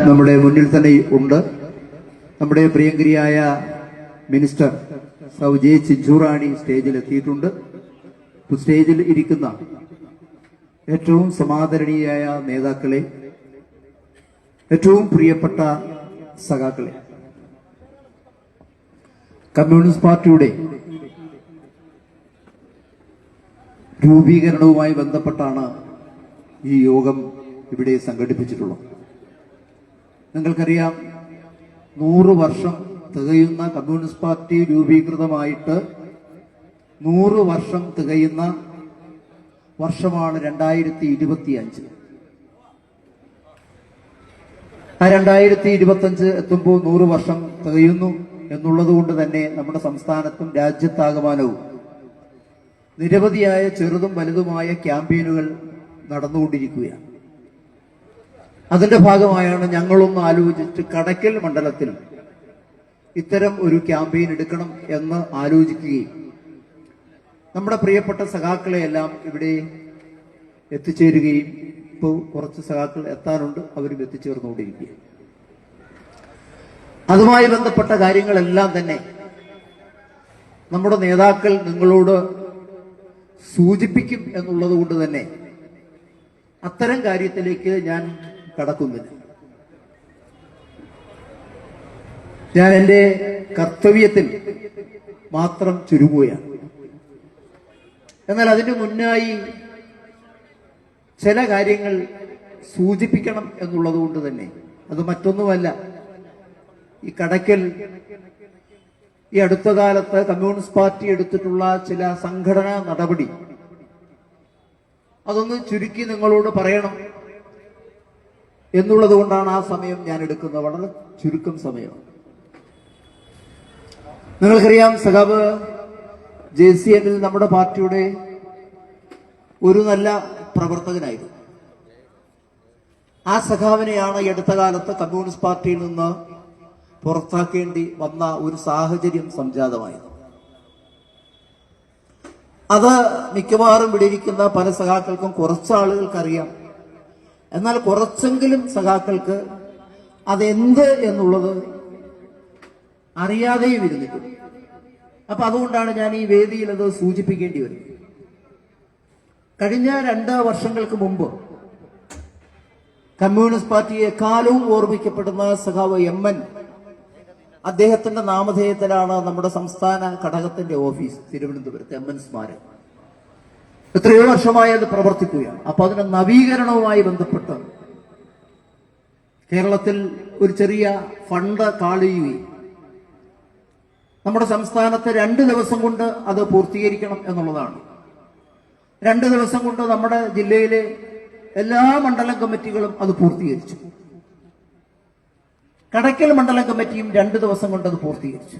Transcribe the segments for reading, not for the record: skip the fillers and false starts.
നമ്മുടെ മുന്നിൽ തന്നെ ഉണ്ട്. നമ്മുടെ പ്രിയങ്കരിയായ മിനിസ്റ്റർ സൗജി ചിഞ്ചൂറാണി സ്റ്റേജിൽ എത്തിയിട്ടുണ്ട്. സ്റ്റേജിൽ ഇരിക്കുന്ന ഏറ്റവും സമാദരണീയായ നേതാക്കളെ, ഏറ്റവും പ്രിയപ്പെട്ട സഖാക്കളെ, കമ്മ്യൂണിസ്റ്റ് പാർട്ടിയുടെ രൂപീകരണവുമായി ബന്ധപ്പെട്ടാണ് ഈ യോഗം ഇവിടെ സംഘടിപ്പിച്ചിട്ടുള്ളത്. നിങ്ങൾക്കറിയാം, 100 വർഷം തികയുന്ന കമ്മ്യൂണിസ്റ്റ് പാർട്ടി രൂപീകൃതമായിട്ട് 100 വർഷം തികയുന്ന വർഷമാണ് 2025. ആ 2025 എത്തുമ്പോൾ 100 വർഷം തികയുന്നു എന്നുള്ളത് കൊണ്ട് തന്നെ നമ്മുടെ സംസ്ഥാനത്തും രാജ്യത്താകമാനവും നിരവധിയായ ചെറുതും വലുതുമായ ക്യാമ്പയിനുകൾ നടന്നുകൊണ്ടിരിക്കുകയാണ്. അതിന്റെ ഭാഗമായാണ് ഞങ്ങളൊന്ന് ആലോചിച്ച് കടയ്ക്കൽ മണ്ഡലത്തിൽ ഇത്തരം ഒരു ക്യാമ്പയിൻ എടുക്കണം എന്ന് ആലോചിക്കുകയും നമ്മുടെ പ്രിയപ്പെട്ട സഖാക്കളെയെല്ലാം ഇവിടെ എത്തിച്ചേരുകയും ഇപ്പോൾ കുറച്ച് സഖാക്കൾ എത്താനുണ്ട്, അവരും എത്തിച്ചേർന്നുകൊണ്ടിരിക്കുകയും അതുമായി ബന്ധപ്പെട്ട കാര്യങ്ങളെല്ലാം തന്നെ നമ്മുടെ നേതാക്കൾ നിങ്ങളോട് സൂചിപ്പിക്കും എന്നുള്ളത് കൊണ്ട് തന്നെ അത്തരം കാര്യത്തിലേക്ക് ഞാൻ കടക്കുന്നില്ല. ഞാൻ എൻ്റെ കർത്തവ്യത്തിൽ മാത്രം ചുരുങ്ങുകയാണ്. എന്നാൽ അതിന് മുന്നായി ചില കാര്യങ്ങൾ സൂചിപ്പിക്കണം എന്നുള്ളത് കൊണ്ട് തന്നെ, അത് മറ്റൊന്നുമല്ല, ഈ കടയ്ക്കൽ ഈ അടുത്ത കാലത്ത് കമ്മ്യൂണിസ്റ്റ് പാർട്ടി എടുത്തിട്ടുള്ള ചില സംഘടനാ നടപടി അതൊന്ന് ചുരുക്കി നിങ്ങളോട് പറയണം എന്നുള്ളത് കൊണ്ടാണ് ആ സമയം ഞാൻ എടുക്കുന്നത്. വളരെ ചുരുക്കം സമയമാണ്. നിങ്ങൾക്കറിയാം, സഖാവ് JCN നമ്മുടെ പാർട്ടിയുടെ ഒരു നല്ല പ്രവർത്തകനായിരുന്നു. ആ സഖാവിനെയാണ് ഈ അടുത്ത കാലത്ത് കമ്മ്യൂണിസ്റ്റ് പാർട്ടിയിൽ നിന്ന് പുറത്താക്കേണ്ടി വന്ന ഒരു സാഹചര്യം സംജാതമായത്. അത് മിക്കവാറും ഇവിടെ ഇരിക്കുന്ന പല സഖാക്കൾക്കും കുറച്ച് ആളുകൾക്കറിയാം. എന്നാൽ കുറച്ചെങ്കിലും സഖാക്കൾക്ക് അതെന്ത് എന്നുള്ളത് അറിയാതെയും ഇരുന്നിട്ടുണ്ട്. അപ്പൊ അതുകൊണ്ടാണ് ഞാൻ ഈ വേദിയിൽ അത് സൂചിപ്പിക്കേണ്ടി വരുന്നത്. കഴിഞ്ഞ 2 വർഷങ്ങൾക്ക് മുമ്പ് കമ്മ്യൂണിസ്റ്റ് പാർട്ടിയെ എക്കാലവും ഓർമ്മിക്കപ്പെടുന്ന സഖാവ് MN, അദ്ദേഹത്തിന്റെ നാമധേയത്തിലാണ് നമ്മുടെ സംസ്ഥാന ഘടകത്തിന്റെ ഓഫീസ് തിരുവനന്തപുരത്ത് MN സ്മാരകം. എത്രയോ വർഷമായി അത് പ്രവർത്തിക്കുകയാണ്. അപ്പൊ അതിന്റെ നവീകരണവുമായി ബന്ധപ്പെട്ട് കേരളത്തിൽ ഒരു ചെറിയ ഫണ്ട് കാളുകയും നമ്മുടെ സംസ്ഥാനത്ത് 2 ദിവസം കൊണ്ട് അത് പൂർത്തീകരിക്കണം എന്നുള്ളതാണ്. 2 ദിവസം കൊണ്ട് നമ്മുടെ ജില്ലയിലെ എല്ലാ മണ്ഡലം കമ്മിറ്റികളും അത് പൂർത്തീകരിച്ചു. കടയ്ക്കൽ മണ്ഡലം കമ്മിറ്റിയും 2 ദിവസം കൊണ്ട് അത് പൂർത്തീകരിച്ചു.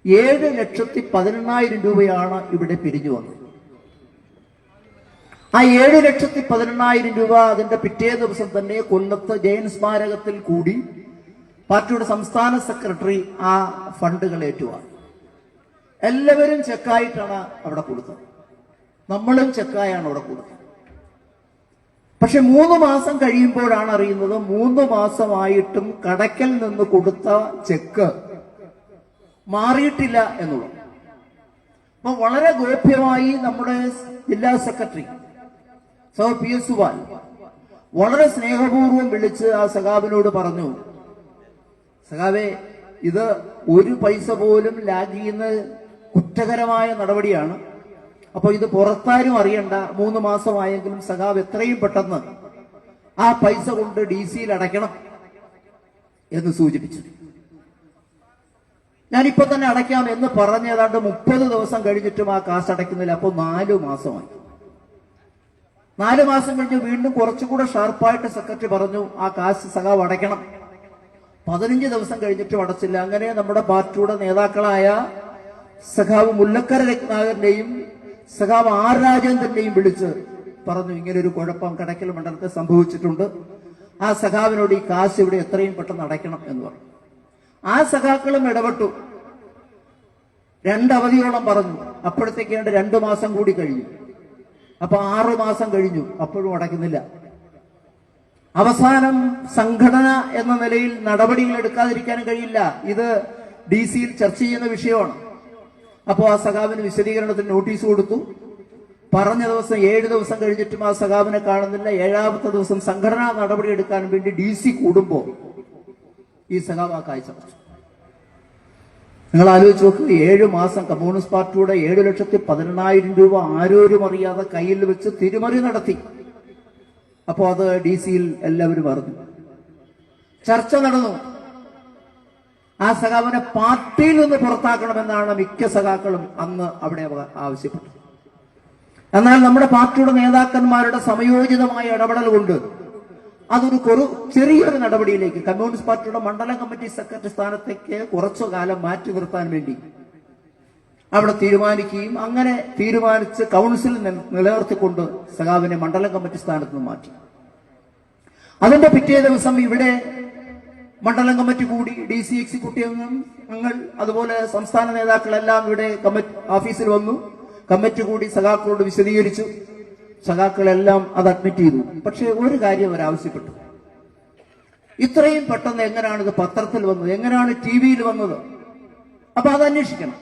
7,18,000 രൂപയാണ് ഇവിടെ പിരിഞ്ഞു വന്നത്. ആ 7,18,000 രൂപ അതിന്റെ പിറ്റേ ദിവസം തന്നെ കൊല്ലത്ത് ജയൻ സ്മാരകത്തിൽ കൂടി പാർട്ടിയുടെ സംസ്ഥാന സെക്രട്ടറി ആ ഫണ്ടുകൾ ഏറ്റുവാങ്ങി. എല്ലാവരും ചെക്കായിട്ടാണ് അവിടെ കൊടുത്തത്, നമ്മളും ചെക്കായാണ് അവിടെ കൊടുത്തത്. പക്ഷെ 3 മാസം കഴിയുമ്പോഴാണ് അറിയുന്നത് 3 മാസമായിട്ടും കടയ്ക്കൽ നിന്ന് കൊടുത്ത ചെക്ക് മാറിയിട്ടില്ല എന്നുള്ളത്. അപ്പൊ വളരെ ഗോപ്യമായി നമ്മുടെ ജില്ലാ സെക്രട്ടറി PS സുബാൽ വളരെ സ്നേഹപൂർവ്വം വിളിച്ച് ആ സഖാവിനോട് പറഞ്ഞു, സഖാവേ, ഇത് 1 പൈസ പോലും ലാഗ് ചെയ്യുന്ന കുറ്റകരമായ നടപടിയാണ്. അപ്പൊ ഇത് പുറത്താരും അറിയണ്ട. 3 മാസമായെങ്കിലും സഖാവ് എത്രയും പെട്ടെന്ന് ആ പൈസ കൊണ്ട് DC അടയ്ക്കണം എന്ന് സൂചിപ്പിച്ചു. ഞാനിപ്പോ തന്നെ അടയ്ക്കാം എന്ന് പറഞ്ഞ് ഏതാണ്ട് 30 ദിവസം കഴിഞ്ഞിട്ടും ആ കാശ് അടയ്ക്കുന്നില്ല. അപ്പൊ 4 മാസമായി. 4 മാസം കഴിഞ്ഞ് വീണ്ടും കുറച്ചുകൂടെ ഷാർപ്പായിട്ട് സെക്രട്ടറി പറഞ്ഞു ആ കാശ് സഖാവ് അടയ്ക്കണം. 15 ദിവസം കഴിഞ്ഞിട്ടും അടച്ചില്ല. അങ്ങനെ നമ്മുടെ പാർട്ടിയുടെ നേതാക്കളായ സഖാവ് മുല്ലക്കര രത്നാകരന്റെയും സഖാവ് R രാജേന്ദ്രന്റെയും വിളിച്ച് പറഞ്ഞു, ഇങ്ങനൊരു കുഴപ്പം കടയ്ക്കൽ മണ്ഡലത്തിൽ സംഭവിച്ചിട്ടുണ്ട്, ആ സഖാവിനോട് ഈ കാശ് ഇവിടെ എത്രയും പെട്ടെന്ന് അടയ്ക്കണം എന്ന് പറഞ്ഞു. ആ സഖാക്കളും ഇടപെട്ടു. 2 അവധിയോളം പറഞ്ഞു. അപ്പോഴത്തേക്കാണ്ട് 2 മാസം കൂടി കഴിഞ്ഞു. അപ്പൊ 6 മാസം കഴിഞ്ഞു, അപ്പോഴും അടയ്ക്കുന്നില്ല. അവസാനം സംഘടന എന്ന നിലയിൽ നടപടികൾ എടുക്കാതിരിക്കാനും കഴിയില്ല. ഇത് DC-യിൽ ചർച്ച ചെയ്യുന്ന വിഷയമാണ്. അപ്പോൾ ആ സഖാവിന് വിശദീകരണത്തിന് നോട്ടീസ് കൊടുത്തു. പറഞ്ഞ ദിവസം 7 ദിവസം കഴിഞ്ഞിട്ടും ആ സഖാവിനെ കാണുന്നില്ല. 7ാമത്തെ ദിവസം സംഘടനാ നടപടി എടുക്കാൻ വേണ്ടി DC കൂടുമ്പോൾ ഈ സഖാവ് ആ കാഴ്ച വെച്ചു. നിങ്ങൾ ആലോചിച്ച് നോക്കുക, 7 മാസം കമ്മ്യൂണിസ്റ്റ് പാർട്ടിയുടെ 7,18,000 രൂപ ആരോരും അറിയാതെ കയ്യിൽ വെച്ച് തിരിമറി നടത്തി. അപ്പോൾ അത് DC-യിൽ എല്ലാവരും അറിഞ്ഞു. ചർച്ച നടന്നു. ആ സഖാവിനെ പാർട്ടിയിൽ നിന്ന് പുറത്താക്കണമെന്നാണ് മിക്ക സഖാക്കളും അന്ന് അവിടെ ആവശ്യപ്പെട്ടത്. എന്നാൽ നമ്മുടെ പാർട്ടിയുടെ നേതാക്കന്മാരുടെ സമയോചിതമായ ഇടപെടൽ കൊണ്ട് അതൊരു ചെറിയൊരു നടപടിയിലേക്ക്, കമ്മ്യൂണിസ്റ്റ് പാർട്ടിയുടെ മണ്ഡലം കമ്മിറ്റി സെക്രട്ടറി സ്ഥാനത്തേക്ക് കുറച്ചു കാലം മാറ്റി നിർത്താൻ വേണ്ടി അവിടെ തീരുമാനിക്കുകയും അങ്ങനെ തീരുമാനിച്ച് കൗൺസിൽ നിലനിർത്തിക്കൊണ്ട് സഖാവിനെ മണ്ഡലം കമ്മിറ്റി സ്ഥാനത്ത് നിന്ന് മാറ്റി. അതിന്റെ പിറ്റേ ദിവസം ഇവിടെ മണ്ഡലം കമ്മിറ്റി കൂടി, DC എക്സിക്യൂട്ടീവ് അംഗങ്ങൾ അതുപോലെ സംസ്ഥാന നേതാക്കളെല്ലാം ഇവിടെ ഓഫീസിൽ വന്നു. കമ്മിറ്റി കൂടി സഖാക്കളോട് വിശദീകരിച്ചു. സഖാക്കളെല്ലാം അത് അഡ്മിറ്റ് ചെയ്തു. പക്ഷേ ഒരു കാര്യം അവർ ആവശ്യപ്പെട്ടു. ഇത്രയും പെട്ടെന്ന് എങ്ങനെയാണ് ഇത് പത്രത്തിൽ വന്നത്, എങ്ങനെയാണ് TV-യിൽ വന്നത്? അപ്പൊ അത് അന്വേഷിക്കണം.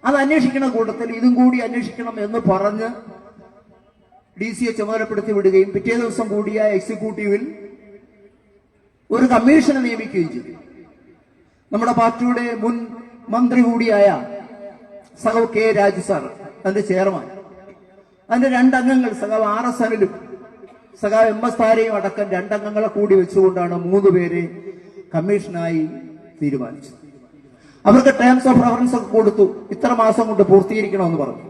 അത് അന്വേഷിക്കുന്ന കൂട്ടത്തിൽ ഇതും കൂടി അന്വേഷിക്കണം എന്ന് പറഞ്ഞ് DC-യെ ചുമതലപ്പെടുത്തി വിടുകയും പിറ്റേ ദിവസം കൂടിയ എക്സിക്യൂട്ടീവിൽ ഒരു കമ്മീഷനെ നിയമിക്കുകയും ചെയ്തു. നമ്മുടെ പാർട്ടിയുടെ മുൻ മന്ത്രി കൂടിയായ സഖാവ് K. രാജു സാർ അതിന്റെ ചെയർമാൻ, അതിന്റെ 2 അംഗങ്ങൾ സഖാവ് RSNലും സഖാവ് MS താരയും അടക്കം 2 അംഗങ്ങളെ കൂടി വെച്ചുകൊണ്ടാണ് 3 പേരെ കമ്മീഷനായി തീരുമാനിച്ചത്. അവർക്ക് ടേംസ് ഓഫ് റെഫറൻസ് ഒക്കെ കൊടുത്തു. ഇത്ര മാസം കൊണ്ട് പൂർത്തീകരിക്കണമെന്ന് പറഞ്ഞു.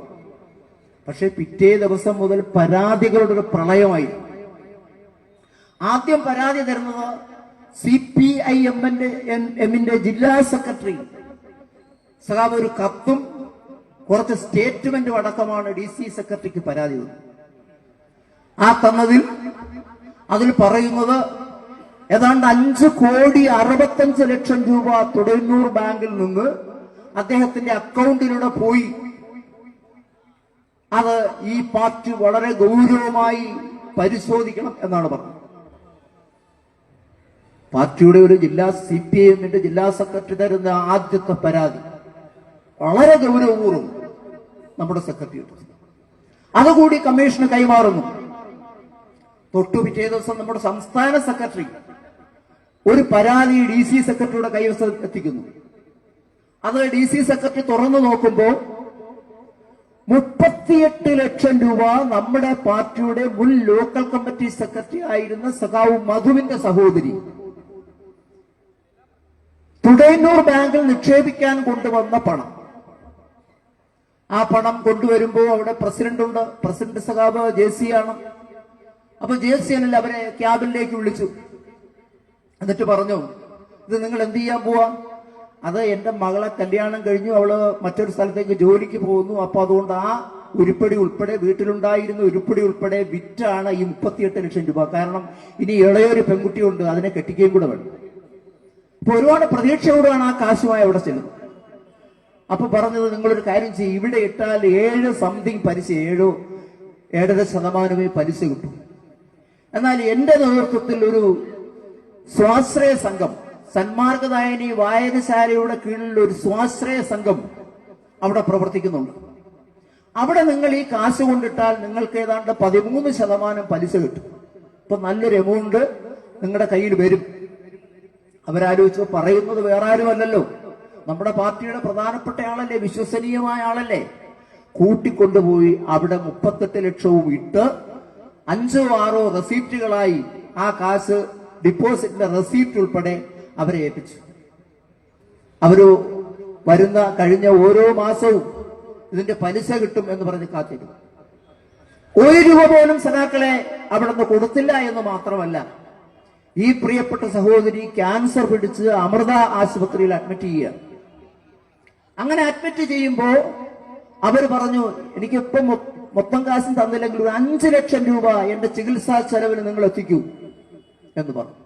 പക്ഷെ പിറ്റേ ദിവസം മുതൽ പരാതികളുടെ ഒരു പ്രളയമായി. ആദ്യം പരാതി തരുന്നത് CPIM-ന്റെ ജില്ലാ സെക്രട്ടറി സഖാവ് ഒരു കത്തും കുറച്ച് സ്റ്റേറ്റ്മെന്റും അടക്കമാണ് DC സെക്രട്ടറിക്ക് പരാതി തന്നത്. ആ തന്നതിൽ അതിൽ പറയുന്നത് ഏതാണ്ട് 5,65,00,000 രൂപ തുടങ്ങൂർ ബാങ്കിൽ നിന്ന് അദ്ദേഹത്തിന്റെ അക്കൗണ്ടിലൂടെ പോയി. അത് ഈ പാർട്ടി വളരെ ഗൗരവമായി പരിശോധിക്കണം എന്നാണ് പറഞ്ഞത്. പാർട്ടിയുടെ ഒരു CPIM-ന്റെ ജില്ലാ സെക്രട്ടറി തരുന്ന ആദ്യത്തെ പരാതി വളരെ ഗൗരവപൂർവ്വം നമ്മുടെ സെക്രട്ടറി എടുത്തു. അതുകൂടി കമ്മീഷന് കൈമാറുന്നു. തൊട്ടു പിറ്റേ ദിവസം നമ്മുടെ സംസ്ഥാന സെക്രട്ടറി ഒരു പരാതി DC സെക്രട്ടറിയുടെ കൈവശം എത്തിക്കുന്നു. അത് DC സെക്രട്ടറി തുറന്നു നോക്കുമ്പോൾ 38 ലക്ഷം രൂപ നമ്മുടെ പാർട്ടിയുടെ മുൻ ലോക്കൽ കമ്മിറ്റി സെക്രട്ടറി ആയിരുന്ന സഖാവ് മധുവിന്റെ സഹോദരി തുടങ്ങൂർ ബാങ്കിൽ നിക്ഷേപിക്കാൻ കൊണ്ടുവന്ന പണം. ആ പണം കൊണ്ടുവരുമ്പോൾ അവിടെ പ്രസിഡന്റ് ഉണ്ട്. പ്രസിഡന്റ് സഖാവ് JC ആണ്. അപ്പൊ JC അവരെ ക്യാബിനിലേക്ക് വിളിച്ചു. എന്നിട്ട് പറഞ്ഞു, ഇത് നിങ്ങൾ എന്ത് ചെയ്യാൻ പോവാ? അത് എന്റെ മകളെ കല്യാണം കഴിഞ്ഞു, അവള് മറ്റൊരു സ്ഥലത്തേക്ക് ജോലിക്ക് പോകുന്നു. അപ്പൊ അതുകൊണ്ട് ആ ഉരുപ്പടി ഉൾപ്പെടെ വീട്ടിലുണ്ടായിരുന്ന ഉരുപ്പടി ഉൾപ്പെടെ വിറ്റാണ് ഈ 38 ലക്ഷം രൂപ. കാരണം ഇനി ഇളയൊരു പെൺകുട്ടിയുണ്ട്, അതിനെ കെട്ടിക്കുകയും കൂടെ വേണം. ഇപ്പൊ ഒരുപാട് പ്രതീക്ഷയോടാണ് ആ കാശുമായി അവിടെ ചെല്ലുന്നത്. അപ്പൊ പറഞ്ഞത്, നിങ്ങളൊരു കാര്യം ചെയ്യും, ഇവിടെ ഇട്ടാൽ 7 സംതിങ് പലിശ, 7.5% പലിശ കിട്ടും. എന്നാൽ എന്റെ നേതൃത്വത്തിൽ ഒരു സ്വാശ്രയ സംഘം, സന്മാർഗദായനി വായനശാലയുടെ കീഴിൽ ഒരു സ്വാശ്രയ സംഘം അവിടെ പ്രവർത്തിക്കുന്നുണ്ട്. അവിടെ നിങ്ങൾ ഈ കാശ് കൊണ്ടിട്ടാൽ നിങ്ങൾക്ക് ഏതാണ്ട് 13% പലിശ കിട്ടും. ഇപ്പൊ നല്ലൊരു എമൗണ്ട് നിങ്ങളുടെ കയ്യിൽ വരും. അവരാലോചിച്ചു, പറയുന്നത് വേറെ ആരുമല്ലല്ലോ, നമ്മുടെ പാർട്ടിയുടെ പ്രധാനപ്പെട്ട ആളല്ലേ, വിശ്വസനീയമായ ആളല്ലേ. കൂട്ടിക്കൊണ്ടുപോയി അവിടെ 38 ലക്ഷവും ഇട്ട് 5-6 റെസീപ്റ്റുകളായി ആ കാശ് ഡിപ്പോസിറ്റിന്റെ റെസീപ്റ്റ് ഉൾപ്പെടെ അവരെ ഏൽപ്പിച്ചു. അവര് കഴിഞ്ഞ ഓരോ മാസവും ഇതിന്റെ പലിശ കിട്ടും എന്ന് പറഞ്ഞ് കാത്തിരുന്നു. 1 രൂപ പോലും സഖാക്കളെ അവിടെ നിന്ന് കൊടുത്തില്ല എന്ന് മാത്രമല്ല, ഈ പ്രിയപ്പെട്ട സഹോദരി ക്യാൻസർ പിടിച്ച് അമൃത ആശുപത്രിയിൽ അഡ്മിറ്റ് ചെയ്യുക. അങ്ങനെ അഡ്മിറ്റ് ചെയ്യുമ്പോ അവര് പറഞ്ഞു, എനിക്കിപ്പം മൊത്തം കാശും തന്നില്ലെങ്കിൽ ഒരു 5 ലക്ഷം രൂപ എന്റെ ചികിത്സാ ചെലവിന് നിങ്ങൾ എത്തിക്കൂ എന്ന് പറഞ്ഞു.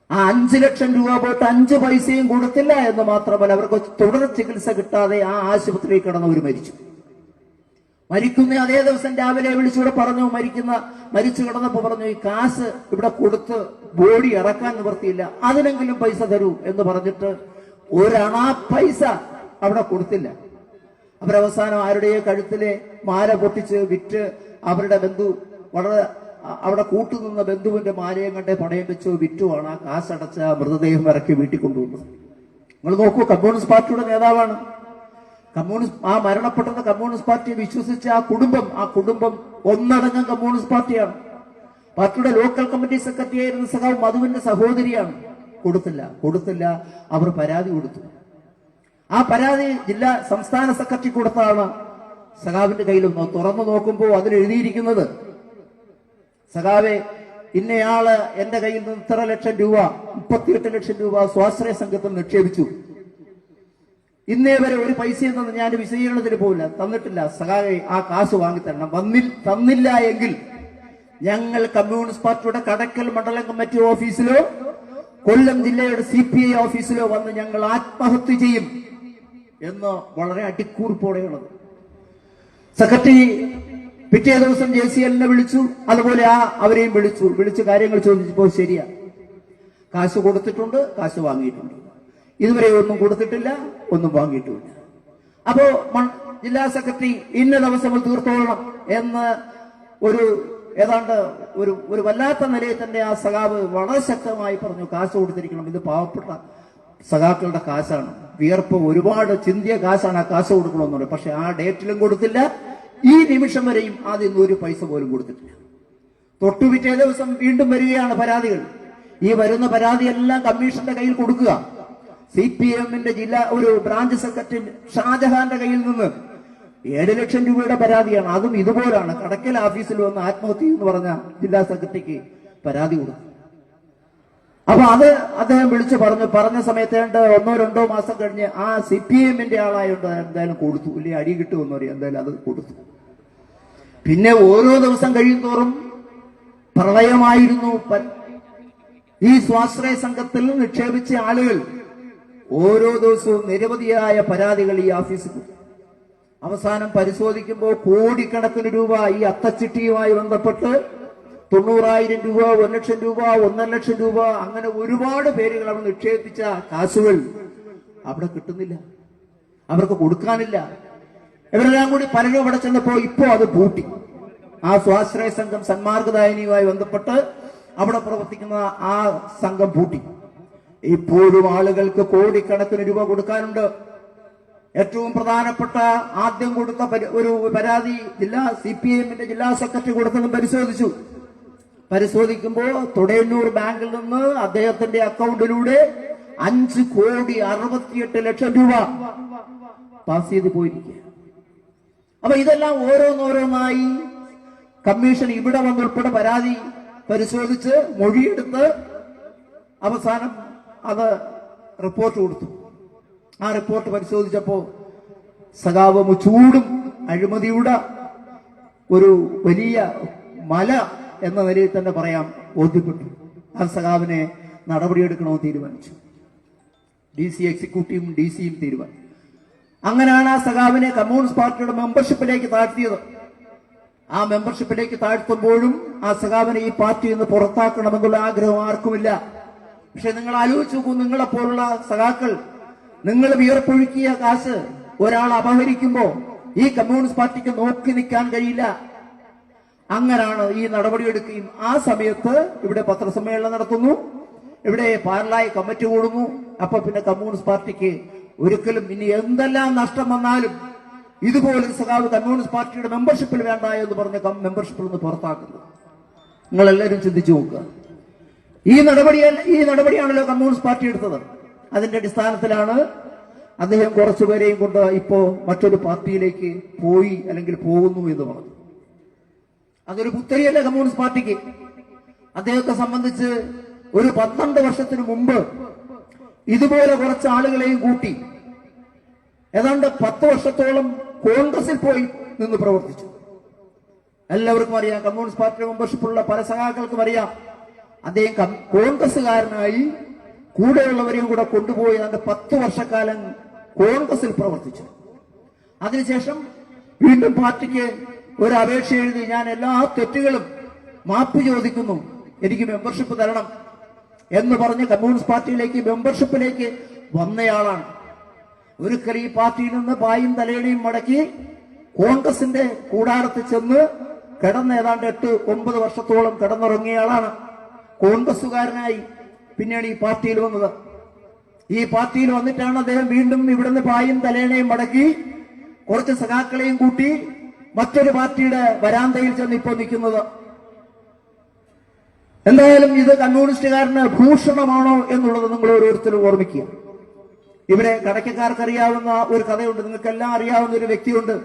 ആ 5 ലക്ഷം രൂപ പോയിട്ട് 5 പൈസയും കൊടുത്തില്ല എന്ന് മാത്രമല്ല, അവർക്ക് തുടർ ചികിത്സ കിട്ടാതെ ആ ആശുപത്രിയിൽ കിടന്നവർ മരിച്ചു. മരിക്കുന്ന അതേ ദിവസം രാവിലെ വിളിച്ചുകൂടെ പറഞ്ഞു, മരിച്ചു കിടന്നപ്പോ പറഞ്ഞു, ഈ കാശ് ഇവിടെ കൊടുത്ത് ബോഡി ഇറക്കാൻ നിവർത്തിയില്ല, അതിനെങ്കിലും പൈസ തരൂ എന്ന് പറഞ്ഞിട്ട് ഒരണാ പൈസ അവിടെ കൊടുത്തില്ല. അവരവസാനം ആരുടെയോ കഴുത്തിലെ മാല പൊട്ടിച്ച് വിറ്റ് അവരുടെ ബന്ധു വളരെ അവിടെ കൂട്ടുനിന്ന ബന്ധുവിന്റെ മാലയും കണ്ടേ പണയം വെച്ചോ വിറ്റുമാണ് ആ കാശടച്ച മൃതദേഹം ഇറക്കി വീട്ടിൽ കൊണ്ടുവന്നത്. നിങ്ങൾ നോക്കൂ, കമ്മ്യൂണിസ്റ്റ് പാർട്ടിയുടെ നേതാവാണ്. ആ മരണപ്പെട്ടത് കമ്മ്യൂണിസ്റ്റ് പാർട്ടിയെ വിശ്വസിച്ച ആ കുടുംബം ഒന്നടങ്കം കമ്മ്യൂണിസ്റ്റ് പാർട്ടിയാണ്. പാർട്ടിയുടെ ലോക്കൽ കമ്മിറ്റി സെക്രട്ടറി ആയിരുന്ന സഖാവ് മധുവിന്റെ സഹോദരിയാണ്. കൊടുത്തില്ല. അവർ പരാതി കൊടുത്തു. ആ പരാതി സംസ്ഥാന സെക്രട്ടറി കൊടുത്താണ് സഖാവിന്റെ കയ്യിൽ തുറന്നു നോക്കുമ്പോൾ അതിൽ എഴുതിയിരിക്കുന്നത്, സഖാവെ, ഇന്നയാള് എന്റെ കയ്യിൽ നിന്ന് ഇത്ര ലക്ഷം രൂപ 38 ലക്ഷം രൂപ സ്വാശ്രയ സംഘത്തിൽ നിക്ഷേപിച്ചു. ഇന്നേ വരെ ഒരു പൈസയൊന്നും ഞാൻ വിശദീകരണത്തിന് പോവില്ല, തന്നിട്ടില്ല. സഖാവെ, ആ കാശ് വാങ്ങിത്തരണം. തന്നില്ല എങ്കിൽ ഞങ്ങൾ കമ്മ്യൂണിസ്റ്റ് പാർട്ടിയുടെ കടക്കൽ മണ്ഡലം കമ്മിറ്റി ഓഫീസിലോ കൊല്ലം ജില്ലയുടെ CPI ഓഫീസിലോ വന്ന് ഞങ്ങൾ ആത്മഹത്യ ചെയ്യും എന്ന് വളരെ അടിക്കൂറിപ്പോടെയുള്ളത്. സെക്രട്ടറി പിറ്റേ ദിവസം JCL വിളിച്ചു, അതുപോലെ അവരെയും വിളിച്ചു കാര്യങ്ങൾ ചോദിച്ചപ്പോൾ ശരിയാ, കാശ് കൊടുത്തിട്ടുണ്ട്, കാശ് വാങ്ങിയിട്ടുണ്ട്. ഇതുവരെ ഒന്നും കൊടുത്തിട്ടില്ല, ഒന്നും വാങ്ങിയിട്ടുമില്ല. അപ്പോ ജില്ലാ സെക്രട്ടറി ഇന്ന ദിവസങ്ങൾ തീർത്തോളണം എന്ന് ഏതാണ്ട് ഒരു വല്ലാത്ത നിലയിൽ തന്നെ ആ സഖാവ് വളരെ ശക്തമായി പറഞ്ഞു, കാശ് കൊടുത്തിരിക്കണം, ഇത് പാവപ്പെട്ട സഖാക്കളുടെ കാശാണ്, വിയർപ്പ് ഒരുപാട് ചിന്തിയ കാശാണ്, ആ കാശ് കൊടുക്കണമെന്നുള്ളത്. പക്ഷെ ആ ഡേറ്റിലും കൊടുത്തില്ല, ഈ നിമിഷം വരെയും ആദ്യം ഒരു പൈസ പോലും കൊടുത്തിട്ടില്ല. തൊട്ടുപിറ്റേ ദിവസം വീണ്ടും വരികയാണ് പരാതികൾ. ഈ വരുന്ന പരാതിയെല്ലാം കമ്മീഷന്റെ കയ്യിൽ കൊടുക്കുക. CPMന്റെ ഒരു ബ്രാഞ്ച് സെക്രട്ടറി ഷാജഹാന്റെ കയ്യിൽ നിന്ന് 7 ലക്ഷം രൂപയുടെ പരാതിയാണ്. അതും ഇതുപോലാണ്. കടക്കൽ ഓഫീസിൽ വന്ന് ആത്മഹത്യ എന്ന് പറഞ്ഞ ജില്ലാ സെക്രട്ടറിക്ക് പരാതി കൊടുത്തു. അപ്പൊ അദ്ദേഹം വിളിച്ചു പറഞ്ഞ സമയത്ത് 1-2 മാസം കഴിഞ്ഞ് ആ CPMന്റെ ആളായോണ്ട് എന്തായാലും കൊടുത്തു, ഇല്ലേ അടി കിട്ടുമെന്ന് പറയും, എന്തായാലും അത് കൊടുത്തു. പിന്നെ ഓരോ ദിവസം കഴിയുന്തോറും പ്രളയമായിരുന്നു. ഈ സ്വാശ്രയ സംഘത്തിൽ നിക്ഷേപിച്ച ആളുകൾ ഓരോ ദിവസവും നിരവധിയായ പരാതികൾ ഈ ഓഫീസിൽ കൊടുത്തു. അവസാനം പരിശോധിക്കുമ്പോൾ കോടിക്കണക്കിന് രൂപ ഈ അത്തച്ചിട്ടിയുമായി ബന്ധപ്പെട്ട് 90,000 രൂപ, 1 ലക്ഷം രൂപ, 1.5 ലക്ഷം രൂപ, അങ്ങനെ ഒരുപാട് പേരുകൾ അവിടെ നിക്ഷേപിച്ച കാശുകൾ അവിടെ കിട്ടുന്നില്ല, അവർക്ക് കൊടുക്കാനില്ല. ഇവരെല്ലാം കൂടി പലരും അവിടെ ചെന്നപ്പോ ഇപ്പോ അത് പൂട്ടി. ആ സ്വാശ്രയ സംഘം സന്മാർഗദായനിയുമായി ബന്ധപ്പെട്ട് അവിടെ പ്രവർത്തിക്കുന്ന ആ സംഘം പൂട്ടി. ഇപ്പോഴും ആളുകൾക്ക് കോടിക്കണക്കിന് രൂപ കൊടുക്കാനുണ്ട്. ഏറ്റവും പ്രധാനപ്പെട്ട ആദ്യം കൊടുത്ത ഒരു പരാതി CPMന്റെ ജില്ലാ സെക്രട്ടറി കൊടുത്തതും പരിശോധിക്കുമ്പോൾ തൊടയന്നൂർ ബാങ്കിൽ നിന്ന് അദ്ദേഹത്തിന്റെ അക്കൗണ്ടിലൂടെ 5,68 ലക്ഷം രൂപ പാസ് ചെയ്ത് പോയിരിക്കുക. അപ്പൊ ഇതെല്ലാം ഓരോന്നോരോന്നായി കമ്മീഷൻ ഇവിടെ വന്നുൾപ്പെടെ പരാതി പരിശോധിച്ച് മൊഴിയെടുത്ത് അവസാനം അത് റിപ്പോർട്ട് കൊടുത്തു. ആ റിപ്പോർട്ട് പരിശോധിച്ചപ്പോ സഖാവ് ചൂടും അഴിമതിയുടെ ഒരു വലിയ മല എന്ന നിലയിൽ തന്നെ പറയാം ബോധ്യപ്പെട്ടു. ആ സഖാവിനെ നടപടിയെടുക്കണമെന്ന് തീരുമാനിച്ചു. DC എക്സിക്യൂട്ടീവും DCയും തീരുമാനിച്ചു. അങ്ങനെയാണ് ആ സഖാവിനെ കമ്മ്യൂണിസ്റ്റ് പാർട്ടിയുടെ മെമ്പർഷിപ്പിലേക്ക് താഴ്ത്തിയത്. ആ മെമ്പർഷിപ്പിലേക്ക് താഴ്ത്തുമ്പോഴും ആ സഖാവിനെ ഈ പാർട്ടിയിൽ നിന്ന് പുറത്താക്കണമെന്നുള്ള ആഗ്രഹം ആർക്കുമില്ല. പക്ഷെ നിങ്ങൾ ആലോചിച്ച് നോക്കൂ, നിങ്ങളെപ്പോലുള്ള സഖാക്കൾ, നിങ്ങൾ വിയർപ്പൊഴുക്കിയ കാശ് ഒരാൾ അപഹരിക്കുമ്പോ ഈ കമ്മ്യൂണിസ്റ്റ് പാർട്ടിക്ക് നോക്കി നിൽക്കാൻ കഴിയില്ല. അങ്ങനാണ് ഈ നടപടിയെടുക്കുകയും ആ സമയത്ത് ഇവിടെ പത്രസമ്മേളനം നടത്തുന്നു, ഇവിടെ പാർലായി കമ്മിറ്റി കൂടുന്നു. അപ്പൊ പിന്നെ കമ്മ്യൂണിസ്റ്റ് പാർട്ടിക്ക് ഒരിക്കലും ഇനി എന്തെല്ലാം നഷ്ടം വന്നാലും ഇതുപോലെ സഖാവ് കമ്മ്യൂണിസ്റ്റ് പാർട്ടിയുടെ മെമ്പർഷിപ്പിൽ വേണ്ട എന്ന് പറഞ്ഞ മെമ്പർഷിപ്പിൽ നിന്ന് പുറത്താക്കുന്നു. നിങ്ങളെല്ലാവരും ചിന്തിച്ചു നോക്കുക. ഈ നടപടിയാണല്ലോ കമ്മ്യൂണിസ്റ്റ് പാർട്ടി എടുത്തത്. അതിന്റെ അടിസ്ഥാനത്തിലാണ് അദ്ദേഹം കുറച്ചുപേരെയും കൊണ്ട് ഇപ്പോ മറ്റൊരു പാർട്ടിയിലേക്ക് പോയി അല്ലെങ്കിൽ പോകുന്നു എന്ന് പറഞ്ഞു. അതൊരു പുത്തരിയല്ല കമ്മ്യൂണിസ്റ്റ് പാർട്ടിക്ക്. അദ്ദേഹത്തെ സംബന്ധിച്ച് ഒരു 12 വർഷത്തിന് മുമ്പ് ഇതുപോലെ കുറച്ച് ആളുകളെയും കൂട്ടി ഏതാണ്ട് 10 വർഷത്തോളം കോൺഗ്രസിൽ പോയി നിന്ന് പ്രവർത്തിച്ചു. എല്ലാവർക്കും അറിയാം, കമ്മ്യൂണിസ്റ്റ് പാർട്ടിയുടെ മെമ്പർഷിപ്പുള്ള പല സഖാക്കൾക്കും അറിയാം. അദ്ദേഹം കോൺഗ്രസ്സുകാരനായി കൂടെയുള്ളവരെയും കൂടെ കൊണ്ടുപോയി 10 വർഷക്കാലം കോൺഗ്രസിൽ പ്രവർത്തിച്ചു. അതിനുശേഷം വീണ്ടും പാർട്ടിക്ക് ഒരു അപേക്ഷ എഴുതി ഞാൻ എല്ലാ തെറ്റുകളും മാപ്പ് ചോദിക്കുന്നു, എനിക്ക് മെമ്പർഷിപ്പ് തരണം എന്ന് പറഞ്ഞ് കമ്മ്യൂണിസ്റ്റ് പാർട്ടിയിലേക്ക് മെമ്പർഷിപ്പിലേക്ക് വന്നയാളാണ്. ഒരിക്കൽ ഈ പാർട്ടിയിൽ നിന്ന് പായും തലയണിയും മടക്കി കോൺഗ്രസിന്റെ കൂടാരത്തിൽ ചെന്ന് കിടന്ന് ഏതാണ്ട് 8-9 വർഷത്തോളം കിടന്നുറങ്ങിയയാളാണ്. കോൺഗ്രസുകാരനായി പിന്നീട് ഈ പാർട്ടിയിൽ വന്നത്. ഈ പാർട്ടിയിൽ വന്നിട്ടാണ് അദ്ദേഹം വീണ്ടും ഇവിടുന്ന് പായും തലേണയും മടക്കി കുറച്ച് സഖാക്കളെയും കൂട്ടി മറ്റൊരു പാർട്ടിയുടെ വരാന്തയിൽ ചെന്ന് ഇപ്പോൾ നിൽക്കുന്നത്. എന്തായാലും ഇത് കമ്മ്യൂണിസ്റ്റുകാരന് ഭൂഷണമാണോ എന്നുള്ളത് നിങ്ങൾ ഓരോരുത്തരും ഓർമ്മിക്കുക. ഇവിടെ കടയ്ക്കക്കാർക്ക് അറിയാവുന്ന ഒരു കഥയുണ്ട്, നിങ്ങൾക്കെല്ലാം അറിയാവുന്ന ഒരു വ്യക്തിയുണ്ട്.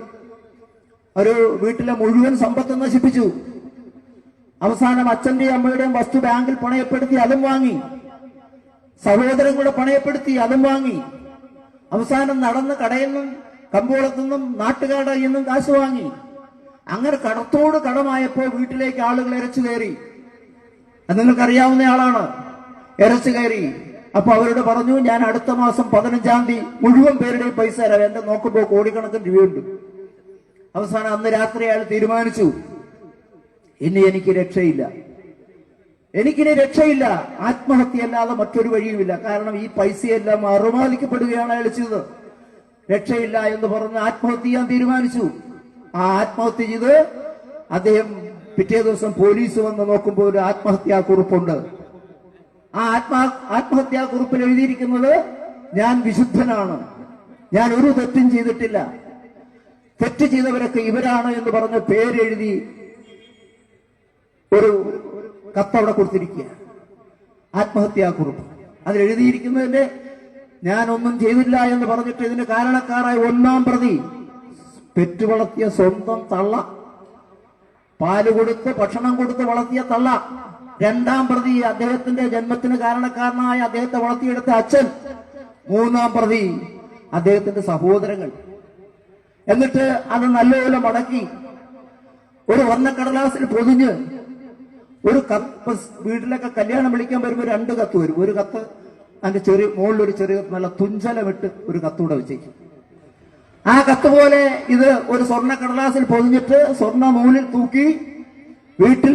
ഒരു വീട്ടിലെ മുഴുവൻ സമ്പത്ത് നശിപ്പിച്ചു. അവസാനം അച്ഛന്റെയും അമ്മയുടെയും വസ്തു ബാങ്കിൽ പണയപ്പെടുത്തി അതും വാങ്ങി, സഹോദരങ്ങളുടെ പണയപ്പെടുത്തി അതും വാങ്ങി, അവസാനം നടന്ന് കടയിൽ നിന്നും കമ്പോളത്തുനിന്നും നാട്ടുകാരുടെ നിന്നും കാശ് വാങ്ങി. അങ്ങനെ കടത്തോട് കടമായപ്പോൾ വീട്ടിലേക്ക് ആളുകൾ ഇരച്ചു കയറി. അത് നിങ്ങൾക്കറിയാവുന്ന ആളാണ്. ഇരച്ചു കയറി. അപ്പൊ അവരോട് പറഞ്ഞു, ഞാൻ അടുത്ത മാസം 15-ാം തീയതി മുഴുവൻ പേരുടെയും പൈസ തരാം. എന്റെ നോക്കുമ്പോൾ കോടിക്കണക്കിന് രൂപയുണ്ട്. അവസാനം അന്ന് രാത്രി അയാൾ തീരുമാനിച്ചു, ഇനി എനിക്കിനി രക്ഷയില്ല, ആത്മഹത്യയല്ലാതെ മറ്റൊരു വഴിയുമില്ല. കാരണം ഈ പൈസയെല്ലാം അറുമാദിക്കപ്പെടുകയാണ് അയാൾ ചെയ്തത്. രക്ഷയില്ല എന്ന് പറഞ്ഞ് ആത്മഹത്യ ചെയ്യാൻ തീരുമാനിച്ചു. ആ ആത്മഹത്യ ചെയ്ത് അദ്ദേഹം പിറ്റേ ദിവസം പോലീസ് വന്ന് നോക്കുമ്പോൾ ഒരു ആത്മഹത്യാക്കുറിപ്പുണ്ട്. ആ ആത്മഹത്യാക്കുറിപ്പിൽ എഴുതിയിരിക്കുന്നത്, ഞാൻ വിശുദ്ധനാണ്, ഞാൻ ഒരു തെറ്റും ചെയ്തിട്ടില്ല, തെറ്റ് ചെയ്തവരൊക്കെ ഇവരാണ് എന്ന് പറഞ്ഞ് പേരെഴുതി ഒരു കത്തവിടെ കൊടുത്തിരിക്കുക. ആത്മഹത്യാക്കുറിപ്പ്. അതിലെഴുതിയിരിക്കുന്നതിന്റെ ഞാനൊന്നും ചെയ്തില്ല എന്ന് പറഞ്ഞിട്ട് ഇതിന് കാരണക്കാരായ 1-ാം പ്രതി പെറ്റുവളർത്തിയ സ്വന്തം തള്ള, പാല് കൊടുത്ത് ഭക്ഷണം കൊടുത്ത് വളർത്തിയ തള്ള. 2-ാം പ്രതി അദ്ദേഹത്തിന്റെ ജന്മത്തിന് കാരണക്കാരനായ അദ്ദേഹത്തെ വളർത്തിയെടുത്ത അച്ഛൻ. 3-ാം പ്രതി അദ്ദേഹത്തിന്റെ സഹോദരങ്ങൾ. എന്നിട്ട് അത് നല്ലപോലെ മടക്കി ഒരു വർണ്ണക്കടലാസിൽ പൊതിഞ്ഞ് ഒരു കത്ത്, വീട്ടിലൊക്കെ കല്യാണം വിളിക്കാൻ വരുമ്പോൾ 2 കത്ത് വരും. ഒരു കത്ത് അതിന്റെ ചെറിയ മുകളിലൊരു ചെറിയ നല്ല തുഞ്ചലമിട്ട് ഒരു കത്തൂടെ വെച്ചേക്കും. ആ കത്ത് പോലെ ഇത് ഒരു സ്വർണ്ണക്കടലാസിൽ പൊതിഞ്ഞിട്ട് സ്വർണ്ണ നൂലിൽ തൂക്കി വീട്ടിൽ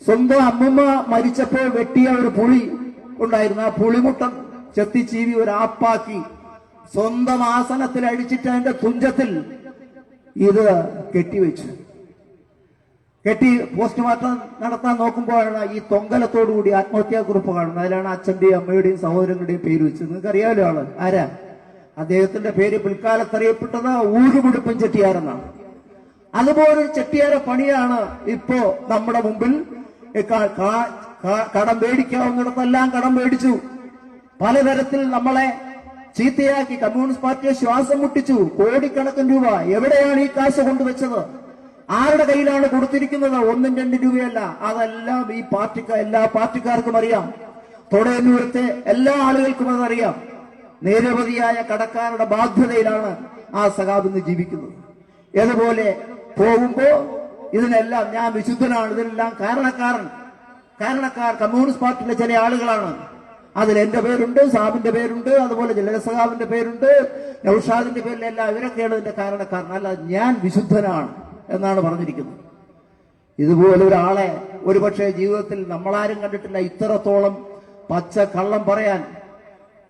സ്വന്തം അമ്മമ്മ മരിച്ചപ്പോൾ വെട്ടിയ ഒരു പുളി ഉണ്ടായിരുന്നു. ആ പുളിമുട്ടം ചെത്തി ചീവി ഒരു ആപ്പാക്കി സ്വന്തം ആസനത്തിൽ അഴിച്ചിട്ട് അതിന്റെ തുഞ്ചത്തിൽ ഇത് കെട്ടിവെച്ചു. കെട്ടി പോസ്റ്റ്മോർട്ടം നടത്താൻ നോക്കുമ്പോഴാണ് ഈ തൊങ്കലത്തോടുകൂടി ആത്മഹത്യാക്കുറിപ്പ് കാണുന്നത്. അതിലാണ് അച്ഛന്റെയും അമ്മയുടെയും സഹോദരങ്ങളുടെയും പേര് വെച്ചത്. നിങ്ങൾക്ക് അറിയാമല്ലോ ആള് ആരാ? അദ്ദേഹത്തിന്റെ പേര് പിൽക്കാലത്ത് അറിയപ്പെട്ടത് ഊരുമുടുപ്പൻ ചെട്ടിയാരെന്നാണ്. അതുപോലൊരു ചെട്ടിയാര പണിയാണ് ഇപ്പോ നമ്മുടെ മുമ്പിൽ. കടം മേടിക്കാവുന്നിടത്തെല്ലാം കടം മേടിച്ചു. പലതരത്തിൽ നമ്മളെ ചീത്തയാക്കി കമ്മ്യൂണിസ്റ്റ് പാർട്ടിയെ ശ്വാസം മുട്ടിച്ചു. കോടിക്കണക്കിന് രൂപ എവിടെയാണ് ഈ കാശ് കൊണ്ടുവച്ചത്? ആരുടെ കയ്യിലാണ് കൊടുത്തിരിക്കുന്നത്? 1-2 രൂപയല്ല. അതെല്ലാം ഈ എല്ലാ പാർട്ടിക്കാർക്കും അറിയാം. തൊടയന്നൂരത്തെ എല്ലാ ആളുകൾക്കും അതറിയാം. നിരവധിയായ കടക്കാരുടെ ബാധ്യതയിലാണ് ആ സഖാവ് ഇന്ന് ജീവിക്കുന്നത്. അതുപോലെ പോകുമ്പോ ഇതിനെല്ലാം ഞാൻ വിശുദ്ധനാണ്, ഇതിനെല്ലാം കാരണക്കാർ കമ്മ്യൂണിസ്റ്റ് പാർട്ടിയിലെ ചില ആളുകളാണ്. അതിൽ എന്റെ പേരുണ്ട്, സാബിന്റെ പേരുണ്ട്, അതുപോലെ ജലസഖാവിന്റെ പേരുണ്ട്, നൌഷാദിന്റെ പേരിലെല്ലാം ഇവരൊക്കെയാണ് ഇതിന്റെ കാരണക്കാരൻ. അല്ല, ഞാൻ വിശുദ്ധനാണ് എന്നാണ് പറഞ്ഞിരിക്കുന്നത്. ഇതുപോലെ ഒരാളെ ഒരുപക്ഷെ ജീവിതത്തിൽ നമ്മളാരും കണ്ടിട്ടില്ല. ഇത്രത്തോളം പച്ച കള്ളം പറയാൻ,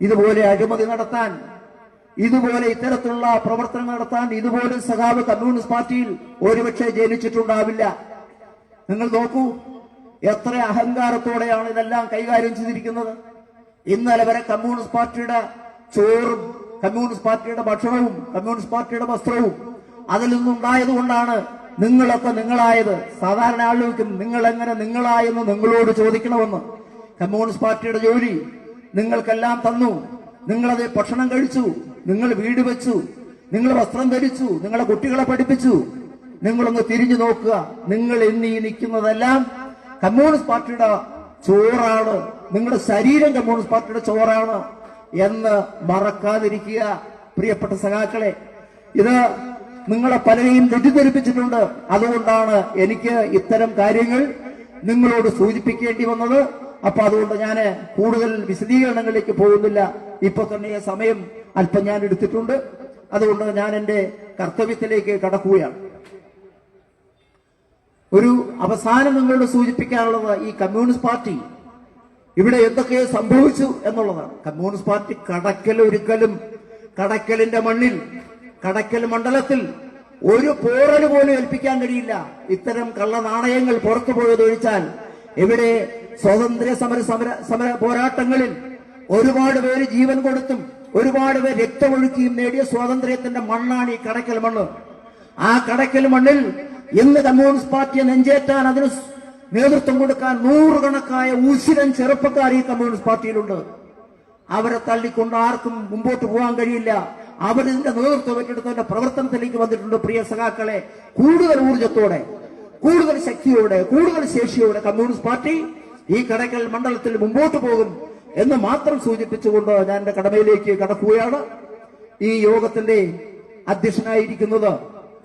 ഇതുപോലെ അഴിമതി നടത്താൻ, ഇതുപോലെ ഇത്തരത്തിലുള്ള പ്രവർത്തനം നടത്താൻ ഇതുപോലെ സഖാവ് കമ്മ്യൂണിസ്റ്റ് പാർട്ടിയിൽ ഒരുപക്ഷെ ജനിച്ചിട്ടുണ്ടാവില്ല. നിങ്ങൾ നോക്കൂ, എത്ര അഹങ്കാരത്തോടെയാണ് ഇതെല്ലാം കൈകാര്യം ചെയ്തിരിക്കുന്നത്. ഇന്നലെ വരെ കമ്മ്യൂണിസ്റ്റ് പാർട്ടിയുടെ ചോറും കമ്മ്യൂണിസ്റ്റ് പാർട്ടിയുടെ ഭക്ഷണവും കമ്മ്യൂണിസ്റ്റ് പാർട്ടിയുടെ വസ്ത്രവും അതിൽ നിന്നുണ്ടായതുകൊണ്ടാണ് നിങ്ങളൊക്കെ നിങ്ങളായത്. സാധാരണ ആളുകൾക്കും നിങ്ങൾ എങ്ങനെ നിങ്ങളായെന്ന് നിങ്ങളോട് ചോദിക്കണമെന്ന്. കമ്മ്യൂണിസ്റ്റ് പാർട്ടിയുടെ ജോലി നിങ്ങൾക്കെല്ലാം തന്നു, നിങ്ങളത് ഭക്ഷണം കഴിച്ചു, നിങ്ങൾ വീട് വെച്ചു, നിങ്ങൾ വസ്ത്രം ധരിച്ചു, നിങ്ങളെ കുട്ടികളെ പഠിപ്പിച്ചു. നിങ്ങളൊന്ന് തിരിഞ്ഞു നോക്കുക, നിങ്ങൾ ഇന്ന് ഈ നിൽക്കുന്നതെല്ലാം കമ്മ്യൂണിസ്റ്റ് പാർട്ടിയുടെ ചോറാണ്, നിങ്ങളുടെ ശരീരം കമ്മ്യൂണിസ്റ്റ് പാർട്ടിയുടെ ചോറാണ് എന്ന് മറക്കാതിരിക്കുക പ്രിയപ്പെട്ട സഖാക്കളെ. ഇത് നിങ്ങളെ പലരെയും തെറ്റിദ്ധരിപ്പിച്ചിട്ടുണ്ട്. അതുകൊണ്ടാണ് എനിക്ക് ഇത്തരം കാര്യങ്ങൾ നിങ്ങളോട് സൂചിപ്പിക്കേണ്ടി വന്നത്. അപ്പൊ അതുകൊണ്ട് ഞാൻ കൂടുതൽ വിശദീകരണങ്ങളിലേക്ക് പോകുന്നില്ല. ഇപ്പൊ തന്നെ സമയം അല്പം ഞാൻ എടുത്തിട്ടുണ്ട്. അതുകൊണ്ട് ഞാൻ എൻ്റെ കർത്തവ്യത്തിലേക്ക് കടക്കുകയാണ്. ഒരു അവസാനം നിങ്ങളോട് സൂചിപ്പിക്കാനുള്ളത്, ഈ കമ്മ്യൂണിസ്റ്റ് പാർട്ടി ഇവിടെ എന്തൊക്കെ സംഭവിച്ചു എന്നുള്ളതാണ്. കമ്മ്യൂണിസ്റ്റ് പാർട്ടി ഒരിക്കലും കടക്കലിന്റെ മണ്ണിൽ, കടക്കൽ മണ്ഡലത്തിൽ ഒരു പോറല് പോലും ഏൽപ്പിക്കാൻ കഴിയില്ല. ഇത്തരം കള്ളനാണയങ്ങൾ പുറത്തു പോയതൊഴിച്ചാൽ ഇവിടെ സ്വാതന്ത്ര്യ സമര പോരാട്ടങ്ങളിൽ ഒരുപാട് പേര് ജീവൻ കൊടുത്തും ഒരുപാട് പേര് രക്തമൊഴുക്കിയും നേടിയ സ്വാതന്ത്ര്യത്തിന്റെ മണ്ണാണ് ഈ കടക്കൽ മണ്ണ്. ആ കടക്കൽ മണ്ണിൽ ഇന്ന് കമ്മ്യൂണിസ്റ്റ് പാർട്ടിയെ നെഞ്ചേറ്റാൻ, അതിന് നേതൃത്വം കൊടുക്കാൻ നൂറുകണക്കായ ഉശിരൻ ചെറുപ്പക്കാർ ഈ കമ്മ്യൂണിസ്റ്റ് പാർട്ടിയിലുണ്ട്. അവരെ തള്ളിക്കൊണ്ട് ആർക്കും മുമ്പോട്ട് പോകാൻ കഴിയില്ല. അവരിന്റെ നേതൃത്വം ഏറ്റെടുത്തവരുടെ പ്രവർത്തനത്തിലേക്ക് വന്നിട്ടുണ്ട്. പ്രിയ സഖാക്കളെ, കൂടുതൽ ഊർജത്തോടെ, കൂടുതൽ ശക്തിയോടെ, കൂടുതൽ ശേഷിയോടെ കമ്മ്യൂണിസ്റ്റ് പാർട്ടി ഈ കടക്കൽ മണ്ഡലത്തിൽ മുമ്പോട്ട് പോകും എന്ന് മാത്രം സൂചിപ്പിച്ചുകൊണ്ട് ഞാൻ എന്റെ കടമയിലേക്ക് കടക്കുകയാണ്. ഈ യോഗത്തിന്റെ അധ്യക്ഷനായിരിക്കുന്നത്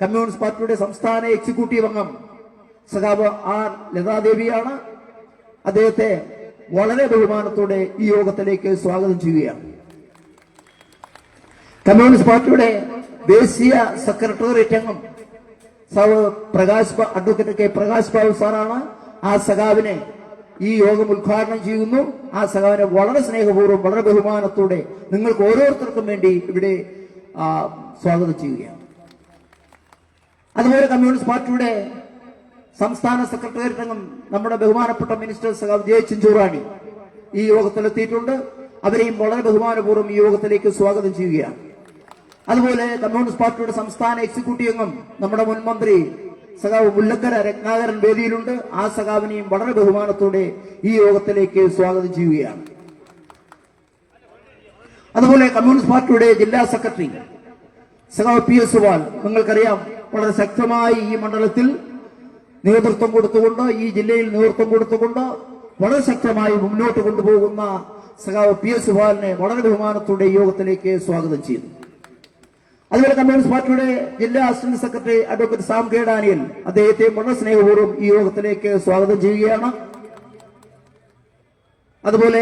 കമ്മ്യൂണിസ്റ്റ് പാർട്ടിയുടെ സംസ്ഥാന എക്സിക്യൂട്ടീവ് അംഗം സഖാവ് ആർ ലതാദേവിയാണ്. അദ്ദേഹത്തെ വളരെ ബഹുമാനത്തോടെ ഈ യോഗത്തിലേക്ക് സ്വാഗതം ചെയ്യുകയാണ്. കമ്മ്യൂണിസ്റ്റ് പാർട്ടിയുടെ ദേശീയ സെക്രട്ടേറിയറ്റ് അംഗം അഡ്വക്കേറ്റ് കെ പ്രകാശ് ബാബു സാറാണ്. ആ സഖാവിനെ ഈ യോഗം ഉദ്ഘാടനം ചെയ്യുന്നു. ആ സഖാവിനെ വളരെ സ്നേഹപൂർവ്വം, വളരെ ബഹുമാനത്തോടെ നിങ്ങൾക്ക് ഓരോരുത്തർക്കും വേണ്ടി ഇവിടെ സ്വാഗതം ചെയ്യുകയാണ്. അതുപോലെ കമ്മ്യൂണിസ്റ്റ് പാർട്ടിയുടെ സംസ്ഥാന സെക്രട്ടേറിയറ്റ് അംഗം നമ്മുടെ ബഹുമാനപ്പെട്ട മിനിസ്റ്റർ സഖാവ് ജെ ചിഞ്ചുറാണി ഈ യോഗത്തിലെത്തിയിട്ടുണ്ട്. അവരെയും വളരെ ബഹുമാനപൂർവ്വം ഈ യോഗത്തിലേക്ക് സ്വാഗതം ചെയ്യുകയാണ്. അതുപോലെ കമ്മ്യൂണിസ്റ്റ് പാർട്ടിയുടെ സംസ്ഥാന എക്സിക്യൂട്ടീവ് അംഗം നമ്മുടെ മുൻ മന്ത്രി സഖാവ് മുല്ലക്കര രത്നാകരൻ വേദിയിലുണ്ട്. ആ സഖാവിനെയും വളരെ ബഹുമാനത്തോടെ ഈ യോഗത്തിലേക്ക് സ്വാഗതം ചെയ്യുകയാണ്. അതുപോലെ കമ്മ്യൂണിസ്റ്റ് പാർട്ടിയുടെ ജില്ലാ സെക്രട്ടറി സഖാവ് പി എസ് സുവാൽ, നിങ്ങൾക്കറിയാം, വളരെ ശക്തമായി ഈ മണ്ഡലത്തിൽ നേതൃത്വം കൊടുത്തുകൊണ്ട്, ഈ ജില്ലയിൽ നേതൃത്വം കൊടുത്തുകൊണ്ട് വളരെ ശക്തമായി മുന്നോട്ട് കൊണ്ടുപോകുന്ന സഖാവ് പി എസ് സുവാലിനെ വളരെ ബഹുമാനത്തോടെ ഈ യോഗത്തിലേക്ക് സ്വാഗതം ചെയ്യുന്നു. അതുപോലെ കമ്മ്യൂണിസ്റ്റ് പാർട്ടിയുടെ ജില്ലാ assistant secretary advocate Sam K Daniel, അദ്ദേഹത്തെ വളരെ സ്നേഹപൂർവ്വം ഈ യോഗത്തിലേക്ക് സ്വാഗതം ചെയ്യുകയാണ്. അതുപോലെ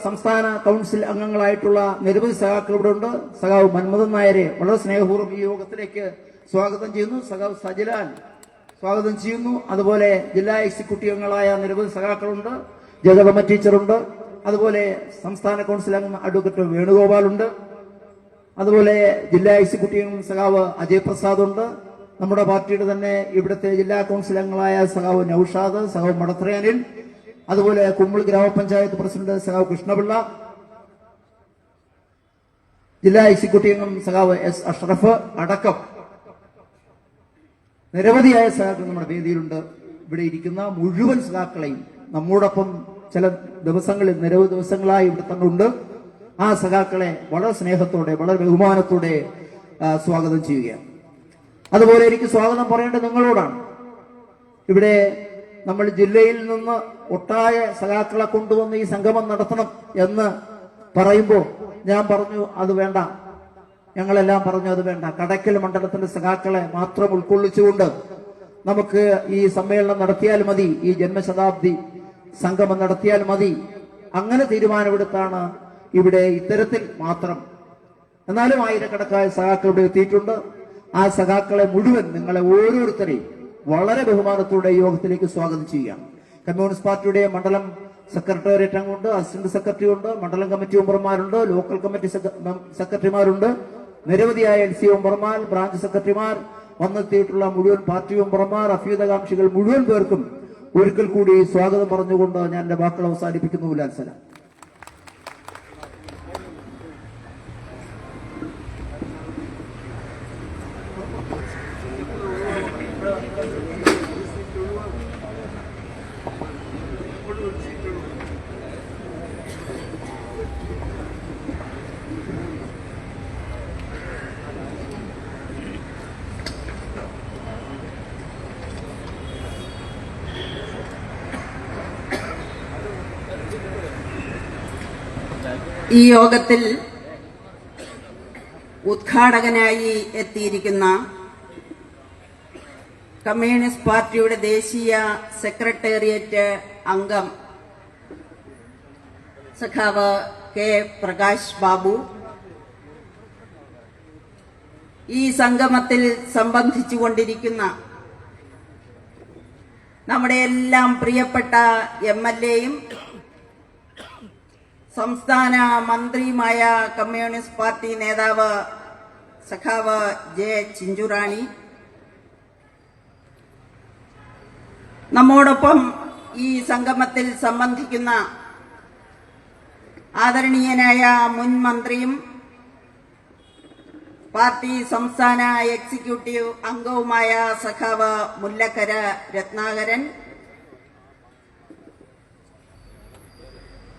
സംസ്ഥാന കൗൺസിൽ അംഗങ്ങളായിട്ടുള്ള നിരവധി സഖാക്കൾ ഇവിടെ ഉണ്ട്. സഖാവ് മന്മഥൻ നായരെ വളരെ സ്നേഹപൂർവ്വം ഈ യോഗത്തിലേക്ക് സ്വാഗതം ചെയ്യുന്നു. സഖാവ് സജിലാൽ സ്വാഗതം ചെയ്യുന്നു. അതുപോലെ ജില്ലാ എക്സിക്യൂട്ടീവ് അംഗങ്ങളായ നിരവധി സഖാക്കളുണ്ട്. ജഗദമ്മ ടീച്ചറുണ്ട്. അതുപോലെ സംസ്ഥാന കൗൺസിൽ അംഗം അഡ്വക്കേറ്റ് വേണുഗോപാലുണ്ട്. അതുപോലെ ജില്ലാ എക്സിക്യൂട്ടീവ് സഖാവ് അജയ് പ്രസാദ് ഉണ്ട്. നമ്മുടെ പാർട്ടിയുടെ തന്നെ ഇവിടുത്തെ ജില്ലാ കൗൺസിൽ അംഗങ്ങളായ സഖാവ് നൌഷാദ്, സഖാവ് മടത്രയാനിൽ, അതുപോലെ കുമ്പിൾ ഗ്രാമപഞ്ചായത്ത് പ്രസിഡന്റ് സഖാവ് കൃഷ്ണപിള്ള, ജില്ലാ എക്സിക്യൂട്ടീവ് അംഗം സഖാവ് എസ് അഷ്റഫ് അടക്കം നിരവധിയായ സഖാക്കൾ നമ്മുടെ വേദിയിലുണ്ട്. ഇവിടെ ഇരിക്കുന്ന മുഴുവൻ സഖാക്കളെയും നമ്മോടൊപ്പം ചില ദിവസങ്ങളിൽ, നിരവധി ദിവസങ്ങളായി ഇവിടെ തന്നെ ഉണ്ട്. ആ സഖാക്കളെ വളരെ സ്നേഹത്തോടെ, വളരെ ബഹുമാനത്തോടെ സ്വാഗതം ചെയ്യുകയാണ്. അതുപോലെ എനിക്ക് സ്വാഗതം പറയേണ്ടത് നിങ്ങളോടാണ്. ഇവിടെ നമ്മൾ ജില്ലയിൽ നിന്ന് ഒട്ടാകെ സഖാക്കളെ കൊണ്ടുവന്ന് ഈ സംഗമം നടത്തണം എന്ന് പറയുമ്പോൾ ഞാൻ പറഞ്ഞു അത് വേണ്ട, ഞങ്ങളെല്ലാം പറഞ്ഞു അത് വേണ്ട. കടക്കൽ മണ്ഡലത്തിലെ സഖാക്കളെ മാത്രം ഉൾക്കൊള്ളിച്ചുകൊണ്ട് നമുക്ക് ഈ സമ്മേളനം നടത്തിയാൽ മതി, ഈ ജന്മശതാബ്ദി സംഗമം നടത്തിയാൽ മതി. അങ്ങനെ തീരുമാനമെടുത്താണ് ഇവിടെ ഇത്തരത്തിൽ മാത്രം. എന്നാലും ആയിരക്കണക്കായ സഖാക്കൾ ഇവിടെ എത്തിയിട്ടുണ്ട്. ആ സഖാക്കളെ മുഴുവൻ, നിങ്ങളെ ഓരോരുത്തരെയും വളരെ ബഹുമാനത്തോടെ യോഗത്തിലേക്ക് സ്വാഗതം ചെയ്യുകയാണ്. കമ്മ്യൂണിസ്റ്റ് പാർട്ടിയുടെ മണ്ഡലം സെക്രട്ടേറിയറ്റ് അംഗമുണ്ട്, അസിസ്റ്റന്റ് സെക്രട്ടറി ഉണ്ട്, മണ്ഡലം കമ്മിറ്റി മെമ്പർമാരുണ്ട്, ലോക്കൽ കമ്മിറ്റി സെക്രട്ടറിമാരുണ്ട്, നിരവധിയായ LC മെമ്പർമാർ, ബ്രാഞ്ച് സെക്രട്ടറിമാർ, വന്നെത്തിയിട്ടുള്ള മുഴുവൻ പാർട്ടി മെമ്പർമാർ, അഭ്യുതകാംക്ഷികൾ മുഴുവൻ പേർക്കും ഒരിക്കൽ കൂടി സ്വാഗതം പറഞ്ഞുകൊണ്ട് ഞാൻ എന്റെ വാക്കുകൾ അവസാനിപ്പിക്കുന്നു. ലാൽസലാം. ഈ യോഗത്തിൽ ഉദ്ഘാടകനായി എത്തിയിരിക്കുന്ന കമ്മ്യൂണിസ്റ്റ് പാർട്ടിയുടെ ദേശീയ സെക്രട്ടേറിയറ്റ് അംഗം സഖാവ് കെ പ്രകാശ് ബാബു, ഈ സംഗമത്തിൽ സംബന്ധിച്ചുകൊണ്ടിരിക്കുന്ന നമ്മുടെ എല്ലാം പ്രിയപ്പെട്ട MLA-യും സംസ്ഥാന മന്ത്രിയുമായ കമ്മ്യൂണിസ്റ്റ് പാർട്ടി നേതാവ് സഖാവ് ജെ ചിഞ്ചുറാണി, നമ്മോടൊപ്പം ഈ സംഗമത്തിൽ സംബന്ധിക്കുന്ന ആദരണീയനായ മുൻ മന്ത്രിയും പാർട്ടി സംസ്ഥാന എക്സിക്യൂട്ടീവ് അംഗവുമായ സഖാവ് മുല്ലക്കര രത്നാകരൻ,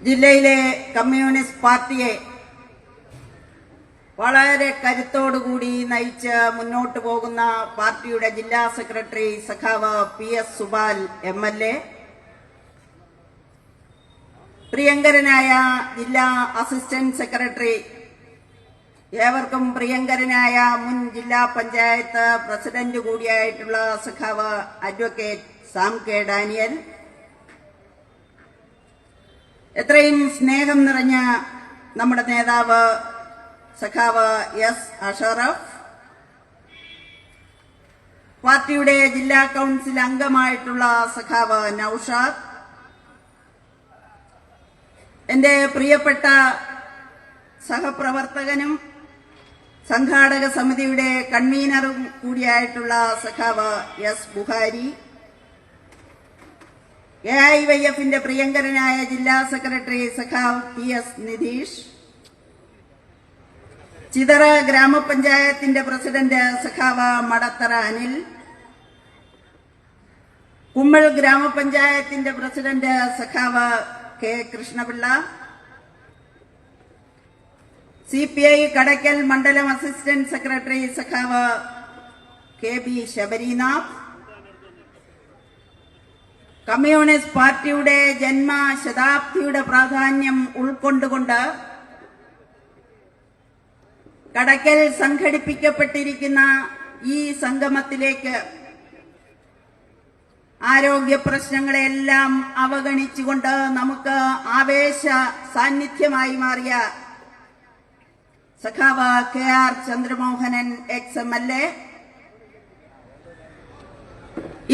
ജില്ലയിലെ കമ്മ്യൂണിസ്റ്റ് പാർട്ടിയെ വളരെ കരുത്തോടുകൂടി നയിച്ച് മുന്നോട്ടു പോകുന്ന പാർട്ടിയുടെ ജില്ലാ സെക്രട്ടറി സഖാവ് PS സുബാൽ MLA, പ്രിയങ്കരനായ ജില്ലാ അസിസ്റ്റന്റ് സെക്രട്ടറി, ഏവർക്കും പ്രിയങ്കരനായ മുൻ ജില്ലാ പഞ്ചായത്ത് പ്രസിഡന്റ് കൂടിയായിട്ടുള്ള സഖാവ് അഡ്വക്കേറ്റ് സാം കെ ഡാനിയൽ, എത്രയും സ്നേഹം നിറഞ്ഞ നമ്മുടെ നേതാവ് സഖാവ് S അഷറഫ്, പാർട്ടിയുടെ ജില്ലാ കൌൺസിൽ അംഗമായിട്ടുള്ള സഖാവ് നൌഷാദ്, എന്റെ പ്രിയപ്പെട്ട സഹപ്രവർത്തകനും സംഘാടക സമിതിയുടെ കൺവീനറും കൂടിയായിട്ടുള്ള സഖാവ് S ബുഹാരി, AIYF-ന്റെ പ്രിയങ്കരനായ ജില്ലാ സെക്രട്ടറി സഖാവ് PS നിതീഷ്, ചിതറ ഗ്രാമപഞ്ചായത്തിന്റെ പ്രസിഡന്റ് സഖാവ് മടത്തറ അനിൽ, കുമ്മൾ ഗ്രാമപഞ്ചായത്തിന്റെ പ്രസിഡന്റ് സഖാവ് K കൃഷ്ണപിള്ള, CPI കടയ്ക്കൽ മണ്ഡലം അസിസ്റ്റന്റ് സെക്രട്ടറി സഖാവ് KB ശബരിനാഥ്, കമ്മ്യൂണിസ്റ്റ് പാർട്ടിയുടെ ജന്മശതാബ്ദിയുടെ പ്രാധാന്യം ഉൾക്കൊണ്ടുകൊണ്ട് കടയ്ക്കൽ സംഘടിപ്പിക്കപ്പെട്ടിരിക്കുന്ന ഈ സംഗമത്തിലേക്ക് ആരോഗ്യ പ്രശ്നങ്ങളെല്ലാം അവഗണിച്ചുകൊണ്ട് നമുക്ക് ആവേശ സാന്നിധ്യമായി മാറിയ സഖാവ് KR ചന്ദ്രമോഹനൻ ex-MLA,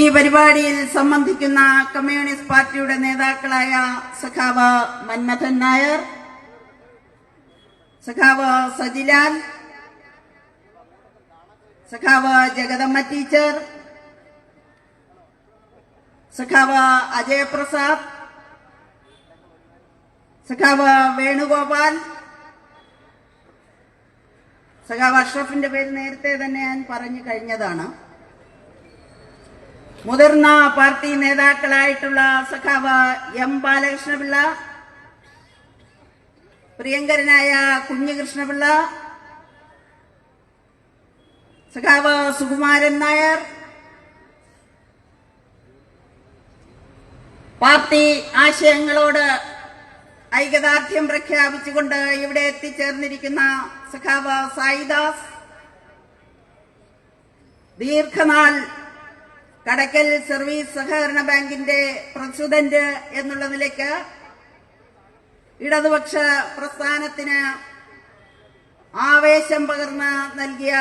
ഈ പരിപാടിയിൽ സംബന്ധിക്കുന്ന കമ്മ്യൂണിസ്റ്റ് പാർട്ടിയുടെ നേതാക്കളായ സഖാവ് മന്മഥൻ നായർ, സഖാവ് സജിലാൽ, സഖാവ് ജഗദമ്മ ടീച്ചർ, സഖാവ് അജയപ്രസാദ്, സഖാവ് വേണുഗോപാൽ, സഖാവ് അഷ്റഫിന്റെ പേര് നേരത്തെ തന്നെ ഞാൻ പറഞ്ഞു കഴിഞ്ഞതാണ്, മുതിർന്ന പാർട്ടി നേതാക്കളായിട്ടുള്ള സഖാവ് M ബാലകൃഷ്ണപിള്ള, പ്രിയങ്കരനായ കുഞ്ഞികൃഷ്ണപിള്ള, സഖാവ് സുകുമാരൻ നായർ, പാർട്ടി ആശയങ്ങളോട് ഐക്യദാർഢ്യം പ്രഖ്യാപിച്ചുകൊണ്ട് ഇവിടെ എത്തിച്ചേർന്നിരിക്കുന്ന സഖാവ് സായിദാസ്, ദീർഘനാൾ കടയ്ക്കൽ സർവീസ് സഹകരണ ബാങ്കിന്റെ പ്രസിഡന്റ് എന്നുള്ള നിലയ്ക്ക് ഇടതുപക്ഷ പ്രസ്ഥാനത്തിന് ആവേശം പകർന്ന് നൽകിയ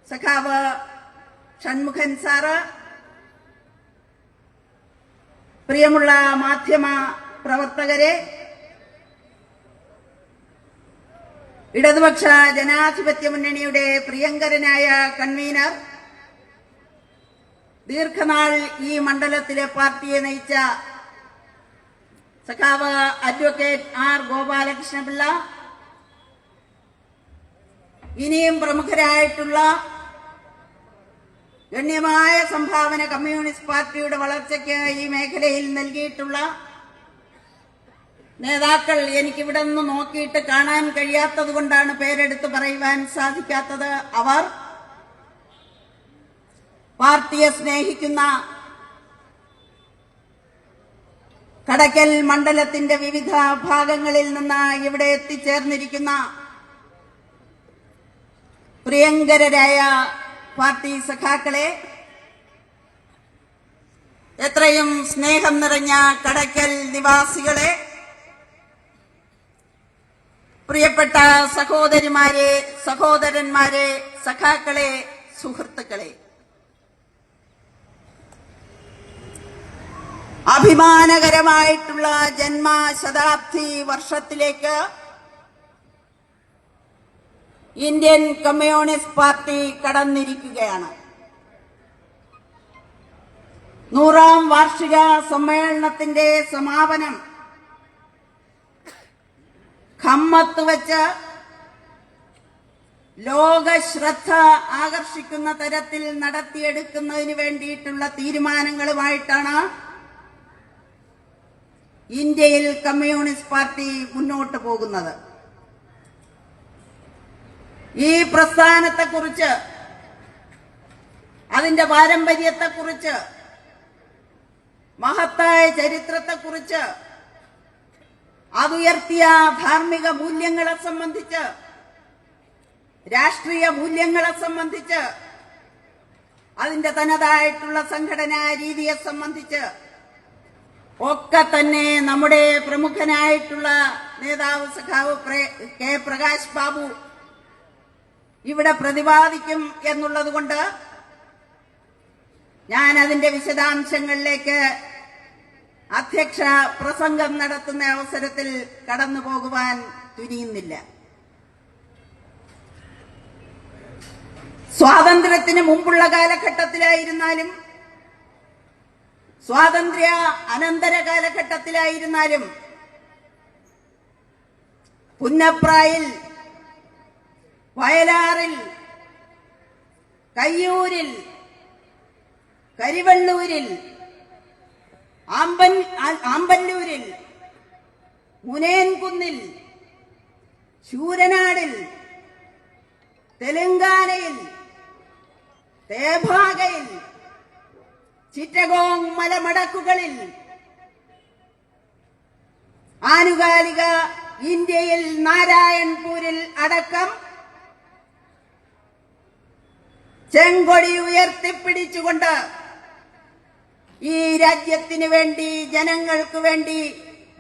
സഖാവ് ഷൺമുഖൻ സാറ്, പ്രിയമുള്ള മാധ്യമ പ്രവർത്തകരെ, ഇടതുപക്ഷ ജനാധിപത്യ മുന്നണിയുടെ പ്രിയങ്കരനായ കൺവീനർ, ദീർഘനാൾ ഈ മണ്ഡലത്തിലെ പാർട്ടിയെ നയിച്ച സഖാവ് അഡ്വക്കേറ്റ് R ഗോപാലകൃഷ്ണപിള്ള, ഇനിയും പ്രമുഖരായിട്ടുള്ള ഗണ്യമായ സംഭാവന കമ്മ്യൂണിസ്റ്റ് പാർട്ടിയുടെ വളർച്ചയ്ക്ക് ഈ മേഖലയിൽ നൽകിയിട്ടുള്ള നേതാക്കൾ, എനിക്കിവിടെ നിന്ന് നോക്കിയിട്ട് കാണാൻ കഴിയാത്തത് കൊണ്ടാണ് പേരെടുത്ത് പറയുവാൻ സാധിക്കാത്തത്. അവർ പാർട്ടിയെ സ്നേഹിക്കുന്ന, കടയ്ക്കൽ മണ്ഡലത്തിന്റെ വിവിധ ഭാഗങ്ങളിൽ നിന്ന് ഇവിടെ എത്തിച്ചേർന്നിരിക്കുന്ന പ്രിയങ്കരരായ പാർട്ടി സഖാക്കളെ, എത്രയും സ്നേഹം നിറഞ്ഞ കടയ്ക്കൽ നിവാസികളെ, പ്രിയപ്പെട്ട സഹോദരിമാരെ, സഹോദരന്മാരെ, സഖാക്കളെ, സുഹൃത്തുക്കളെ, അഭിമാനകരമായിട്ടുള്ള ജന്മശതാബ്ദി വർഷത്തിലേക്ക് ഇന്ത്യൻ കമ്മ്യൂണിസ്റ്റ് പാർട്ടി കടന്നിരിക്കുകയാണ്. 100ാം വാർഷിക സമ്മേളനത്തിന്റെ സമാപനം ഖമ്മത്ത് വെച്ച് ലോകശ്രദ്ധ ആകർഷിക്കുന്ന തരത്തിൽ നടത്തിയെടുക്കുന്നതിന് വേണ്ടിയിട്ടുള്ള തീരുമാനങ്ങളുമായിട്ടാണ് ഇന്ത്യയിൽ കമ്മ്യൂണിസ്റ്റ് പാർട്ടി മുന്നോട്ട് പോകുന്നത്. ഈ പ്രസ്ഥാനത്തെക്കുറിച്ച്, അതിന്റെ പാരമ്പര്യത്തെക്കുറിച്ച്, മഹത്തായ ചരിത്രത്തെക്കുറിച്ച്, അതുയർത്തിയ ധാർമ്മിക മൂല്യങ്ങളെ സംബന്ധിച്ച്, രാഷ്ട്രീയ മൂല്യങ്ങളെ സംബന്ധിച്ച്, അതിന്റെ തനതായിട്ടുള്ള സംഘടനാ രീതിയെ സംബന്ധിച്ച് ഒക്കെ തന്നെ നമ്മുടെ പ്രമുഖനായിട്ടുള്ള നേതാവ് സഖാവ് കെ പ്രകാശ് ബാബു ഇവിടെ പ്രതിപാദിക്കും എന്നുള്ളതുകൊണ്ട് ഞാൻ അതിന്റെ വിശദാംശങ്ങളിലേക്ക് അധ്യക്ഷ പ്രസംഗം നടത്തുന്ന അവസരത്തിൽ കടന്നു പോകുവാൻ തുനിയുന്നില്ല. സ്വാതന്ത്ര്യത്തിന് മുമ്പുള്ള കാലഘട്ടത്തിലായിരുന്നാലും സ്വാതന്ത്ര്യ അനന്തര കാലഘട്ടത്തിലായിരുന്നാലും പുന്നപ്രായിൽ, വയലാറിൽ, കയ്യൂരിൽ, കരിവള്ളൂരിൽ, ആമ്പല്ലൂരിൽ, മുനേൻകുന്നിൽ, ശൂരനാടിൽ, തെലങ്കാനയിൽ, തേഭാഗയിൽ, ചിറ്റഗോങ് മലമടക്കുകളിൽ, ആനുകാലിക ഇന്ത്യയിൽ നാരായൺപൂരിൽ അടക്കം ചെങ്കൊടി ഉയർത്തിപ്പിടിച്ചുകൊണ്ട് ഈ രാജ്യത്തിന് വേണ്ടി, ജനങ്ങൾക്ക് വേണ്ടി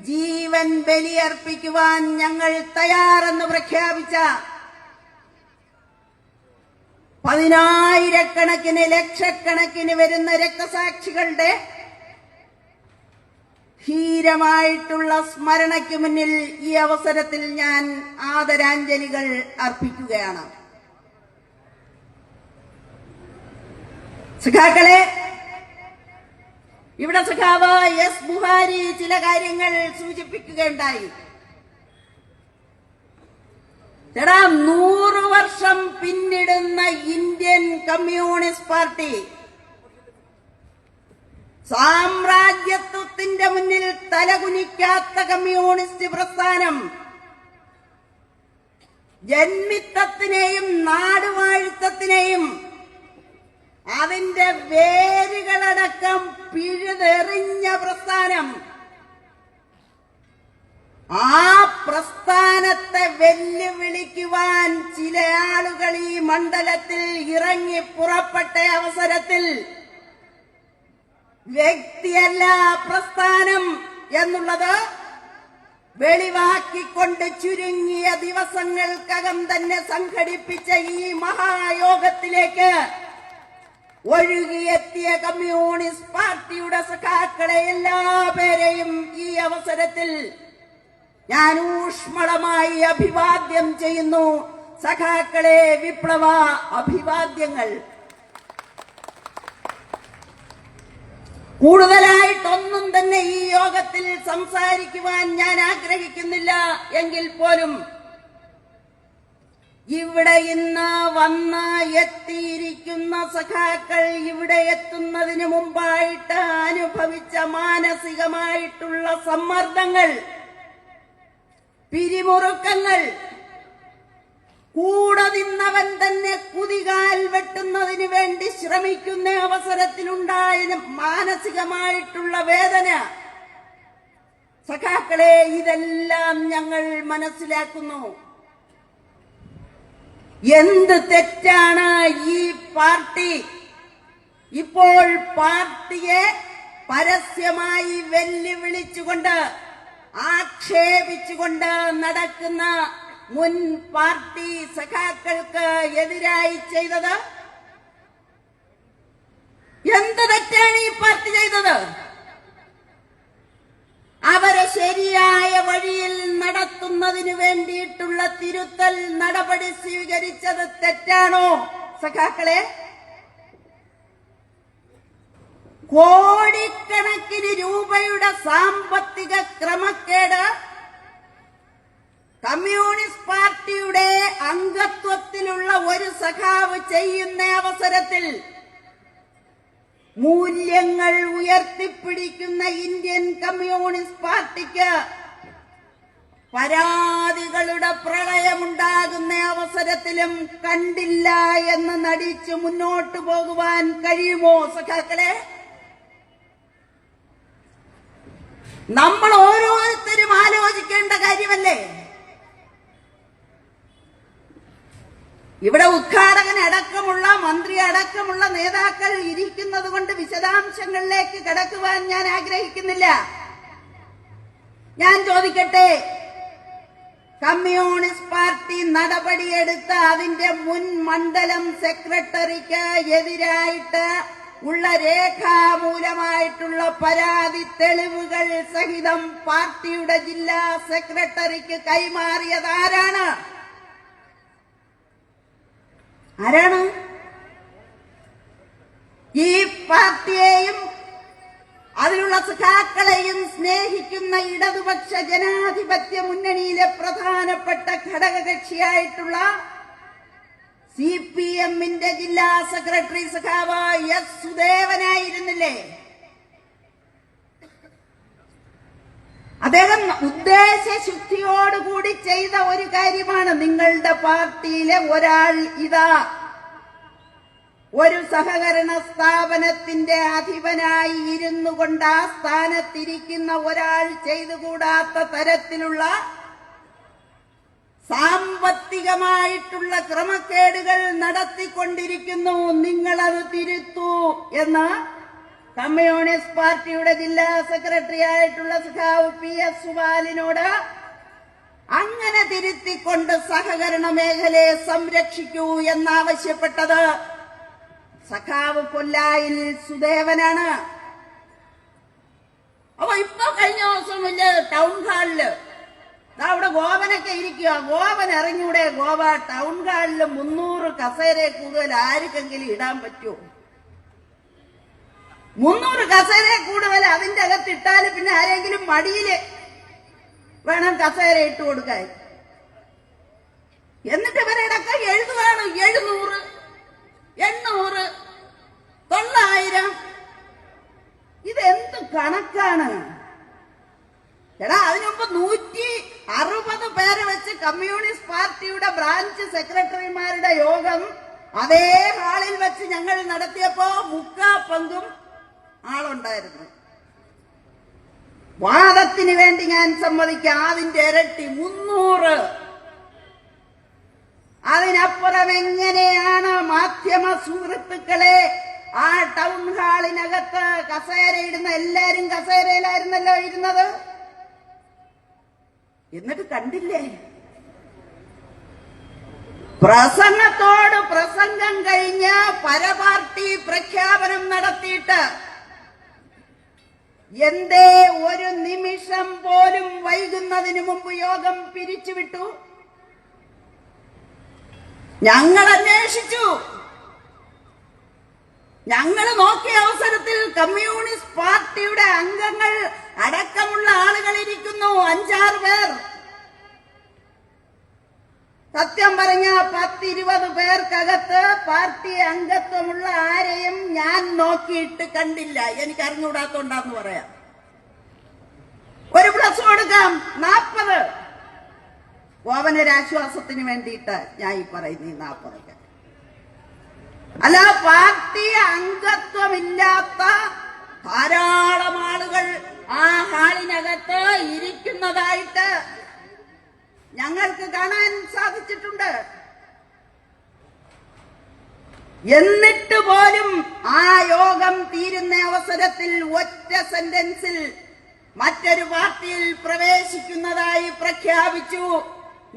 ജീവൻ ബലിയർപ്പിക്കുവാൻ ഞങ്ങൾ തയ്യാറെന്ന് പ്രഖ്യാപിച്ച പതിനായിരക്കണക്കിന്, ലക്ഷക്കണക്കിന് വരുന്ന രക്തസാക്ഷികളുടെ ധീരമായിട്ടുള്ള സ്മരണയ്ക്ക് മുന്നിൽ ഈ അവസരത്തിൽ ഞാൻ ആദരാഞ്ജലികൾ അർപ്പിക്കുകയാണ്. സഖാക്കളെ, ഇവിടെ സഖാവ് എസ് ബുഹാരി ചില കാര്യങ്ങൾ സൂചിപ്പിക്കുകയുണ്ടായി. 100 വർഷം പിന്നിടുന്ന ഇന്ത്യൻ കമ്മ്യൂണിസ്റ്റ് പാർട്ടി സാമ്രാജ്യത്വത്തിന്റെ മുന്നിൽ തലകുനിക്കാത്ത കമ്മ്യൂണിസ്റ്റ് പ്രസ്ഥാനം ജന്മിത്തത്തിനെയും നാടുവാഴിത്തത്തിനെയും അതിന്റെ വേരുകളടക്കം പിഴുതെറിഞ്ഞ പ്രസ്ഥാനം, ആ പ്രസ്ഥാനത്തെ വെല്ലുവിളിക്കുവാൻ ചില ആളുകൾ ഈ മണ്ഡലത്തിൽ ഇറങ്ങി പുറപ്പെട്ട അവസരത്തിൽ വ്യക്തിയല്ല പ്രസ്ഥാനം എന്നുള്ളത് വെളിവാക്കിക്കൊണ്ട് ചുരുങ്ങിയ ദിവസങ്ങൾക്കകം തന്നെ സംഘടിപ്പിച്ച ഈ മഹായോഗത്തിലേക്ക് ഒഴുകിയെത്തിയ കമ്മ്യൂണിസ്റ്റ് പാർട്ടിയുടെ സഖാക്കളെ എല്ലാ പേരെയും ഈ അവസരത്തിൽ ഞാൻ ഊഷ്മളമായി അഭിവാദ്യം ചെയ്യുന്നു. സഖാക്കളെ, വിപ്ലവ അഭിവാദ്യങ്ങൾ. കൂടുതലായിട്ടൊന്നും തന്നെ ഈ യോഗത്തിൽ സംസാരിക്കുവാൻ ഞാൻ ആഗ്രഹിക്കുന്നില്ല. എങ്കിൽ പോലും ഇവിടെ ഇന്ന് വന്ന് എത്തിയിരിക്കുന്ന സഖാക്കൾ ഇവിടെ എത്തുന്നതിന് മുമ്പായിട്ട് അനുഭവിച്ച മാനസികമായിട്ടുള്ള സമ്മർദ്ദങ്ങൾ, പിരിമുറുക്കങ്ങൾ, കൂടെ നിന്നവൻ തന്നെ കുതികാൽ വെട്ടുന്നതിന് വേണ്ടി ശ്രമിക്കുന്ന അവസരത്തിലുണ്ടായ മാനസികമായിട്ടുള്ള വേദന, സഖാക്കളെ, ഇതെല്ലാം ഞങ്ങൾ മനസ്സിലാക്കുന്നു. എന്ത് തെറ്റാണ് ഈ പാർട്ടി ഇപ്പോൾ പാർട്ടിയെ പരസ്യമായി വെല്ലുവിളിച്ചുകൊണ്ട് ആക്ഷേപിച്ചുകൊണ്ട് നടക്കുന്ന മുൻ പാർട്ടി സഖാക്കൾക്ക് എതിരായി ചെയ്തത്? എന്ത് തെറ്റാണ് ഈ പാർട്ടി ചെയ്തത്? അവരെ ശരിയായ വഴിയിൽ നടത്തുന്നതിന് വേണ്ടിയിട്ടുള്ള തിരുത്തൽ നടപടി സ്വീകരിച്ചത് തെറ്റാണോ സഖാക്കളെ? കോടിക്കണക്കിന് രൂപയുടെ സാമ്പത്തിക ക്രമക്കേട് കമ്മ്യൂണിസ്റ്റ് പാർട്ടിയുടെ അംഗത്വത്തിലുള്ള ഒരു സഖാവ് ചെയ്യുന്ന അവസരത്തിൽ മൂല്യങ്ങൾ ഉയർത്തിപ്പിടിക്കുന്ന ഇന്ത്യൻ കമ്മ്യൂണിസ്റ്റ് പാർട്ടിക്ക് പരാതികളുടെ പ്രളയമുണ്ടാകുന്ന അവസരത്തിലും കണ്ടില്ല എന്ന് നടിച്ചു മുന്നോട്ടു പോകുവാൻ കഴിയുമോ സഖാക്കളെ? നമ്മൾ ഓരോരുത്തരും ആലോചിക്കേണ്ട കാര്യമല്ലേ? ഇവിടെ ഉദ്ഘാടകൻ അടക്കമുള്ള മന്ത്രി അടക്കമുള്ള നേതാക്കൾ ഇരിക്കുന്നത് കൊണ്ട് വിശദാംശങ്ങളിലേക്ക് കടക്കുവാൻ ഞാൻ ആഗ്രഹിക്കുന്നില്ല. ഞാൻ ചോദിക്കട്ടെ, കമ്മ്യൂണിസ്റ്റ് പാർട്ടി നടപടിയെടുത്ത അതിന്റെ മുൻ മണ്ഡലം സെക്രട്ടറിക്ക് എതിരായിട്ട് ഉള്ള രേഖാമൂലമായിട്ടുള്ള പരാതി തെളിവുകൾ സഹിതം പാർട്ടിയുടെ ജില്ലാ സെക്രട്ടറിക്ക് കൈമാറിയത് ആരാണ്? ഈ പാർട്ടിയെയും അതിലുള്ള സഖാക്കളെയും സ്നേഹിക്കുന്ന ഇടതുപക്ഷ ജനാധിപത്യ മുന്നണിയിലെ പ്രധാനപ്പെട്ട ഘടകകക്ഷിയായിട്ടുള്ള CPM-ന്റെ ജില്ലാ സെക്രട്ടറി സഖാവ് S. സുദേവനായിരുന്നില്ലേ? അദ്ദേഹം ഉദ്ദേശശുദ്ധിയോടുകൂടി ചെയ്ത ഒരു കാര്യമാണ്. നിങ്ങളുടെ പാർട്ടിയിലെ ഒരാൾ ഇതാ ഒരു സഹകരണ സ്ഥാപനത്തിന്റെ അധിപനായി ഇരുന്നു കൊണ്ട് ആ സ്ഥാനത്തിരിക്കുന്ന ഒരാൾ ചെയ്തുകൂടാത്ത തരത്തിലുള്ള സാമ്പത്തികമായിട്ടുള്ള ക്രമക്കേടുകൾ നടത്തിക്കൊണ്ടിരിക്കുന്നു, നിങ്ങളത് തിരുത്തൂ എന്ന് കമ്മ്യൂണിസ്റ്റ് പാർട്ടിയുടെ ജില്ലാ സെക്രട്ടറി ആയിട്ടുള്ള സഖാവ് PS സുബാലിനോട് അങ്ങനെ തിരുത്തിക്കൊണ്ട് സഹകരണ മേഖലയെ സംരക്ഷിക്കൂ എന്നാവശ്യപ്പെട്ടത് സഖാവ് കൊല്ലായിൽ സുദേവനാണ്. അപ്പൊ ഇപ്പൊ കഴിഞ്ഞ ദിവസമില്ല ടൗൺ ഹാളില് അവിടെ ഗോവനൊക്കെ ഇരിക്കുക. ഗോവൻ ഇറങ്ങിയൂടെ? ഗോവ ടൗൺ ഹാളില് 300 കസേരയെ കൂടുതൽ ആർക്കെങ്കിലും ഇടാൻ പറ്റുമോ? 300 കസേരയെ കൂടുതൽ അതിന്റെ അകത്തിട്ടാല് പിന്നെ ആരെങ്കിലും മടിയില് വേണം കസേര ഇട്ട് കൊടുക്കാൻ. എന്നിട്ട് ഇവരുടെയൊക്കെ എഴുതുകയാണ് 700, 800, 900. ഇതെന്ത് കണക്കാണ്? എടാ, അതിനുമുമ്പ് 160 പേരെ വെച്ച് കമ്മ്യൂണിസ്റ്റ് പാർട്ടിയുടെ ബ്രാഞ്ച് സെക്രട്ടറിമാരുടെ യോഗം അതേ ഹാളിൽ വെച്ച് ഞങ്ങൾ നടത്തിയപ്പോ 3/4 പങ്കും ആളുണ്ടായിരുന്നു. വാദത്തിന് വേണ്ടി ഞാൻ സമ്മതിക്കാം, അതിന്റെ ഇരട്ടി 300. അതിനപ്പുറം എങ്ങനെയാണ് മാധ്യമ സുഹൃത്തുക്കളെ ആ ടൗൺ ഹാളിനകത്ത് കസേരയിടുന്ന എല്ലാരും കസേരയിലായിരുന്നല്ലോ ഇരുന്നത്? എന്നിട്ട് കണ്ടില്ലേ? പ്രസംഗത്തോട് പ്രസംഗം കഴിഞ്ഞ് പരപാർട്ടി പ്രഖ്യാപനം നടത്തിയിട്ട് എന്തേ ഒരു നിമിഷം പോലും വൈകുന്നതിന് മുമ്പ് യോഗം പിരിച്ചുവിട്ടു? ഞങ്ങൾ അന്വേഷിച്ചു. ഞങ്ങൾ നോക്കിയ അവസരത്തിൽ കമ്മ്യൂണിസ്റ്റ് പാർട്ടിയുടെ അംഗങ്ങൾ അടക്കമുള്ള ആളുകൾ ഇരിക്കുന്നു, 5-6 പേർ. സത്യം പറഞ്ഞ 10-20 പേർക്കകത്ത് പാർട്ടി അംഗത്വമുള്ള ആരെയും ഞാൻ നോക്കിയിട്ട് കണ്ടില്ല. എനിക്ക് അറിഞ്ഞുകൂടാത്തോണ്ടാന്ന് പറയാം. ഒരു പ്ലസ് കൊടുക്കാം, 40. ഗോവനൊരാശ്വാസത്തിന് വേണ്ടിയിട്ട് ഞാൻ ഈ പറയുന്ന 40. അല്ല, പാർട്ടി അംഗത്വമില്ലാത്ത ധാരാളം ആളുകൾ ആ ഹാളിനകത്ത് ഇരിക്കുന്നതായിട്ട് ഞങ്ങൾക്ക് കാണാൻ സാധിച്ചിട്ടുണ്ട്. എന്നിട്ട് പോലും ആ യോഗം തീരുന്ന അവസരത്തിൽ ഒറ്റ സെന്റൻസിൽ മറ്റൊരു പാർട്ടിയിൽ പ്രവേശിക്കുന്നതായി പ്രഖ്യാപിച്ചു.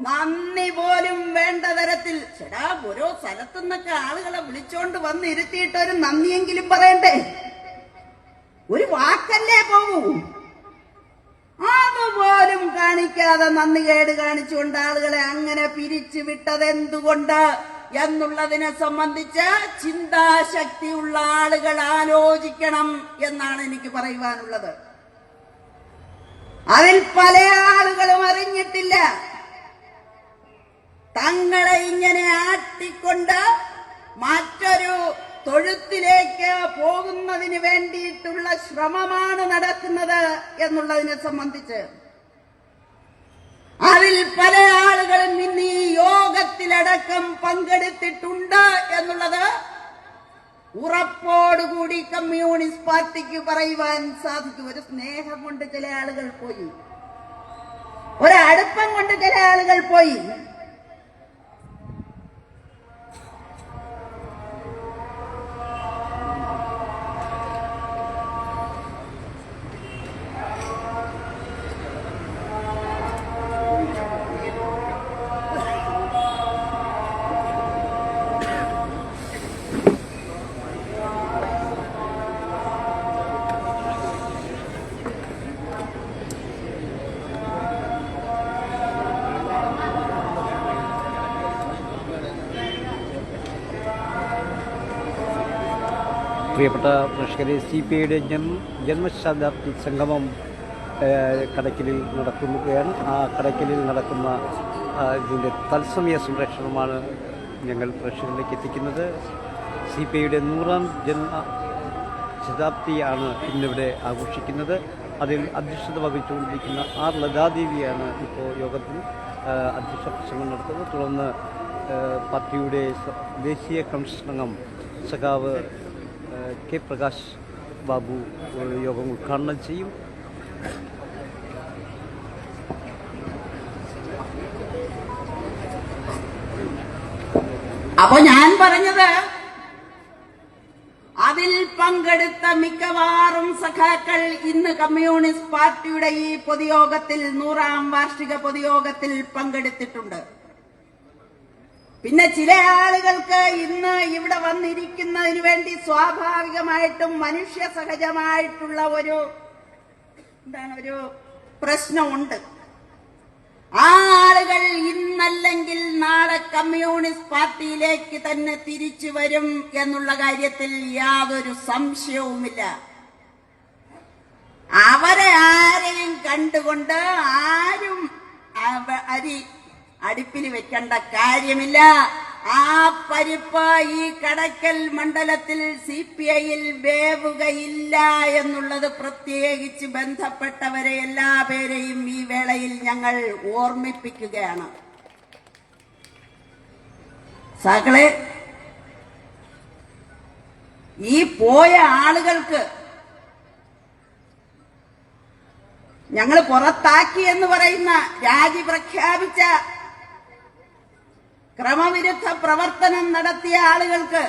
നന്ദി പോലും വേണ്ട തരത്തിൽ ചേടാ ഓരോ സ്ഥലത്തുനിന്നൊക്കെ ആളുകളെ വിളിച്ചോണ്ട് വന്ന് ഇരുത്തിയിട്ട് ഒരു നന്ദിയെങ്കിലും പറയണ്ടേ? ഒരു വാക്കല്ലേ പോകൂ. അതുപോലും കാണിക്കാതെ നന്ദികേട് കാണിച്ചുകൊണ്ട് ആളുകളെ അങ്ങനെ പിരിച്ചു വിട്ടത് എന്തുകൊണ്ട് എന്നുള്ളതിനെ സംബന്ധിച്ച് ചിന്താശക്തിയുള്ള ആളുകൾ ആലോചിക്കണം എന്നാണ് എനിക്ക് പറയുവാനുള്ളത്. അതിൽ പല ആളുകളും അറിഞ്ഞിട്ടില്ല. തങ്ങളെ ഇങ്ങനെ ആട്ടിക്കൊണ്ട് മറ്റൊരു തൊഴുത്തിലേക്ക് പോകുന്നതിന് വേണ്ടിയിട്ടുള്ള ശ്രമമാണ് നടക്കുന്നത് എന്നുള്ളതിനെ സംബന്ധിച്ച് അതിൽ പല ആളുകളും ഇന്ന് ഈ യോഗത്തിലടക്കം പങ്കെടുത്തിട്ടുണ്ട് എന്നുള്ളത് ഉറപ്പോടുകൂടി കമ്മ്യൂണിസ്റ്റ് പാർട്ടിക്ക് പറയുവാൻ സാധിക്കും. ഒരു സ്നേഹം കൊണ്ട് ചില ആളുകൾ പോയി, ഒരടുപ്പം കൊണ്ട് ചില ആളുകൾ പോയി. പ്രിയപ്പെട്ട പ്രേക്ഷകരെ, CPIയുടെ ജന്മശതാബ്ദി സംഗമം കടയ്ക്കലിൽ നടക്കുകയാണ്. ആ കടയ്ക്കലിൽ നടക്കുന്ന ഇതിൻ്റെ തത്സമയ സംരക്ഷണമാണ് ഞങ്ങൾ പ്രേക്ഷകരിലേക്ക് എത്തിക്കുന്നത്. CPIയുടെ 100ാം ജന്മശതാബ്ദിയാണ് ഇന്നിവിടെ ആഘോഷിക്കുന്നത്. അതിൽ അധ്യക്ഷത വഹിച്ചുകൊണ്ടിരിക്കുന്ന R. ലതാദേവിയാണ് ഇപ്പോൾ യോഗത്തിൽ അധ്യക്ഷ പ്രസംഗം നടത്തുന്നത്. തുടർന്ന് പാർട്ടിയുടെ ദേശീയ കൺവെൻഷൻ അംഗം സഖാവ് K. പ്രകാശ് ബാബു യോഗം ഉദ്ഘാടനം ചെയ്യും. അപ്പൊ ഞാൻ പറഞ്ഞത്, അതിൽ പങ്കെടുത്ത മിക്കവാറും സഖാക്കൾ ഇന്ന് കമ്മ്യൂണിസ്റ്റ് പാർട്ടിയുടെ ഈ പൊതുയോഗത്തിൽ 100ാം വാർഷിക പൊതുയോഗത്തിൽ പങ്കെടുത്തിട്ടുണ്ട്. പിന്നെ ചില ആളുകൾക്ക് ഇന്ന് ഇവിടെ വന്നിരിക്കുന്നതിന് വേണ്ടി സ്വാഭാവികമായിട്ടും മനുഷ്യ സഹജമായിട്ടുള്ള ഒരു പ്രശ്നമുണ്ട്. ആ ആളുകൾ ഇന്നല്ലെങ്കിൽ നാളെ കമ്മ്യൂണിസ്റ്റ് പാർട്ടിയിലേക്ക് തന്നെ തിരിച്ചു വരും എന്നുള്ള കാര്യത്തിൽ യാതൊരു സംശയവുമില്ല. അവരെ ആരെയും കണ്ടുകൊണ്ട് ആരും അരി അടുപ്പിൽ വെക്കേണ്ട കാര്യമില്ല. ആ പരിപ്പ് ഈ കടയ്ക്കൽ മണ്ഡലത്തിൽ CPIയിൽ വേവുകയില്ല എന്നുള്ളത് പ്രത്യേകിച്ച് ബന്ധപ്പെട്ടവരെ എല്ലാ പേരെയും ഈ വേളയിൽ ഞങ്ങൾ ഓർമ്മിപ്പിക്കുകയാണ്. സകളെ, ഈ പോയ ആളുകൾക്ക് ഞങ്ങൾ പുറത്താക്കി എന്ന് പറയുന്ന രാജി പ്രഖ്യാപിച്ച ക്രമവിരുദ്ധ പ്രവർത്തനം നടത്തിയ ആളുകൾക്ക്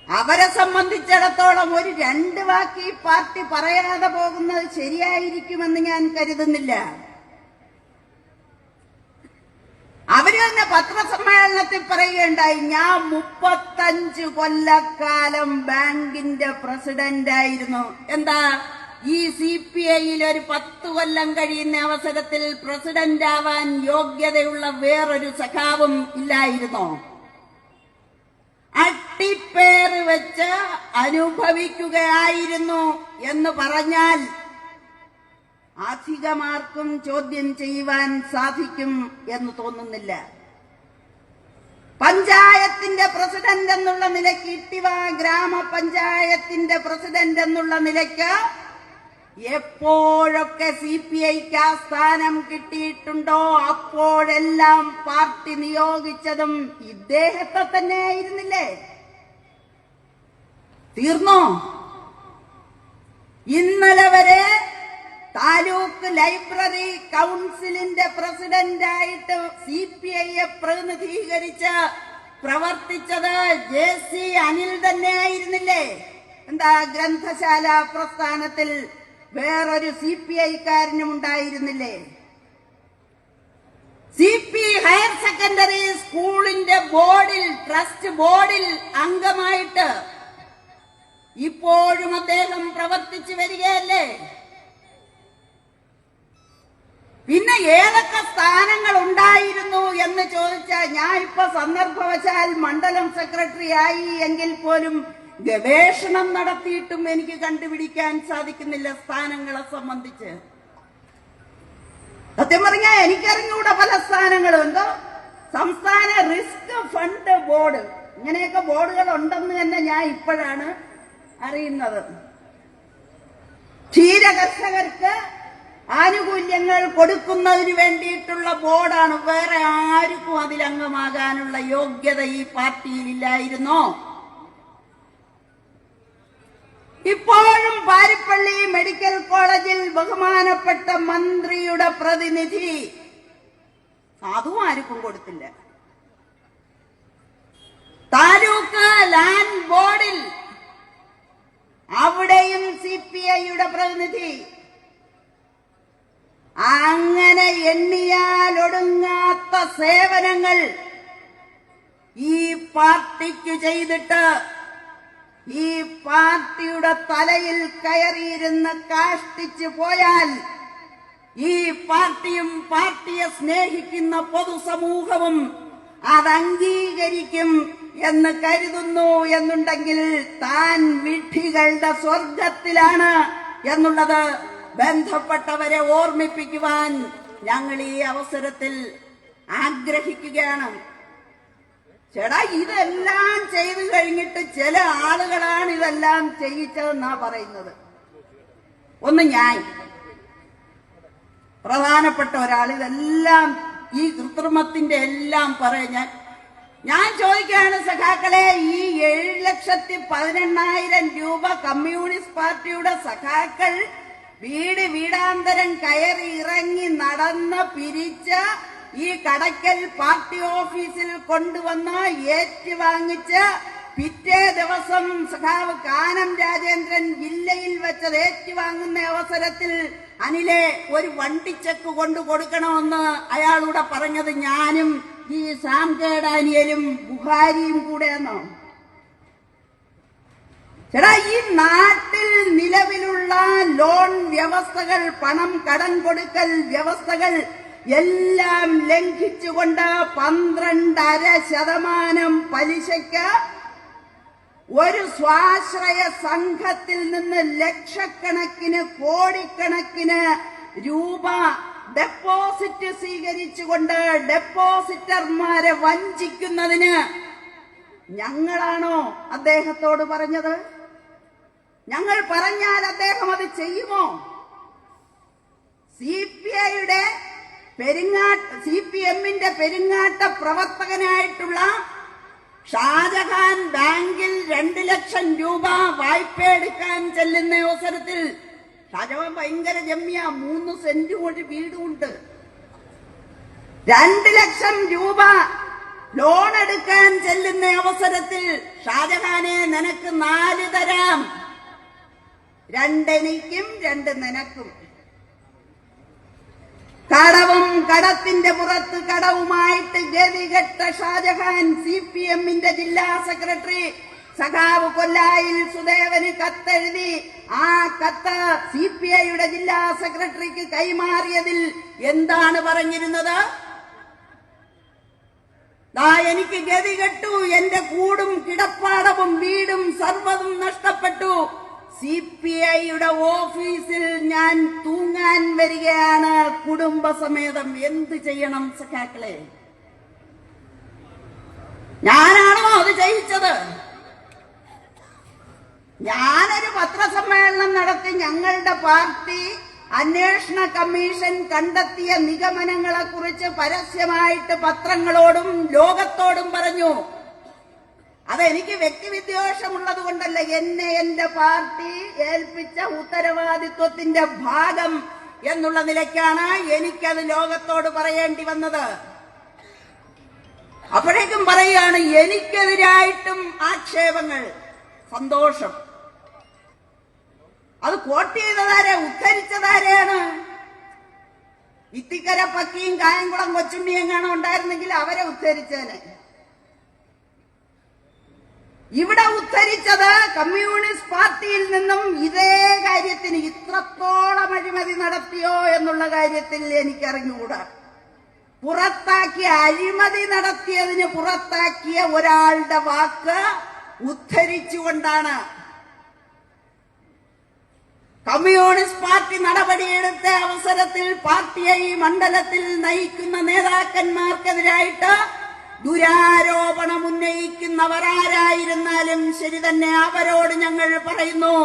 അവരെ സംബന്ധിച്ചിടത്തോളം ഒരു 2 വാക്ക് ഈ പാർട്ടി പറയാതെ പോകുന്നത് ശരിയായിരിക്കുമെന്ന് ഞാൻ കരുതുന്നില്ല. അവര് തന്നെ പത്രസമ്മേളനത്തിൽ പറയുകയുണ്ടായി, ഞാൻ 35 കൊല്ലക്കാലം ബാങ്കിന്റെ പ്രസിഡന്റായിരുന്നു. എന്താ, ഈ CPIയിൽ ഒരു 10 കൊല്ലം കഴിയുന്ന അവസരത്തിൽ പ്രസിഡന്റ് ആവാൻ യോഗ്യതയുള്ള വേറൊരു സഖാവും ഇല്ലായിരുന്നോ? അട്ടിപ്പേറ് വെച്ച് അനുഭവിക്കുകയായിരുന്നു എന്ന് പറഞ്ഞാൽ അധികമാർക്കും ചോദ്യം ചെയ്യുവാൻ സാധിക്കും എന്ന് തോന്നുന്നില്ല. പഞ്ചായത്തിന്റെ പ്രസിഡന്റ് എന്നുള്ള നിലയ്ക്ക്, ഇട്ടിവ ഗ്രാമപഞ്ചായത്തിന്റെ പ്രസിഡന്റ് എന്നുള്ള നിലയ്ക്ക് എപ്പോഴൊക്കെ CPIക്ക് ആ സ്ഥാനം കിട്ടിയിട്ടുണ്ടോ അപ്പോഴെല്ലാം പാർട്ടി നിയോഗിച്ചതും ഇദ്ദേഹത്തെ തന്നെ ആയിരുന്നില്ലേ? തീർന്നോ? ഇന്നലെ വരെ താലൂക്ക് ലൈബ്രറി കൗൺസിലിന്റെ പ്രസിഡന്റായിട്ട് CPIയെ പ്രതിനിധീകരിച്ച് പ്രവർത്തിച്ചത് JC അനിൽ തന്നെ ആയിരുന്നില്ലേ? എന്താ, ഗ്രന്ഥശാല പ്രസ്ഥാനത്തിൽ വേറൊരു CPIക്കാരനും ഉണ്ടായിരുന്നില്ലേ? ഹയർ സെക്കൻഡറി സ്കൂളിന്റെ ബോർഡിൽ, ട്രസ്റ്റ് ബോർഡിൽ അംഗമായിട്ട് ഇപ്പോഴും അദ്ദേഹം പ്രവർത്തിച്ചു വരികയല്ലേ? പിന്നെ ഏതൊക്കെ സ്ഥാനങ്ങൾ ഉണ്ടായിരുന്നു എന്ന് ചോദിച്ചാൽ, ഞാൻ ഇപ്പൊ സന്ദർഭവശാൽ മണ്ഡലം സെക്രട്ടറി ആയി എങ്കിൽ പോലും ഗവേഷണം നടത്തിയിട്ടും എനിക്ക് കണ്ടുപിടിക്കാൻ സാധിക്കുന്നില്ല സ്ഥാനങ്ങളെ സംബന്ധിച്ച്. സത്യം പറഞ്ഞാൽ എനിക്കറിഞ്ഞൂടെ പല സ്ഥാനങ്ങളും. എന്തോ സംസ്ഥാന റിസ്ക് ഫണ്ട് ബോർഡ്, ഇങ്ങനെയൊക്കെ ബോർഡുകൾ ഉണ്ടെന്ന് തന്നെ ഞാൻ ഇപ്പോഴാണ് അറിയുന്നത്. ക്ഷീരകർഷകർക്ക് ആനുകൂല്യങ്ങൾ കൊടുക്കുന്നതിന് വേണ്ടിയിട്ടുള്ള ബോർഡാണ്. വേറെ ആർക്കും അതിലംഗമാകാനുള്ള യോഗ്യത ഈ പാർട്ടിയിലില്ലായിരുന്നോ? ഇപ്പോഴും പാരിപ്പള്ളി മെഡിക്കൽ കോളേജിൽ ബഹുമാനപ്പെട്ട മന്ത്രിയുടെ പ്രതിനിധി, അതും ആർക്കും കൊടുത്തില്ല. താലൂക്ക് ലാൻഡ് ബോർഡിൽ അവിടെയും CPIയുടെ പ്രതിനിധി. അങ്ങനെ എണ്ണിയാലൊടുങ്ങാത്ത സേവനങ്ങൾ ഈ പാർട്ടിക്ക് ചെയ്തിട്ട് ഈ പാർട്ടിയുടെ തലയിൽ കയറിയിരുന്ന് കാഷ്ടിച്ചു പോയാൽ ഈ പാർട്ടിയും പാർട്ടിയെ സ്നേഹിക്കുന്ന പൊതുസമൂഹവും അത് അംഗീകരിക്കും എന്ന് കരുതുന്നു എന്നുണ്ടെങ്കിൽ താൻ വിഡ്ഢികളുടെ സ്വർഗത്തിലാണ് എന്നുള്ളത് ബന്ധപ്പെട്ടവരെ ഓർമ്മിപ്പിക്കുവാൻ ഞങ്ങൾ ഈ അവസരത്തിൽ ആഗ്രഹിക്കുകയാണ്. ചേടാ, ഇതെല്ലാം ചെയ്തു കഴിഞ്ഞിട്ട് ചില ആളുകളാണ് ഇതെല്ലാം ചെയ്യിച്ചതെന്നാ പറയുന്നത്. ഒന്ന് ഞാൻ, പ്രധാനപ്പെട്ട ഒരാൾ ഇതെല്ലാം ഈ കൃത്രിമത്തിന്റെ എല്ലാം പറയാൻ ഞാൻ ചോദിക്കുകയാണ് സഖാക്കളെ, ഈ 7,18,000 രൂപ കമ്മ്യൂണിസ്റ്റ് പാർട്ടിയുടെ സഖാക്കൾ വീട് വീടാന്തരം കയറി ഇറങ്ങി നടന്ന് പിരിച്ച ഈ കടയ്ക്കൽ പാർട്ടി ഓഫീസിൽ കൊണ്ടുവന്ന് ഏറ്റുവാങ്ങിച്ച് പിറ്റേ ദിവസം സഖാവ് കാനം രാജേന്ദ്രൻ ജില്ലയിൽ വെച്ചത് ഏറ്റുവാങ്ങുന്ന അവസരത്തിൽ അനിലെ ഒരു വണ്ടിച്ചെക്ക് കൊണ്ടു കൊടുക്കണമെന്ന് അയാളൂടെ പറഞ്ഞത് ഞാനും ഈ സാം കെ ഡാനിയലും ബുഹാരിയും കൂടെയെന്നോ? ചേട്ടാ, ഈ നാട്ടിൽ നിലവിലുള്ള ലോൺ വ്യവസ്ഥകൾ, പണം കടം കൊടുക്കൽ വ്യവസ്ഥകൾ എല്ലാം ലംഘിച്ചുകൊണ്ട് 12.5% പലിശയ്ക്ക് ഒരു സ്വാശ്രയ സംഘത്തിൽ നിന്ന് ലക്ഷക്കണക്കിന് കോടിക്കണക്കിന് രൂപ ഡെപ്പോസിറ്റ് സ്വീകരിച്ചുകൊണ്ട് ഡെപ്പോസിറ്റർമാരെ വഞ്ചിക്കുന്നതിന് ഞങ്ങളാണോ അദ്ദേഹത്തോട് പറഞ്ഞത്? ഞങ്ങൾ പറഞ്ഞാൽ അദ്ദേഹം അത് ചെയ്യുമോ? CPMന്റെ പെരിങ്ങാട്ട പ്രവർത്തകനായിട്ടുള്ള ഷാജഹാൻ ബാങ്കിൽ 2 ലക്ഷം രൂപ വായ്പ എടുക്കാൻ ചെല്ലുന്ന അവസരത്തിൽ, ഷാജഹാൻ ഭയങ്കര ജമ്മിയ, 3 സെന്റ് ഒരു വീടുമുണ്ട്. 2 ലക്ഷം രൂപ ലോൺ എടുക്കാൻ ചെല്ലുന്ന അവസരത്തിൽ ഷാജഹാനെ നിനക്ക് 4 തരാം, 2 എനിക്കും 2 നിനക്കും. കടവും കടത്തിന്റെ പുറത്ത് കടവുമായിട്ട് ഗതികെട്ട ഷാജഹാൻ CPMന്റെ ജില്ലാ സെക്രട്ടറി സഖാവ് കൊല്ലായിൽ സുദേവന് കത്തെഴുതി ആ കത്ത് CPIയുടെ ജില്ലാ സെക്രട്ടറിക്ക് കൈമാറിയതിൽ എന്താണ് പറഞ്ഞിരുന്നത്? എനിക്ക് ഗതികെട്ടു, എന്റെ കൂടും കിടപ്പാടവും വീടും സർവ്വതും നഷ്ടപ്പെട്ടു, CPIയുടെ ഓഫീസിൽ ഞാൻ തൂങ്ങാൻ വരികയാണ് കുടുംബസമേതം. എന്ത് ചെയ്യണം സഖാക്കളെ? ഞാനാണോ അത് ചെയ്യിച്ചത്? ഞാനൊരു പത്രസമ്മേളനം നടത്തി ഞങ്ങളുടെ പാർട്ടി അന്വേഷണ കമ്മീഷൻ കണ്ടെത്തിയ നിഗമനങ്ങളെ കുറിച്ച് പരസ്യമായിട്ട് പത്രങ്ങളോടും ലോകത്തോടും പറഞ്ഞു. അതെനിക്ക് വ്യക്തിവിദ്വേഷമുള്ളത് കൊണ്ടല്ല, എന്നെ എന്റെ പാർട്ടി ഏൽപ്പിച്ച ഉത്തരവാദിത്വത്തിന്റെ ഭാഗം എന്നുള്ള നിലയ്ക്കാണ് എനിക്കത് ലോകത്തോട് പറയേണ്ടി വന്നത്. അപ്പോഴേക്കും പറയുകയാണ് എനിക്കെതിരായിട്ടും ആക്ഷേപങ്ങൾ. സന്തോഷം. അത് കോട്ട് ചെയ്തതാരെ, ഉദ്ധരിച്ചതാരെയാണ്? ഇത്തിക്കര പക്കിയും കായംകുളം കൊച്ചുണ്ണിയും കാണാൻ ഉണ്ടായിരുന്നെങ്കിൽ അവരെ ഉദ്ധരിച്ചേനെ. ഇവിടെ ഉദ്ധരിച്ചത് കമ്മ്യൂണിസ്റ്റ് പാർട്ടിയിൽ നിന്നും ഇതേ കാര്യത്തിന് ഇത്രത്തോളം അഴിമതി നടത്തിയോ എന്നുള്ള കാര്യത്തിൽ എനിക്കറിഞ്ഞുകൂടാ. പുറത്താക്കിയ അഴിമതി നടത്തിയതിന് പുറത്താക്കിയ ഒരാളുടെ വാക്ക് ഉദ്ധരിച്ചുകൊണ്ടാണ് കമ്മ്യൂണിസ്റ്റ് പാർട്ടി നടപടിയെടുത്ത അവസരത്തിൽ പാർട്ടിയെ ഈ മണ്ഡലത്തിൽ നയിക്കുന്ന നേതാക്കന്മാർക്കെതിരായിട്ട് ദുരാരോപണം ഉന്നയിക്കുന്നവർ ആരായിരുന്നാലും ശരി തന്നെ അവരോട് ഞങ്ങൾ പറയുന്നു,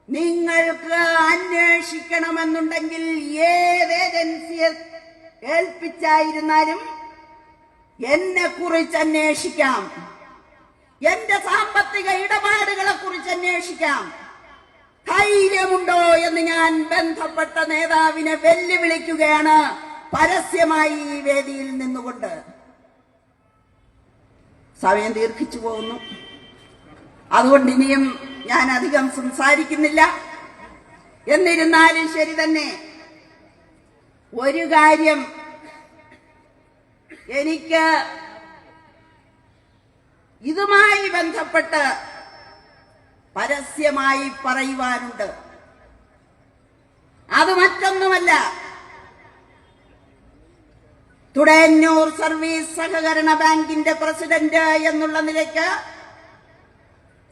നിങ്ങൾക്ക് അന്വേഷിക്കണമെന്നുണ്ടെങ്കിൽ ഏത് ഏജൻസിയെ ഏൽപ്പിച്ചായിരുന്നാലും എന്നെ കുറിച്ച് അന്വേഷിക്കാം, എന്റെ സാമ്പത്തിക ഇടപാടുകളെ കുറിച്ച് അന്വേഷിക്കാം. ധൈര്യമുണ്ടോ എന്ന് ഞാൻ ബന്ധപ്പെട്ട നേതാവിനെ വെല്ലുവിളിക്കുകയാണ് പരസ്യമായി ഈ വേദിയിൽ നിന്നുകൊണ്ട്. സമയം ദീർഘിച്ചു പോകുന്നു, അതുകൊണ്ട് ഇനിയും ഞാൻ അധികം സംസാരിക്കുന്നില്ല. എന്നിരുന്നാലും ശരി തന്നെ ഒരു കാര്യം എനിക്ക് ഇതുമായി ബന്ധപ്പെട്ട് പരസ്യമായി പറയുവാനുണ്ട്. അത് മറ്റൊന്നുമല്ല, തുടയന്നൂർ സർവീസ് സഹകരണ ബാങ്കിന്റെ പ്രസിഡന്റ് എന്നുള്ള നിലയ്ക്ക്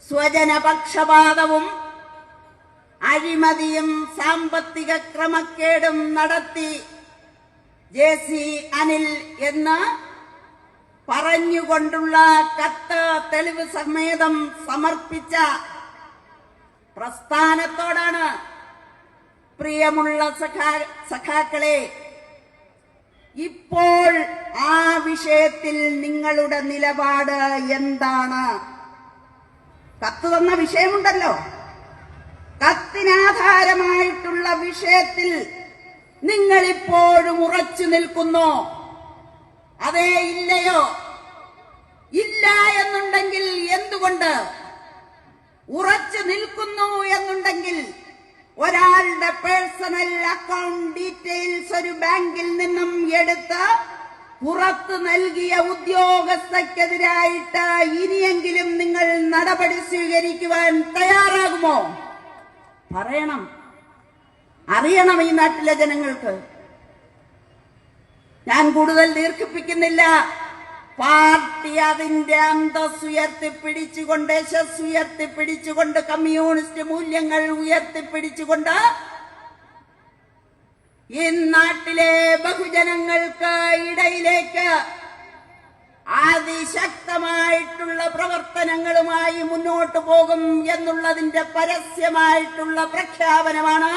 സ്വജനപക്ഷപാതവും അഴിമതിയും സാമ്പത്തിക ക്രമക്കേടും നടത്തി ജെ.സി. അനിൽ എന്ന് പറഞ്ഞുകൊണ്ടുള്ള കത്ത് തെളിവ് സമേതം സമർപ്പിച്ച പ്രസ്ഥാനത്തോടാണ് പ്രിയമുള്ള സഖാക്കളെ, ഇപ്പോൾ ആ വിഷയത്തിൽ നിങ്ങളുടെ നിലപാട് എന്താണ്? കത്ത് തന്ന വിഷയമുണ്ടല്ലോ, കത്തിനാധാരമായിട്ടുള്ള വിഷയത്തിൽ നിങ്ങളിപ്പോഴും ഉറച്ചു നിൽക്കുന്നോ? അതേ ഇല്ലയോ? ഇല്ല എന്നുണ്ടെങ്കിൽ എന്തുകൊണ്ട്? ഉറച്ചു നിൽക്കുന്നു എന്നുണ്ടെങ്കിൽ ഒരാളുടെ പേഴ്സണൽ അക്കൗണ്ട് ഡീറ്റെയിൽസ് ഒരു ബാങ്കിൽ നിന്നും എടുത്ത് പുറത്തു നൽകിയ ഉദ്യോഗസ്ഥക്കെതിരായിട്ട് ഇനിയെങ്കിലും നിങ്ങൾ നടപടി സ്വീകരിക്കുവാൻ തയ്യാറാകുമോ? പറയണം, അറിയണം ഈ നാട്ടിലെ ജനങ്ങൾക്ക്. ഞാൻ കൂടുതൽ ദീർഘിപ്പിക്കുന്നില്ല. പാർട്ടി അതിന്റെ അന്തസ് ഉയർത്തിപ്പിടിച്ചുകൊണ്ട്, യശസ് ഉയർത്തിപ്പിടിച്ചുകൊണ്ട്, കമ്മ്യൂണിസ്റ്റ് മൂല്യങ്ങൾ ഉയർത്തിപ്പിടിച്ചുകൊണ്ട് ഈ നാട്ടിലെ ബഹുജനങ്ങൾക്ക് ഇടയിലേക്ക് അതിശക്തമായിട്ടുള്ള പ്രവർത്തനങ്ങളുമായി മുന്നോട്ടു പോകും എന്നുള്ളതിന്റെ പരസ്യമായിട്ടുള്ള പ്രഖ്യാപനമാണ്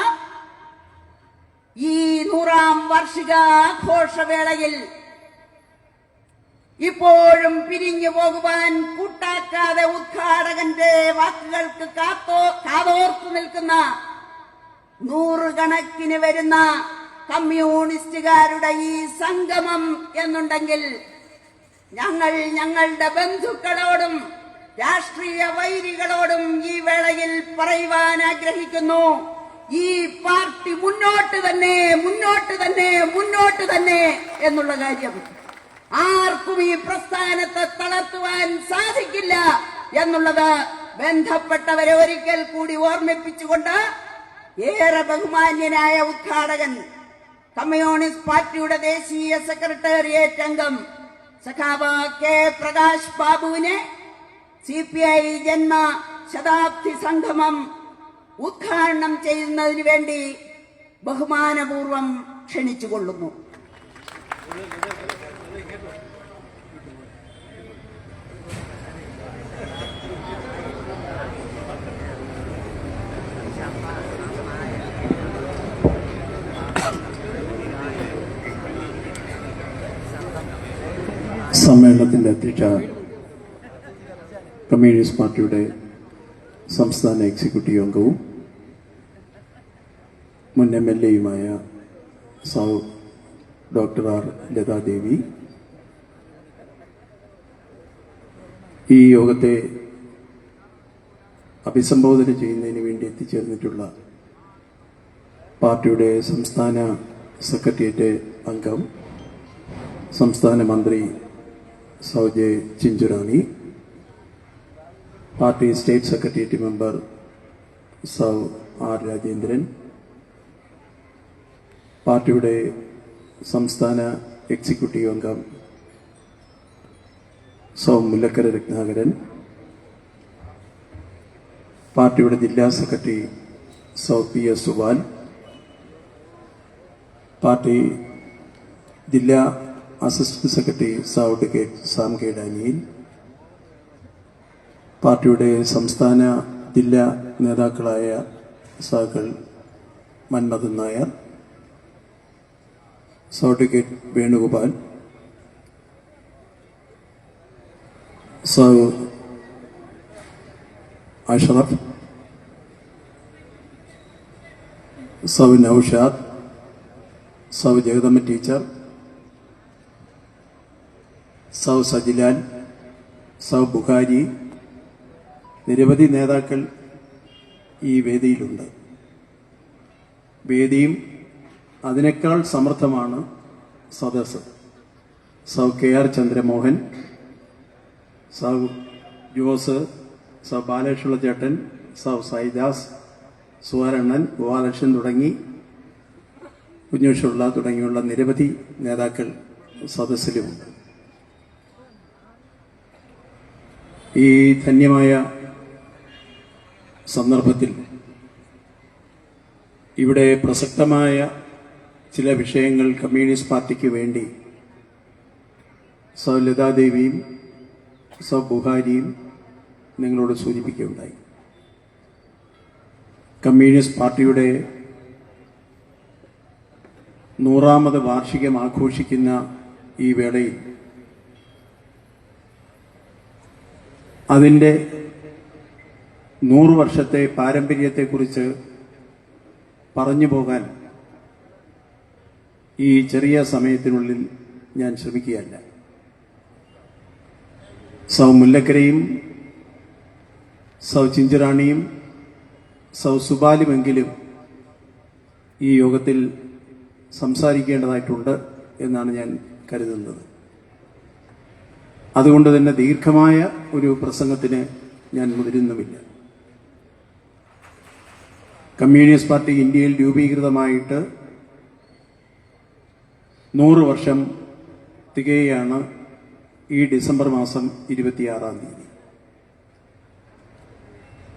ഈ 100ാം വാർഷിക ആഘോഷവേളയിൽ ഇപ്പോഴും പിരിഞ്ഞു പോകുവാൻ കൂട്ടാക്കാതെ ഉദ്ഘാടകന്റെ വാക്കുകൾക്ക് കാതോർത്തു നിൽക്കുന്ന നൂറുകണക്കിന് വരുന്ന കമ്മ്യൂണിസ്റ്റുകാരുടെ ഈ സംഗമം എന്നുണ്ടെങ്കിൽ ഞങ്ങൾ ഞങ്ങളുടെ ബന്ധുക്കളോടും രാഷ്ട്രീയ വൈരികളോടും ഈ വേളയിൽ പറയുവാൻ ആഗ്രഹിക്കുന്നു, ഈ പാർട്ടി മുന്നോട്ട് തന്നെ മുന്നോട്ട് തന്നെ മുന്നോട്ട് തന്നെ എന്നുള്ള കാര്യം. ആർക്കും ഈ പ്രസ്ഥാനത്തെ തളർത്തുവാൻ സാധിക്കില്ല എന്നുള്ളത് ബന്ധപ്പെട്ടവരെ ഒരിക്കൽ കൂടി ഓർമ്മിപ്പിച്ചുകൊണ്ട് ഏറെ ബഹുമാന്യനായ ഉദ്ഘാടകൻ, കമ്മ്യൂണിസ്റ്റ് പാർട്ടിയുടെ ദേശീയ സെക്രട്ടേറിയറ്റ് അംഗം സഖാവ് കെ പ്രകാശ് ബാബുവിനെ CPI ജന്മ ശതാബ്ദി സംഗമം ഉദ്ഘാടനം ചെയ്യുന്നതിന് വേണ്ടി ബഹുമാനപൂർവം ക്ഷണിച്ചുകൊള്ളുന്നു. സമ്മേളനത്തിന്റെ അധ്യക്ഷ കമ്മ്യൂണിസ്റ്റ് പാർട്ടിയുടെ സംസ്ഥാന എക്സിക്യൂട്ടീവ് അംഗവും മുൻ MLAയുമായ ഡോക്ടർ ആർ ലതാദേവി, ഈ യോഗത്തെ അഭിസംബോധന ചെയ്യുന്നതിന് വേണ്ടി എത്തിച്ചേർന്നിട്ടുള്ള പാർട്ടിയുടെ സംസ്ഥാന സെക്രട്ടേറിയറ്റ് അംഗം സംസ്ഥാന മന്ത്രി സൗജയ് Chinchurani, party state secretariat member സൗ ആർ രാജേന്ദ്രൻ, പാർട്ടിയുടെ സംസ്ഥാന എക്സിക്യൂട്ടീവ് അംഗം സൗ മുല്ലക്കര രത്നാകരൻ, പാർട്ടിയുടെ ജില്ലാ സെക്രട്ടറി സൗ പി എസ് സുബാൽ, പാർട്ടി ജില്ലാ അസിസ്റ്റന്റ് സെക്രട്ടറി സൗ അഡ്വക്കേറ്റ് സാം കെ ഡാനിയൽ, പാർട്ടിയുടെ സംസ്ഥാന ജില്ലാ നേതാക്കളായ സഹകൾ മന്മഥൻ നായർ, സൗ അഡ്വക്കേറ്റ് വേണുഗോപാൽ, സൗ അഷ്റഫ്, സൗ നൌഷാദ്, സൗ ജഗദമ്മ ടീച്ചർ, സൗ സജിലാൽ, സൗ ബുഖാരി, നിരവധി നേതാക്കൾ ഈ വേദിയിലുണ്ട്. വേദിയും അതിനേക്കാൾ സമർത്ഥമാണ് സദസ്സ്. സൗ കെ ആർ ചന്ദ്രമോഹൻ, സൗ ജോസ്, സൗ ബാലകൃഷ്ണ ചേട്ടൻ, സൗ സൈദാസ്, സുവാരണ്ണൻ, ഗോപാലകൃഷ്ണൻ തുടങ്ങി കുഞ്ഞുഷുള്ള തുടങ്ങിയുള്ള നിരവധി നേതാക്കൾ സദസ്സിലുമുണ്ട്. ഈ ധന്യമായ സന്ദർഭത്തിൽ ഇവിടെ പ്രസക്തമായ ചില വിഷയങ്ങൾ കമ്മ്യൂണിസ്റ്റ് പാർട്ടിക്ക് വേണ്ടി സൗ ലതാദേവിയും സൗ ബുഹാരിയും നിങ്ങളോട് സൂചിപ്പിക്കുകയുണ്ടായി. കമ്മ്യൂണിസ്റ്റ് പാർട്ടിയുടെ 100ാമത് വാർഷികം ആഘോഷിക്കുന്ന ഈ വേളയിൽ അതിൻ്റെ 100 വർഷത്തെ പാരമ്പര്യത്തെക്കുറിച്ച് പറഞ്ഞു പോകാൻ ഈ ചെറിയ സമയത്തിനുള്ളിൽ ഞാൻ ശ്രമിക്കുകയല്ല. സൗ മുല്ലക്കരയും സൗ ചിഞ്ചുറാണിയും സൗ സുബാലുമെങ്കിലും ഈ യോഗത്തിൽ സംസാരിക്കേണ്ടതായിട്ടുണ്ട് എന്നാണ് ഞാൻ കരുതുന്നത്. അതുകൊണ്ട് തന്നെ ദീർഘമായ ഒരു പ്രസംഗത്തിന് ഞാൻ മുതിരുന്നുമില്ല. കമ്മ്യൂണിസ്റ്റ് പാർട്ടി ഇന്ത്യയിൽ രൂപീകൃതമായിട്ട് 100 വർഷം തികയാണ് ഈ ഡിസംബർ മാസം 26-ാം തീയതി.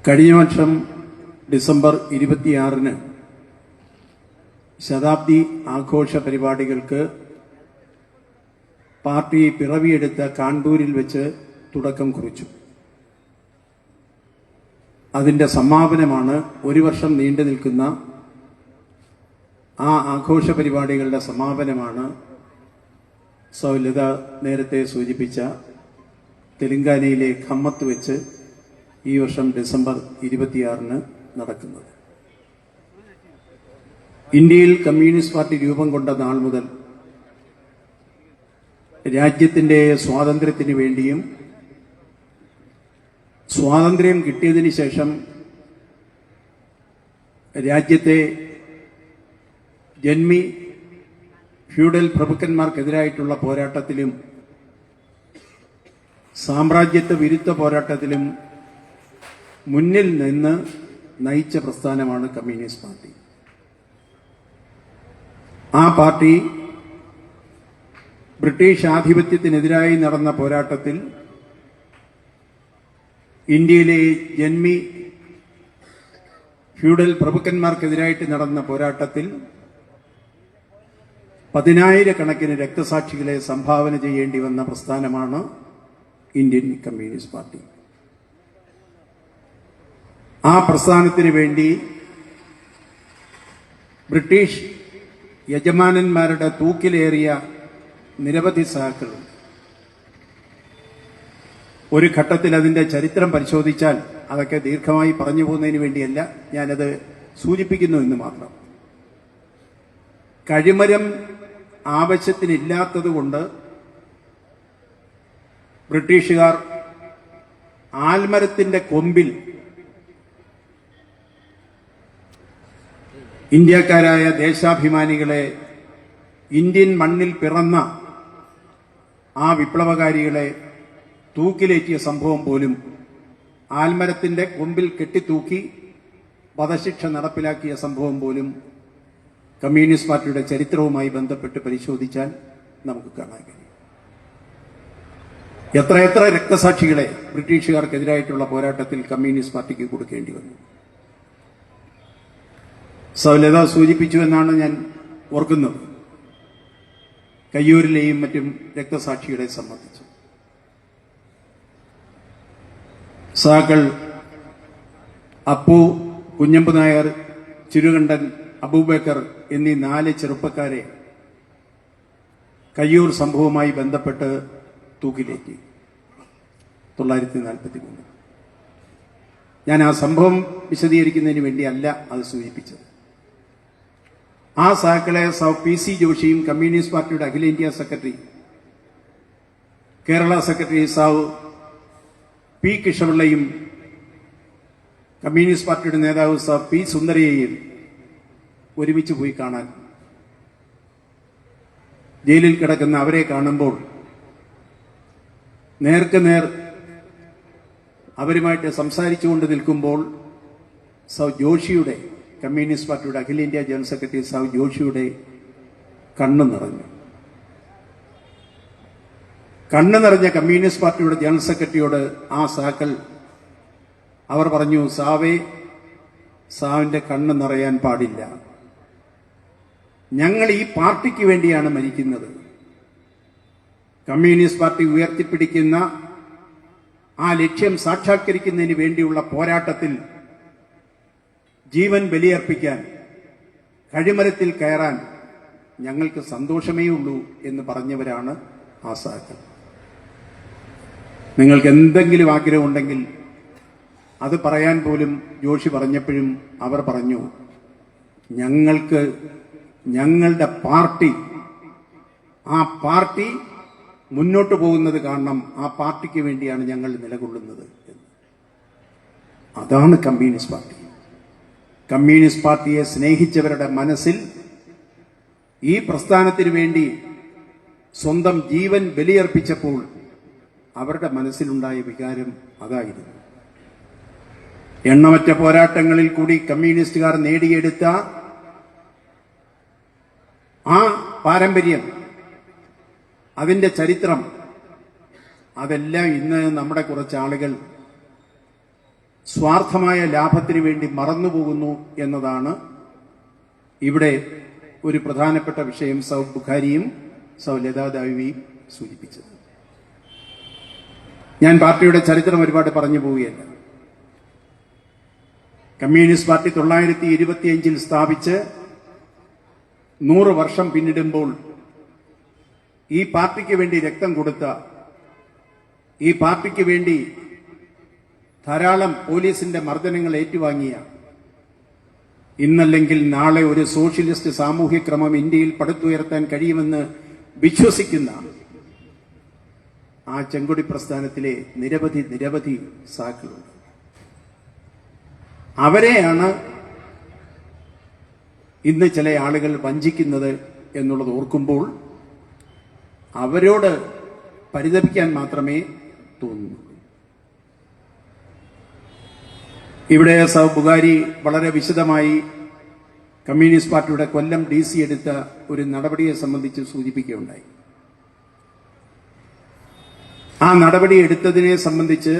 കഴിഞ്ഞ വർഷം ഡിസംബർ 26-ന് ശതാബ്ദി ആഘോഷ പരിപാടികൾക്ക് പാർട്ടി പിറവിയെടുത്ത കാൺപൂരിൽ വെച്ച് തുടക്കം കുറിച്ചു. അതിന്റെ സമാപനമാണ്, 1 വർഷം നീണ്ടു നിൽക്കുന്ന ആ ആഘോഷ പരിപാടികളുടെ സമാപനമാണ് സൗ ലത നേരത്തെ സൂചിപ്പിച്ച തെലങ്കാനയിലെ ഖമ്മത്ത് വെച്ച് ഈ വർഷം ഡിസംബർ 26-ന് നടക്കുന്നത്. ഇന്ത്യയിൽ കമ്മ്യൂണിസ്റ്റ് പാർട്ടി രൂപം കൊണ്ട നാൾ മുതൽ രാജ്യത്തിന്റെ സ്വാതന്ത്ര്യത്തിന് വേണ്ടിയും സ്വാതന്ത്ര്യം കിട്ടിയതിന് ശേഷം രാജ്യത്തെ ജന്മി ഫ്യൂഡൽ പ്രഭുക്കന്മാർക്കെതിരായിട്ടുള്ള പോരാട്ടത്തിലും സാമ്രാജ്യത്വ വിരുദ്ധ പോരാട്ടത്തിലും മുന്നിൽ നിന്ന് നയിച്ച പ്രസ്ഥാനമാണ് കമ്മ്യൂണിസ്റ്റ് പാർട്ടി. ആ പാർട്ടി ബ്രിട്ടീഷ് ആധിപത്യത്തിനെതിരായി നടന്ന പോരാട്ടത്തിൽ, ഇന്ത്യയിലെ ജന്മി ഫ്യൂഡൽ പ്രഭുക്കന്മാർക്കെതിരായിട്ട് നടന്ന പോരാട്ടത്തിൽ 10,000-കണക്കിന് രക്തസാക്ഷികളെ സംഭാവന ചെയ്യേണ്ടി വന്ന പ്രസ്ഥാനമാണ് ഇന്ത്യൻ കമ്മ്യൂണിസ്റ്റ് പാർട്ടി. ആ പ്രസ്ഥാനത്തിന് വേണ്ടി ബ്രിട്ടീഷ് യജമാനന്മാരുടെ തൂക്കിലേറിയ നിരവധി സഹാക്കളുണ്ട്. ഒരു ഘട്ടത്തിൽ അതിന്റെ ചരിത്രം പരിശോധിച്ചാൽ, അതൊക്കെ ദീർഘമായി പറഞ്ഞു പോകുന്നതിന് വേണ്ടിയല്ല, ഞാനത് സൂചിപ്പിക്കുന്നു എന്ന് മാത്രം. കഴിമരം ആവശ്യത്തിനില്ലാത്തതുകൊണ്ട് ബ്രിട്ടീഷുകാർ ആൽമരത്തിന്റെ കൊമ്പിൽ ഇന്ത്യക്കാരായ ദേശാഭിമാനികളെ ഇന്ത്യൻ മണ്ണിൽ പിറന്ന ആ വിപ്ലവകാരികളെ തൂക്കിലേറ്റിയ സംഭവം പോലും ആൽമരത്തിന്റെ കൊമ്പിൽ കെട്ടിത്തൂക്കി വധശിക്ഷ നടപ്പിലാക്കിയ സംഭവം പോലും കമ്മ്യൂണിസ്റ്റ് പാർട്ടിയുടെ ചരിത്രവുമായി ബന്ധപ്പെട്ട് പരിശോധിച്ചാൽ നമുക്ക് കാണാൻ കഴിയും. എത്രയെത്ര രക്തസാക്ഷികളെ ബ്രിട്ടീഷുകാർക്കെതിരായിട്ടുള്ള പോരാട്ടത്തിൽ കമ്മ്യൂണിസ്റ്റ് പാർട്ടിക്ക് കൊടുക്കേണ്ടി വന്നു. സൗലത സൂചിപ്പിച്ചു എന്നാണ് ഞാൻ ഓർക്കുന്നത്, കയ്യൂരിലെയും മറ്റും രക്തസാക്ഷികളെ സംബന്ധിച്ച്. സഹാക്കൾ അപ്പു, കുഞ്ഞമ്പു നായർ, ചിരുകണ്ഠൻ, അബൂബക്കർ എന്നീ 4 ചെറുപ്പക്കാരെ കയ്യൂർ സംഭവവുമായി ബന്ധപ്പെട്ട് തൂക്കിലേറ്റി 1943. ഞാൻ ആ സംഭവം വിശദീകരിക്കുന്നതിന് വേണ്ടിയല്ല അത് സൂചിപ്പിച്ചത്. ആ സഹാക്കളെ PC ജോഷിയും കമ്മ്യൂണിസ്റ്റ് പാർട്ടിയുടെ അഖിലേന്ത്യാ സെക്രട്ടറി, കേരള സെക്രട്ടറി P കൃഷ്ണപിള്ളയും കമ്മ്യൂണിസ്റ്റ് പാർട്ടിയുടെ നേതാവ് P സുന്ദരയെയും ഒരുമിച്ച് പോയി കാണാൻ, ജയിലിൽ കിടക്കുന്ന അവരെ കാണുമ്പോൾ നേർക്കുനേർ അവരുമായിട്ട് സംസാരിച്ചുകൊണ്ട് നിൽക്കുമ്പോൾ ജോഷിയുടെ, കമ്മ്യൂണിസ്റ്റ് പാർട്ടിയുടെ അഖിലേന്ത്യാ ജനറൽ സെക്രട്ടറി ജോഷിയുടെ കണ്ണു നിറഞ്ഞു. കണ്ണു നിറഞ്ഞ കമ്മ്യൂണിസ്റ്റ് പാർട്ടിയുടെ ജനറൽ സെക്രട്ടറിയോട് ആ സഹാക്കൾ അവർ പറഞ്ഞു, സാവിന്റെ കണ്ണ് നിറയാൻ പാടില്ല, ഞങ്ങൾ ഈ പാർട്ടിക്ക് വേണ്ടിയാണ് മരിക്കുന്നത്. കമ്മ്യൂണിസ്റ്റ് പാർട്ടി ഉയർത്തിപ്പിടിക്കുന്ന ആ ലക്ഷ്യം സാക്ഷാത്കരിക്കുന്നതിന് വേണ്ടിയുള്ള പോരാട്ടത്തിൽ ജീവൻ ബലിയർപ്പിക്കാൻ, കഴിമരത്തിൽ കയറാൻ ഞങ്ങൾക്ക് സന്തോഷമേ ഉള്ളൂ എന്ന് പറഞ്ഞവരാണ് ആ സഹാക്കൾ. നിങ്ങൾക്ക് എന്തെങ്കിലും ആഗ്രഹമുണ്ടെങ്കിൽ അത് പറയാൻ പോലും ജോഷി പറഞ്ഞപ്പോഴും അവർ പറഞ്ഞു, ഞങ്ങൾക്ക് ഞങ്ങളുടെ പാർട്ടി, ആ പാർട്ടി മുന്നോട്ട് പോകുന്നത് കാണണം, ആ പാർട്ടിക്ക് വേണ്ടിയാണ് ഞങ്ങൾ നിലകൊള്ളുന്നത് എന്ന്. അതാണ് കമ്മ്യൂണിസ്റ്റ് പാർട്ടി. കമ്മ്യൂണിസ്റ്റ് പാർട്ടിയെ സ്നേഹിച്ചവരുടെ മനസ്സിൽ ഈ പ്രസ്ഥാനത്തിന് വേണ്ടി സ്വന്തം ജീവൻ ബലിയർപ്പിച്ചപ്പോൾ അവരുടെ മനസ്സിലുണ്ടായ വികാരം അതായിരുന്നു. എണ്ണമറ്റ പോരാട്ടങ്ങളിൽ കൂടി കമ്മ്യൂണിസ്റ്റുകാർ നേടിയെടുത്ത ആ പാരമ്പര്യം, അതിന്റെ ചരിത്രം, അതെല്ലാം ഇന്ന് നമ്മുടെ കുറച്ച് ആളുകൾ സ്വാർത്ഥമായ ലാഭത്തിന് വേണ്ടി മറന്നുപോകുന്നു എന്നതാണ് ഇവിടെ ഒരു പ്രധാനപ്പെട്ട വിഷയം ബുഖാരിയും ലതാ ദാവിയും സൂചിപ്പിച്ചത്. ഞാൻ പാർട്ടിയുടെ ചരിത്രം ഒരുപാട് പറഞ്ഞു പോവുകയല്ല. കമ്മ്യൂണിസ്റ്റ് പാർട്ടി 1925 സ്ഥാപിച്ച് 100 വർഷം പിന്നിടുമ്പോൾ ഈ പാർട്ടിക്ക് വേണ്ടി രക്തം കൊടുത്ത, ഈ പാർട്ടിക്ക് വേണ്ടി ധാരാളം പോലീസിന്റെ മർദ്ദനങ്ങൾ ഏറ്റുവാങ്ങിയ, ഇന്നല്ലെങ്കിൽ നാളെ ഒരു സോഷ്യലിസ്റ്റ് സാമൂഹ്യക്രമം ഇന്ത്യയിൽ പടുത്തുയർത്താൻ കഴിയുമെന്ന് വിശ്വസിക്കുന്ന ആ ചെങ്കൊടി പ്രസ്ഥാനത്തിലെ നിരവധി സാക്കളുണ്ട്. അവരെയാണ് ഇന്ന് ചില ആളുകൾ വഞ്ചിക്കുന്നത് എന്നുള്ളത് ഓർക്കുമ്പോൾ അവരോട് പരിതപിക്കാൻ മാത്രമേ തോന്നുന്നുള്ളൂ. ഇവിടെ ബുഖാരി വളരെ വിശദമായി കമ്മ്യൂണിസ്റ്റ് പാർട്ടിയുടെ കൊല്ലം DC എടുത്ത ഒരു നടപടിയെ സംബന്ധിച്ച് സൂചിപ്പിക്കുകയുണ്ടായി. ആ നടപടി എടുത്തതിനെ സംബന്ധിച്ച്,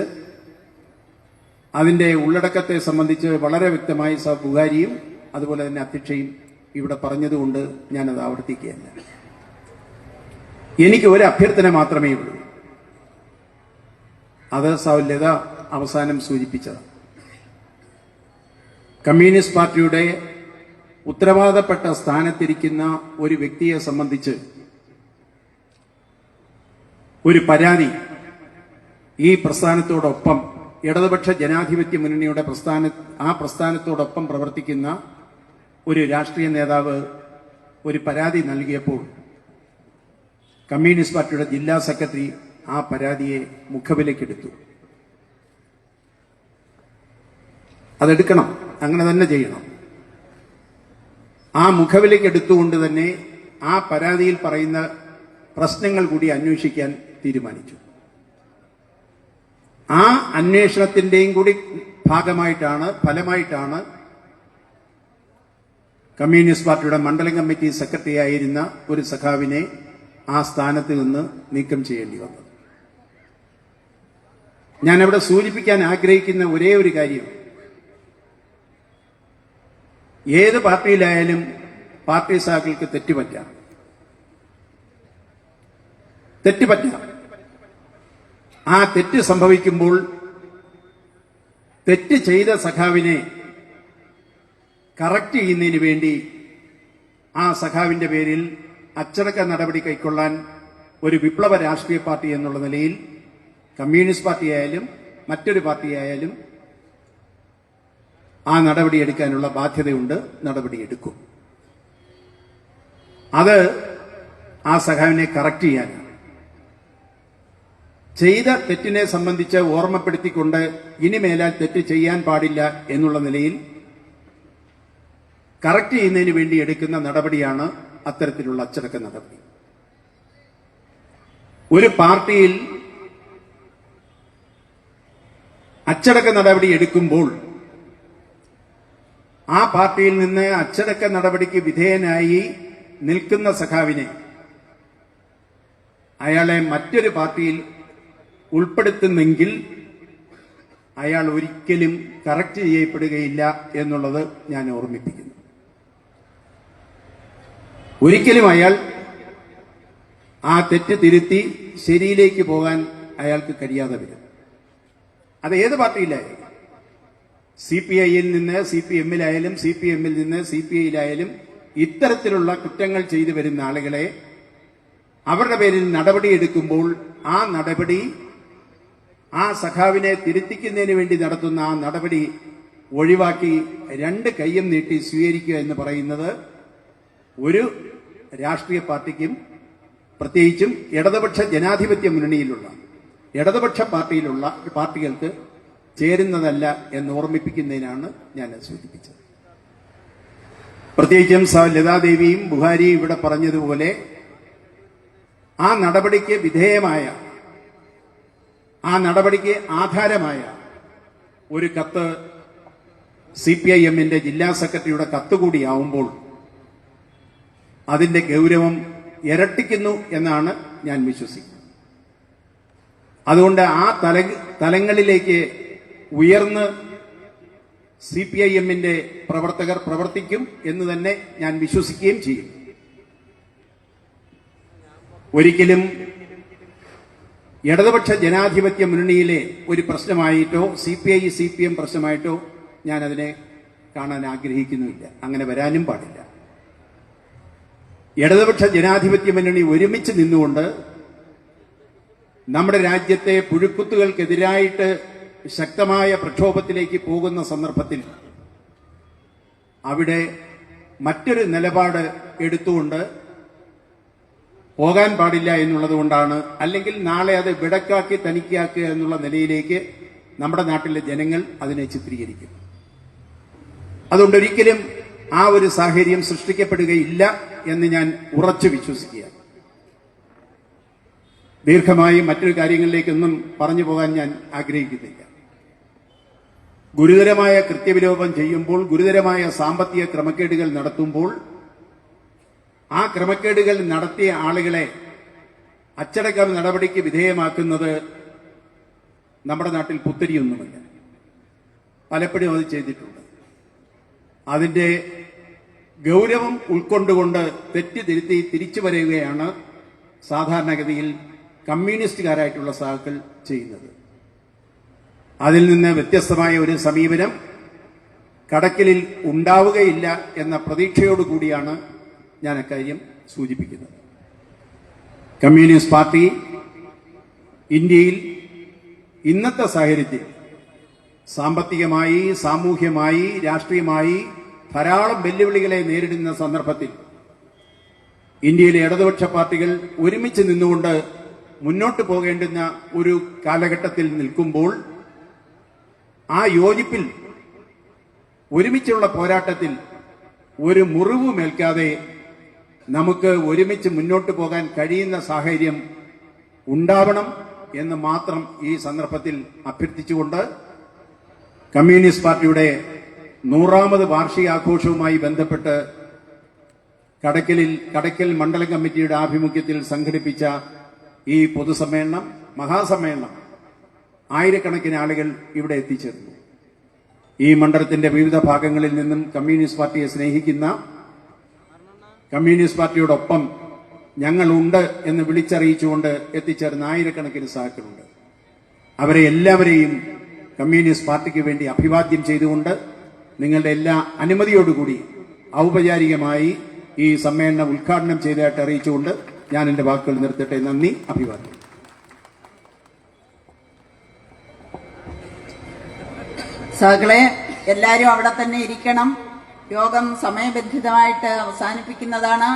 അതിന്റെ ഉള്ളടക്കത്തെ സംബന്ധിച്ച് വളരെ വ്യക്തമായി ബുഖാരിയും അതുപോലെ തന്നെ അധ്യക്ഷയും ഇവിടെ പറഞ്ഞതുകൊണ്ട് ഞാനത് ആവർത്തിക്കുകയല്ല. എനിക്ക് ഒരു അഭ്യർത്ഥന മാത്രമേ ഉള്ളൂ. അത് ലത അവസാനം സൂചിപ്പിച്ചത്. കമ്മ്യൂണിസ്റ്റ് പാർട്ടിയുടെ ഉത്തരവാദപ്പെട്ട സ്ഥാനത്തിരിക്കുന്ന ഒരു വ്യക്തിയെ സംബന്ധിച്ച് ഒരു പരാതി ഈ പ്രസ്ഥാനത്തോടൊപ്പം, ഇടതുപക്ഷ ജനാധിപത്യ മുന്നണിയുടെ പ്രസ്ഥാനത്തോടൊപ്പം പ്രവർത്തിക്കുന്ന ഒരു രാഷ്ട്രീയ നേതാവ് ഒരു പരാതി നൽകിയപ്പോൾ കമ്മ്യൂണിസ്റ്റ് പാർട്ടിയുടെ ജില്ലാ സെക്രട്ടറി ആ പരാതിയെ മുഖവിലക്കെടുത്തു. അതെടുക്കണം, അങ്ങനെ തന്നെ ചെയ്യണം. ആ മുഖവിലക്കെടുത്തുകൊണ്ട് തന്നെ ആ പരാതിയിൽ പറയുന്ന പ്രശ്നങ്ങൾ കൂടി അന്വേഷിക്കാൻ തീരുമാനിച്ചു. ആ അന്വേഷണത്തിന്റെയും കൂടി ഫലമായിട്ടാണ് കമ്മ്യൂണിസ്റ്റ് പാർട്ടിയുടെ മണ്ഡലം കമ്മിറ്റി സെക്രട്ടറി ആയിരുന്ന ഒരു സഖാവിനെ ആ സ്ഥാനത്ത് നിന്ന് നീക്കം ചെയ്യേണ്ടി വന്നത്. ഞാനവിടെ സൂചിപ്പിക്കാൻ ആഗ്രഹിക്കുന്ന ഒരേ ഒരു കാര്യം, ഏത് പാർട്ടിയിലായാലും പാർട്ടി സഖാക്കൾക്ക് തെറ്റുപറ്റാം. ആ തെറ്റ് സംഭവിക്കുമ്പോൾ തെറ്റ് ചെയ്ത സഖാവിനെ കറക്റ്റ് ചെയ്യുന്നതിന് വേണ്ടി ആ സഖാവിന്റെ പേരിൽ അച്ചടക്ക നടപടി കൈക്കൊള്ളാൻ ഒരു വിപ്ലവ രാഷ്ട്രീയ പാർട്ടി എന്നുള്ള നിലയിൽ കമ്മ്യൂണിസ്റ്റ് പാർട്ടിയായാലും മറ്റൊരു പാർട്ടിയായാലും ആ നടപടിയെടുക്കാനുള്ള ബാധ്യതയുണ്ട്, നടപടിയെടുക്കും. അത് ആ സഖാവിനെ കറക്റ്റ് ചെയ്യാനാണ്. ചെയ്ത തെറ്റിനെ സംബന്ധിച്ച് ഓർമ്മപ്പെടുത്തിക്കൊണ്ട് ഇനിമേലാൽ തെറ്റ് ചെയ്യാൻ പാടില്ല എന്നുള്ള നിലയിൽ കറക്റ്റ് ചെയ്യുന്നതിന് വേണ്ടി എടുക്കുന്ന നടപടിയാണ് അത്തരത്തിലുള്ള അച്ചടക്ക നടപടി. ഒരു പാർട്ടിയിൽ അച്ചടക്ക നടപടി എടുക്കുമ്പോൾ ആ പാർട്ടിയിൽ നിന്ന് അച്ചടക്ക നടപടിക്ക് വിധേയനായി നിൽക്കുന്ന സഖാവിനെ അയാളെ മറ്റൊരു പാർട്ടിയിൽ ഉൾപ്പെടുത്തുന്നെങ്കിൽ അയാൾ ഒരിക്കലും കറക്റ്റ് ചെയ്യപ്പെടുകയില്ല എന്നുള്ളത് ഞാൻ ഓർമ്മിപ്പിക്കുന്നു. ഒരിക്കലും അയാൾ ആ തെറ്റ് തിരുത്തി ശരിയിലേക്ക് പോകാൻ അയാൾക്ക് കഴിയാതെ വരും. അത് ഏത് പാർട്ടിയിലായാലും, CPIയിൽ നിന്ന് CPMലായാലും CPMൽ നിന്ന് CPIയിലായാലും ഇത്തരത്തിലുള്ള കുറ്റങ്ങൾ ചെയ്തു വരുന്ന ആളുകളെ അവരുടെ പേരിൽ നടപടിയെടുക്കുമ്പോൾ ആ നടപടി ആ സഖാവിനെ തിരുത്തിക്കുന്നതിന് വേണ്ടി നടത്തുന്ന ആ നടപടി ഒഴിവാക്കി രണ്ട് കൈയും നീട്ടി സ്വീകരിക്കുക എന്ന് പറയുന്നത് ഒരു രാഷ്ട്രീയ പാർട്ടിക്കും, പ്രത്യേകിച്ചും ഇടതുപക്ഷ ജനാധിപത്യ മുന്നണിയിലുള്ള ഇടതുപക്ഷ പാർട്ടികൾക്ക് ചേരുന്നതല്ല എന്ന് ഓർമ്മിപ്പിക്കുന്നതിനാണ് ഞാൻ സൂചിപ്പിച്ചത്. പ്രത്യേകിച്ചും ലതാദേവിയും ബുഹാരിയും ഇവിടെ പറഞ്ഞതുപോലെ ആ നടപടിക്ക് വിധേയമായ, ആ നടപടിക്ക് ആധാരമായ ഒരു കത്ത് CPIMന്റെ ജില്ലാ സെക്രട്ടറിയുടെ കത്ത് കൂടിയാവുമ്പോൾ അതിന്റെ ഗൗരവം ഇരട്ടിക്കുന്നു എന്നാണ് ഞാൻ വിശ്വസിക്കുന്നത്. അതുകൊണ്ട് ആ തലങ്ങളിലേക്ക് ഉയർന്ന് CPIMന്റെ പ്രവർത്തകർ പ്രവർത്തിക്കും എന്ന് തന്നെ ഞാൻ വിശ്വസിക്കുകയും ചെയ്യും. ഒരിക്കലും ഇടതുപക്ഷ ജനാധിപത്യ മുന്നണിയിലെ ഒരു പ്രശ്നമായിട്ടോ CPI CPM പ്രശ്നമായിട്ടോ ഞാൻ അതിനെ കാണാൻ ആഗ്രഹിക്കുന്നുമില്ല. അങ്ങനെ വരാനും പാടില്ല. ഇടതുപക്ഷ ജനാധിപത്യ മുന്നണി ഒരുമിച്ച് നിന്നുകൊണ്ട് നമ്മുടെ രാജ്യത്തെ പുഴുക്കുത്തുകൾക്കെതിരായിട്ട് ശക്തമായ പ്രക്ഷോഭത്തിലേക്ക് പോകുന്ന സന്ദർഭത്തിൽ അവിടെ മറ്റൊരു നിലപാട് എടുത്തുകൊണ്ട് പോകാൻ പാടില്ല എന്നുള്ളതുകൊണ്ടാണ്, അല്ലെങ്കിൽ നാളെ അത് വിടക്കാക്കി തനിക്കാക്കുക എന്നുള്ള നിലയിലേക്ക് നമ്മുടെ നാട്ടിലെ ജനങ്ങൾ അതിനെ ചിത്രീകരിക്കും. അതുകൊണ്ട് ഒരിക്കലും ആ ഒരു സാഹചര്യം സൃഷ്ടിക്കപ്പെടുകയില്ല എന്ന് ഞാൻ ഉറച്ചു വിശ്വസിക്കുകയാണ്. ദീർഘമായി മറ്റൊരു കാര്യങ്ങളിലേക്കൊന്നും പറഞ്ഞു പോകാൻ ഞാൻ ആഗ്രഹിക്കുന്നില്ല. ഗുരുതരമായ കൃത്യവിലോപം ചെയ്യുമ്പോൾ, ഗുരുതരമായ സാമ്പത്തിക ക്രമക്കേടുകൾ നടത്തുമ്പോൾ ആ ക്രമക്കേടുകൾ നടത്തിയ ആളുകളെ അച്ചടക്ക നടപടിക്ക് വിധേയമാക്കുന്നത് നമ്മുടെ നാട്ടിൽ പുത്തരിയൊന്നുമില്ല. പലപ്പോഴും അത് ചെയ്തിട്ടുണ്ട്. അതിന്റെ ഗൗരവം ഉൾക്കൊണ്ടുകൊണ്ട് തെറ്റ് തിരുത്തി തിരിച്ചു വരികയാണ് സാധാരണഗതിയിൽ കമ്മ്യൂണിസ്റ്റുകാരായിട്ടുള്ള സഖാക്കൾ ചെയ്യുന്നത്. അതിൽ നിന്ന് വ്യത്യസ്തമായ ഒരു സമീപനം കടക്കലിൽ ഉണ്ടാവുകയില്ല എന്ന പ്രതീക്ഷയോടുകൂടിയാണ് ഞാൻ അക്കാര്യം സൂചിപ്പിക്കുന്നത്. കമ്മ്യൂണിസ്റ്റ് പാർട്ടി ഇന്ത്യയിൽ ഇന്നത്തെ സാഹചര്യത്തിൽ സാമ്പത്തികമായി, സാമൂഹ്യമായി, രാഷ്ട്രീയമായി ധാരാളം വെല്ലുവിളികളെ നേരിടുന്ന സന്ദർഭത്തിൽ ഇന്ത്യയിലെ ഇടതുപക്ഷ പാർട്ടികൾ ഒരുമിച്ച് നിന്നുകൊണ്ട് മുന്നോട്ട് പോകേണ്ടുന്ന ഒരു കാലഘട്ടത്തിൽ നിൽക്കുമ്പോൾ ആ യോജിപ്പിൽ, ഒരുമിച്ചുള്ള പോരാട്ടത്തിൽ ഒരു മുറിവുമേൽക്കാതെ നമുക്ക് ഒരുമിച്ച് മുന്നോട്ട് പോകാൻ കഴിയുന്ന സാഹചര്യം ഉണ്ടാവണം എന്ന് മാത്രം ഈ സന്ദർഭത്തിൽ അഭ്യർത്ഥിച്ചുകൊണ്ട് കമ്മ്യൂണിസ്റ്റ് പാർട്ടിയുടെ 100ാമത് വാർഷികാഘോഷവുമായി ബന്ധപ്പെട്ട് കടയ്ക്കൽ മണ്ഡലം കമ്മിറ്റിയുടെ ആഭിമുഖ്യത്തിൽ സംഘടിപ്പിച്ച ഈ പൊതുസമ്മേളനം, മഹാസമ്മേളനം ആയിരക്കണക്കിന് ആളുകൾ ഇവിടെ എത്തിച്ചേർന്നു. ഈ മണ്ഡലത്തിന്റെ വിവിധ ഭാഗങ്ങളിൽ നിന്നും കമ്മ്യൂണിസ്റ്റ് പാർട്ടിയെ സ്നേഹിക്കുന്ന, കമ്മ്യൂണിസ്റ്റ് പാർട്ടിയോടൊപ്പം ഞങ്ങളുണ്ട് എന്ന് വിളിച്ചറിയിച്ചുകൊണ്ട് എത്തിച്ചേർന്ന ആയിരക്കണക്കിന് സഹാക്കളുണ്ട്. അവരെ എല്ലാവരെയും കമ്മ്യൂണിസ്റ്റ് പാർട്ടിക്ക് വേണ്ടി അഭിവാദ്യം ചെയ്തുകൊണ്ട് നിങ്ങളുടെ എല്ലാ അനുമതിയോടുകൂടി ഔപചാരികമായി ഈ സമ്മേളനം ഉദ്ഘാടനം ചെയ്തതായിട്ട് അറിയിച്ചുകൊണ്ട് ഞാൻ എന്റെ വാക്കുകൾ നിർത്തട്ടെ. നന്ദി, അഭിവാദ്യം. സഹകളെ, എല്ലാവരും അവിടെ തന്നെ ഇരിക്കണം. യോഗം സമയബന്ധിതമായിട്ട് അവസാനിപ്പിക്കുന്നതാണ്.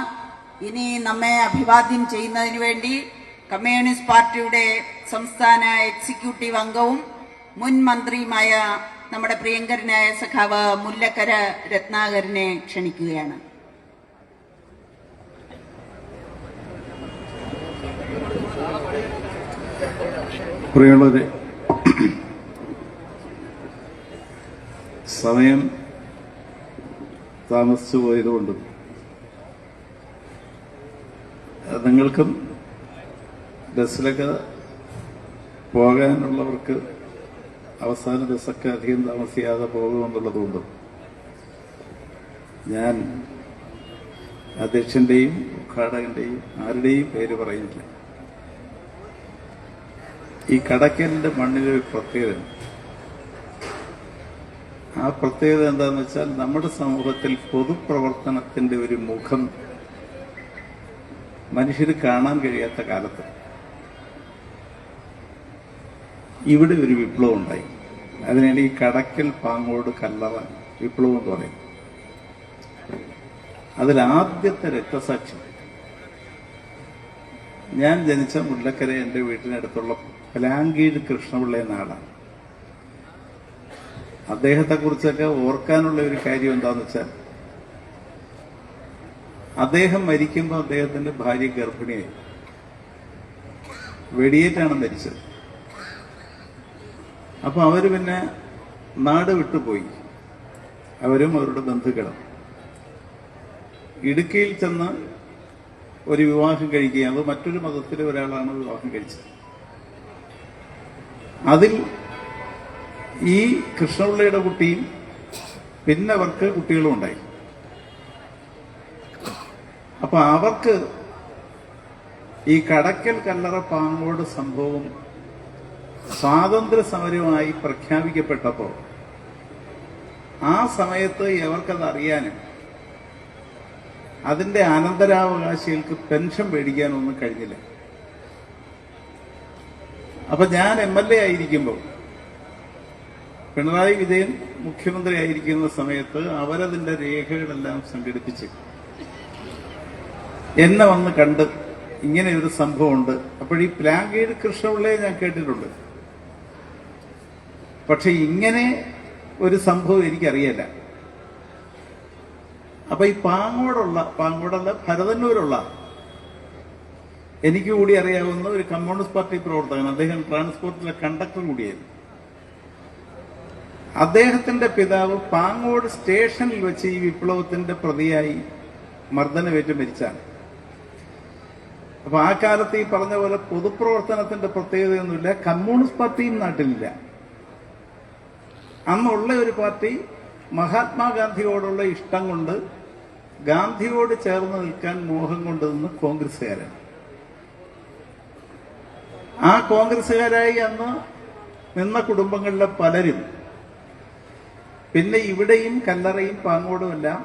ഇനി നമ്മെ അഭിവാദ്യം ചെയ്യുന്നതിന് വേണ്ടി കമ്മ്യൂണിസ്റ്റ് പാർട്ടിയുടെ സംസ്ഥാന എക്സിക്യൂട്ടീവ് അംഗവും മുൻ മന്ത്രിയുമായ നമ്മുടെ പ്രിയങ്കരനായ സഖാവ് മുല്ലക്കര രത്നാകരനെ ക്ഷണിക്കുകയാണ്. പ്രിയമുള്ളവരെ, സമയം താമസിച്ചു പോയതുകൊണ്ടും നിങ്ങൾക്കും ബസ്സിലൊക്കെ പോകാനുള്ളവർക്ക് അവസാന ബസ്സൊക്കെ അധികം താമസിയാതെ പോകുമെന്നുള്ളതുകൊണ്ടും ഞാൻ അധ്യക്ഷന്റെയും ഉദ്ഘാടകന്റെയും ആരുടെയും പേര് പറയുന്നില്ല. ഈ കടയ്ക്കലിന്റെ മണ്ണിലൊരു പ്രത്യേകത, ആ പ്രത്യേകത എന്താണെന്ന് വെച്ചാൽ നമ്മുടെ സമൂഹത്തിൽ പൊതുപ്രവർത്തനത്തിന്റെ ഒരു മുഖം മനുഷ്യര് കാണാൻ കഴിയാത്ത കാലത്ത് ഇവിടെ ഒരു വിപ്ലവം ഉണ്ടായി. അതിനാണ് ഈ കടയ്ക്കൽ പാങ്ങോട് കല്ലറ വിപ്ലവം എന്ന് പറയുന്നത്. അതിലാദ്യത്തെ രക്തസാക്ഷി ഞാൻ ജനിച്ച മുല്ലക്കര എന്റെ വീട്ടിനടുത്തുള്ള പലാങ്കീഴ് കൃഷ്ണപിള്ള എന്ന ആളാണ്. അദ്ദേഹത്തെക്കുറിച്ചൊക്കെ ഓർക്കാനുള്ള ഒരു കാര്യം എന്താന്ന് വെച്ചാൽ, അദ്ദേഹം മരിക്കുമ്പോൾ അദ്ദേഹത്തിന്റെ ഭാര്യ ഗർഭിണിയായി, വെടിയേറ്റാണ് മരിച്ചത്. അപ്പൊ അവര് പിന്നെ നാട് വിട്ടുപോയി, അവരും അവരുടെ ബന്ധുക്കളും. ഇടുക്കിയിൽ ചെന്ന് ഒരു വിവാഹം കഴിക്കുകയാണ്. അത് മറ്റൊരു മതത്തിലെ ഒരാളാണ് വിവാഹം കഴിച്ചത്. അതിൽ ഈ കൃഷ്ണപിള്ളയുടെ കുട്ടിയും പിന്നെ അവർക്ക് കുട്ടികളും ഉണ്ടായി. അപ്പൊ അവർക്ക് ഈ കടയ്ക്കൽ കല്ലറ പാങ്ങോട് സംഭവം സ്വാതന്ത്ര്യ സമരമായി പ്രഖ്യാപിക്കപ്പെട്ടപ്പോൾ ആ സമയത്ത് ഇവർക്കത് അറിയാനും അതിന്റെ അനന്തരാവകാശികൾക്ക് പെൻഷൻ മേടിക്കാനൊന്നും കഴിഞ്ഞില്ല. അപ്പൊ ഞാൻ MLA ആയിരിക്കുമ്പോൾ, പിണറായി വിജയൻ മുഖ്യമന്ത്രി ആയിരിക്കുന്ന സമയത്ത് അവരതിന്റെ രേഖകളെല്ലാം സംഘടിപ്പിച്ച് എന്നെ വന്ന് കണ്ട് ഇങ്ങനെ ഒരു സംഭവമുണ്ട്. അപ്പോഴീ പ്ലാങ്കേട് കൃഷ്ണപിള്ളയെ ഞാൻ കേട്ടിട്ടുണ്ട്, പക്ഷെ ഇങ്ങനെ ഒരു സംഭവം എനിക്കറിയില്ല. അപ്പൊ ഈ പാങ്ങോടല്ല ഭരതന്നൂരുള്ള എനിക്ക് കൂടി അറിയാവുന്ന ഒരു കമ്മ്യൂണിസ്റ്റ് പാർട്ടി പ്രവർത്തകൻ, അദ്ദേഹം ട്രാൻസ്പോർട്ടിലെ കണ്ടക്ടർ കൂടിയായിരുന്നു. അദ്ദേഹത്തിന്റെ പിതാവ് പാങ്ങോട് സ്റ്റേഷനിൽ വെച്ച് ഈ വിപ്ലവത്തിന്റെ പ്രതിയായി മർദ്ദനമേറ്റ് മരിച്ചാണ്. അപ്പൊ ആ കാലത്ത് ഈ പറഞ്ഞ പോലെ പൊതുപ്രവർത്തനത്തിന്റെ പ്രത്യേകതയൊന്നുമില്ല. കമ്മ്യൂണിസ്റ്റ് പാർട്ടിയും നാട്ടിലില്ല. അന്നുള്ള ഒരു പാർട്ടി മഹാത്മാഗാന്ധിയോടുള്ള ഇഷ്ടം കൊണ്ട്, ഗാന്ധിയോട് ചേർന്ന് നിൽക്കാൻ മോഹം കൊണ്ട് നിന്ന് കോൺഗ്രസ്സുകാരാണ്. ആ കോൺഗ്രസ്സുകാരായി അന്ന് നിന്ന കുടുംബങ്ങളിലെ പലരും പിന്നെ ഇവിടെയും കല്ലറയും പാങ്ങോടുമെല്ലാം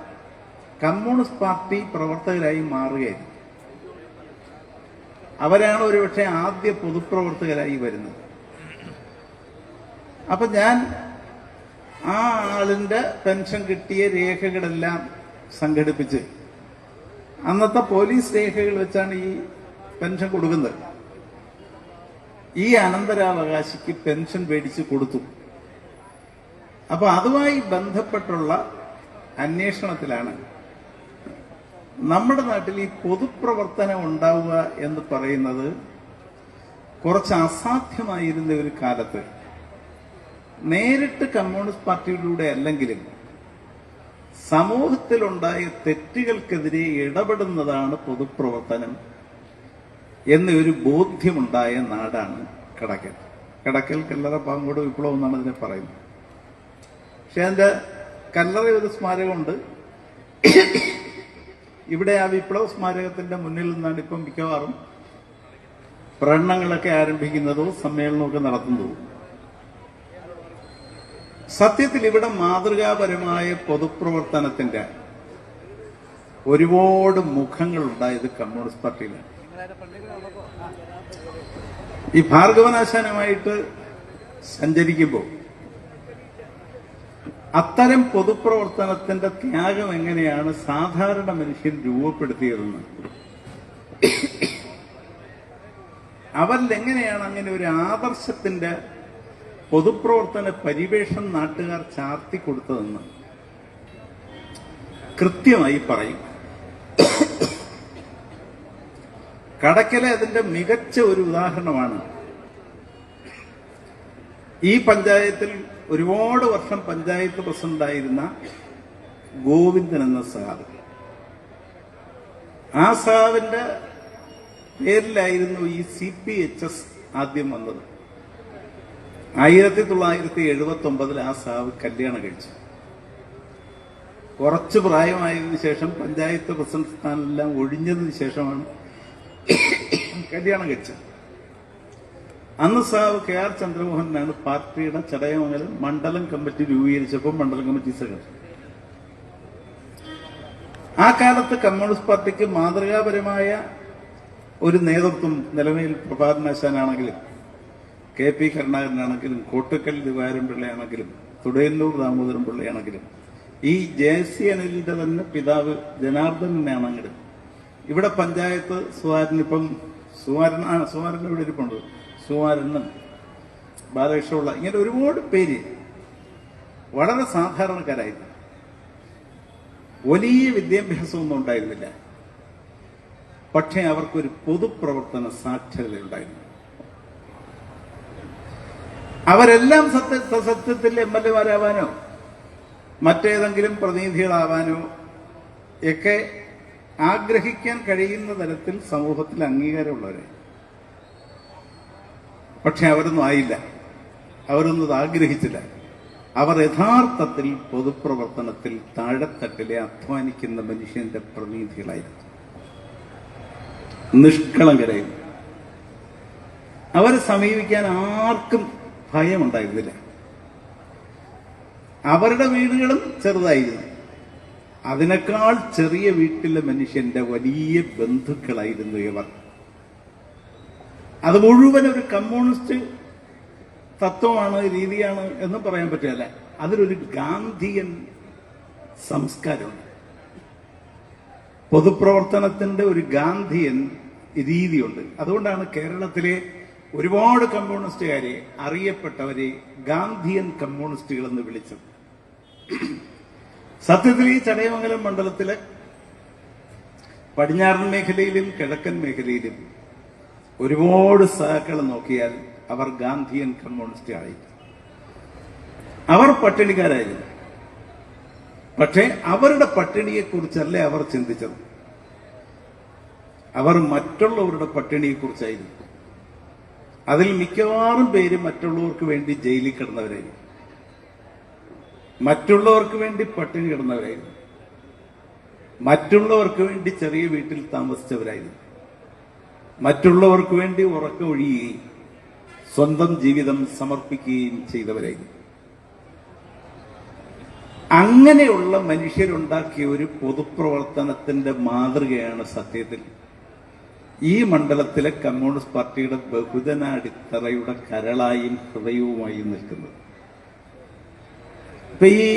കമ്മ്യൂണിസ്റ്റ് പാർട്ടി പ്രവർത്തകരായി മാറുകയായിരുന്നു. അവരാണ് ഒരുപക്ഷെ ആദ്യ പൊതുപ്രവർത്തകരായി വരുന്നത്. അപ്പൊ ഞാൻ ആ ആളിന്റെ പെൻഷൻ കിട്ടിയ രേഖകളെല്ലാം സംഘടിപ്പിച്ച് അന്നത്തെ പോലീസ് രേഖകൾ വെച്ചാണ് ഈ പെൻഷൻ കൊടുക്കുന്നത്. ഈ അനന്തരാവകാശിക്ക് പെൻഷൻ മേടിച്ച് കൊടുത്തു. അപ്പൊ അതുമായി ബന്ധപ്പെട്ടുള്ള അന്വേഷണത്തിലാണ് നമ്മുടെ നാട്ടിൽ ഈ പൊതുപ്രവർത്തനം ഉണ്ടാവുക എന്ന് പറയുന്നത് കുറച്ച് അസാധ്യമായിരുന്ന ഒരു കാലത്ത് നേരിട്ട് കമ്മ്യൂണിസ്റ്റ് പാർട്ടിയിലൂടെ അല്ലെങ്കിലും സമൂഹത്തിലുണ്ടായ തെറ്റുകൾക്കെതിരെ ഇടപെടുന്നതാണ് പൊതുപ്രവർത്തനം എന്നൊരു ബോധ്യമുണ്ടായ നാടാണ് കടക്കൽ. കടക്കൽ കല്ലറ പാങ്ങോട് വിപ്ലവം എന്നാണ് ഇതിനെ പറയുന്നത്. പക്ഷെ അതിന്റെ കല്ലറ ഒരു സ്മാരകമുണ്ട്. ഇവിടെ ആ വിപ്ലവ സ്മാരകത്തിന്റെ മുന്നിൽ നിന്നാണ് ഇപ്പം മിക്കവാറും പ്രകടനങ്ങളൊക്കെ ആരംഭിക്കുന്നതോ സമ്മേളനമൊക്കെ നടത്തുന്നതോ. സത്യത്തിൽ ഇവിടെ മാതൃകാപരമായ പൊതുപ്രവർത്തനത്തിന്റെ ഒരുപാട് മുഖങ്ങൾ ഉണ്ടായത് കമ്മ്യൂണിസ്റ്റ് പാർട്ടിയിലാണ്. ഈ ഭാർഗവനാശാനുമായിട്ട് സഞ്ചരിക്കുമ്പോൾ അത്തരം പൊതുപ്രവർത്തനത്തിന്റെ ത്യാഗം എങ്ങനെയാണ് സാധാരണ മനുഷ്യൻ രൂപപ്പെടുത്തിയതെന്ന്, അവരിൽ എങ്ങനെയാണ് അങ്ങനെ ഒരു ആദർശത്തിന്റെ പൊതുപ്രവർത്തന പരിവേഷം നാട്ടുകാർ ചാർത്തി കൊടുത്തതെന്ന് കൃത്യമായി പറയും. കടക്കലെ അതിന്റെ മികച്ച ഒരു ഉദാഹരണമാണ്. ഈ പഞ്ചായത്തിൽ ഒരുപാട് വർഷം പഞ്ചായത്ത് പ്രസിഡന്റായിരുന്ന ഗോവിന്ദൻ എന്ന സഹാബ്, ആ സഹാബിന്റെ പേരിലായിരുന്നു ഈ CPHS ആദ്യം വന്നത്. 1979 ആ സഹാബ് കല്യാണം കഴിച്ചു. കുറച്ച് പ്രായമായതിനു ശേഷം പഞ്ചായത്ത് പ്രസിഡന്റ് സ്ഥാനമെല്ലാം ഒഴിഞ്ഞതിന് ശേഷമാണ് കല്യാണം കഴിച്ചത്. അന്ന് സഹാബ് KR ചന്ദ്രമോഹനാണ് പാർട്ടിയുടെ ചടയമംഗലം മണ്ഡലം കമ്മിറ്റി രൂപീകരിച്ചപ്പോൾ മണ്ഡലം കമ്മിറ്റി സെക്രട്ടറി. ആ കാലത്ത് കമ്മ്യൂണിസ്റ്റ് പാർട്ടിക്ക് മാതൃകാപരമായ ഒരു നേതൃത്വം നിലവിൽ പ്രഭാകരനാശാനാണെങ്കിലും KP കരുണാകരനാണെങ്കിലും കോട്ടക്കൽ ദിവാരം പിള്ളയാണെങ്കിലും തുടയന്നൂർ ദാമോദരൻ പിള്ളയാണെങ്കിലും ഈ JC അനിലിന്റെ തന്നെ പിതാവ് ജനാർദ്ദനാണെങ്കിലും ഇവിടെ പഞ്ചായത്ത് സുവാരനിപ്പം സുവാരൻ ഇവിടെ ഇരിപ്പുണ്ട്, സുവാരനും ബാലകൃഷ്ണപിള്ള, ഇങ്ങനെ ഒരുപാട് പേര് വളരെ സാധാരണക്കാരായിരുന്നു. വലിയ വിദ്യാഭ്യാസമൊന്നും ഉണ്ടായിരുന്നില്ല. പക്ഷേ അവർക്കൊരു പൊതുപ്രവർത്തന സാക്ഷരതയുണ്ടായിരുന്നു. അവരെല്ലാം സത്യത്തിൽ MLA-മാരാവാനോ മറ്റേതെങ്കിലും പ്രതിനിധികളാവാനോ ഒക്കെ ആഗ്രഹിക്കാൻ കഴിയുന്ന തരത്തിൽ സമൂഹത്തിൽ അംഗീകാരമുള്ളവരെ. പക്ഷെ അവരൊന്നും ആയില്ല, അവരൊന്നും ആഗ്രഹിച്ചില്ല. അവർ യഥാർത്ഥത്തിൽ പൊതുപ്രവർത്തനത്തിൽ താഴെത്തട്ടിലെ അധ്വാനിക്കുന്ന മനുഷ്യന്റെ പ്രതിനിധികളായിരുന്നു, നിഷ്കളങ്കരായിരുന്നു. അവരെ സമീപിക്കാൻ ആർക്കും ഭയമുണ്ടായിരുന്നില്ല. അവരുടെ വീടുകളും ചെറുതായിരുന്നു. അതിനേക്കാൾ ചെറിയ വീട്ടിലെ മനുഷ്യന്റെ വലിയ ബന്ധുക്കളായിരുന്നു ഇവർ. അത് മുഴുവൻ ഒരു കമ്മ്യൂണിസ്റ്റ് തത്വമാണ്, രീതിയാണ് എന്ന് പറയാൻ പറ്റില്ല. അതിലൊരു ഗാന്ധിയൻ സംസ്കാരമുണ്ട്. പൊതുപ്രവർത്തനത്തിന്റെ ഒരു ഗാന്ധിയൻ രീതിയുണ്ട്. അതുകൊണ്ടാണ് കേരളത്തിലെ ഒരുപാട് കമ്മ്യൂണിസ്റ്റുകാരെ അറിയപ്പെട്ടവരെ ഗാന്ധിയൻ കമ്മ്യൂണിസ്റ്റുകൾ എന്ന് വിളിച്ചത്. സത്യത്തിൽ ഈ ചടയമംഗലം മണ്ഡലത്തിലെ പടിഞ്ഞാറൻ മേഖലയിലും കിഴക്കൻ മേഖലയിലും ഒരുപാട് സഹാക്കളെ നോക്കിയാൽ അവർ ഗാന്ധിയൻ കമ്മ്യൂണിസ്റ്റ് ആയിരുന്നു. അവർ പട്ടിണിക്കാരായിരുന്നു. പക്ഷേ അവരുടെ പട്ടിണിയെക്കുറിച്ചല്ല അവർ ചിന്തിച്ചത്, അവർ മറ്റുള്ളവരുടെ പട്ടിണിയെക്കുറിച്ചായിരുന്നു. അതിൽ മിക്കവാറും പേര് മറ്റുള്ളവർക്ക് വേണ്ടി ജയിലിൽ കിടന്നവരായിരുന്നു, മറ്റുള്ളവർക്ക് വേണ്ടി പട്ടിണി കിടന്നവരായിരുന്നു, മറ്റുള്ളവർക്ക് വേണ്ടി ചെറിയ വീട്ടിൽ താമസിച്ചവരായിരുന്നു, മറ്റുള്ളവർക്ക് വേണ്ടി ഉറക്കമൊഴിയുകയും സ്വന്തം ജീവിതം സമർപ്പിക്കുകയും ചെയ്തവരായിരുന്നു. അങ്ങനെയുള്ള മനുഷ്യരുണ്ടാക്കിയ ഒരു പൊതുപ്രവർത്തനത്തിന്റെ മാതൃകയാണ് സത്യത്തിൽ ഈ മണ്ഡലത്തിലെ കമ്മ്യൂണിസ്റ്റ് പാർട്ടിയുടെ ബഹുജന അടിത്തറയുടെ കരളായും ഹൃദയവുമായും നിൽക്കുന്നത്. ഇപ്പൊ ഈ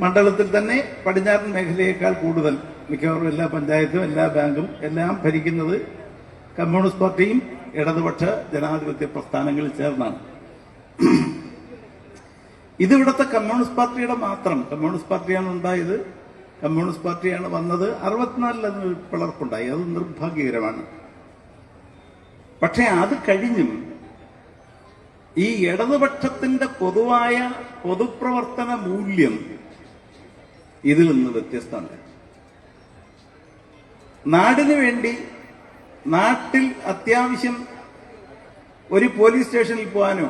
മണ്ഡലത്തിൽ തന്നെ പടിഞ്ഞാറൻ മേഖലയേക്കാൾ കൂടുതൽ മിക്കവാറും എല്ലാ പഞ്ചായത്തും എല്ലാ ബാങ്കും എല്ലാം ഭരിക്കുന്നത് കമ്മ്യൂണിസ്റ്റ് പാർട്ടിയും ഇടതുപക്ഷ ജനാധിപത്യ പ്രസ്ഥാനങ്ങളിൽ ചേർന്നാണ്. ഇതിവിടുത്തെ കമ്മ്യൂണിസ്റ്റ് പാർട്ടിയുടെ മാത്രം, കമ്മ്യൂണിസ്റ്റ് പാർട്ടിയാണ് ഉണ്ടായത് കമ്മ്യൂണിസ്റ്റ് പാർട്ടിയാണ് വന്നത്. 64 അതിന് പിളർപ്പുണ്ടായി. അത് നിർഭാഗ്യകരമാണ്. പക്ഷെ അത് കഴിഞ്ഞും ഈ ഇടതുപക്ഷത്തിന്റെ പൊതുവായ പൊതുപ്രവർത്തന മൂല്യം ഇതിൽ നിന്ന് വ്യത്യസ്തമാണ്. നാടിനു വേണ്ടി നാട്ടിൽ അത്യാവശ്യം ഒരു പോലീസ് സ്റ്റേഷനിൽ പോകാനോ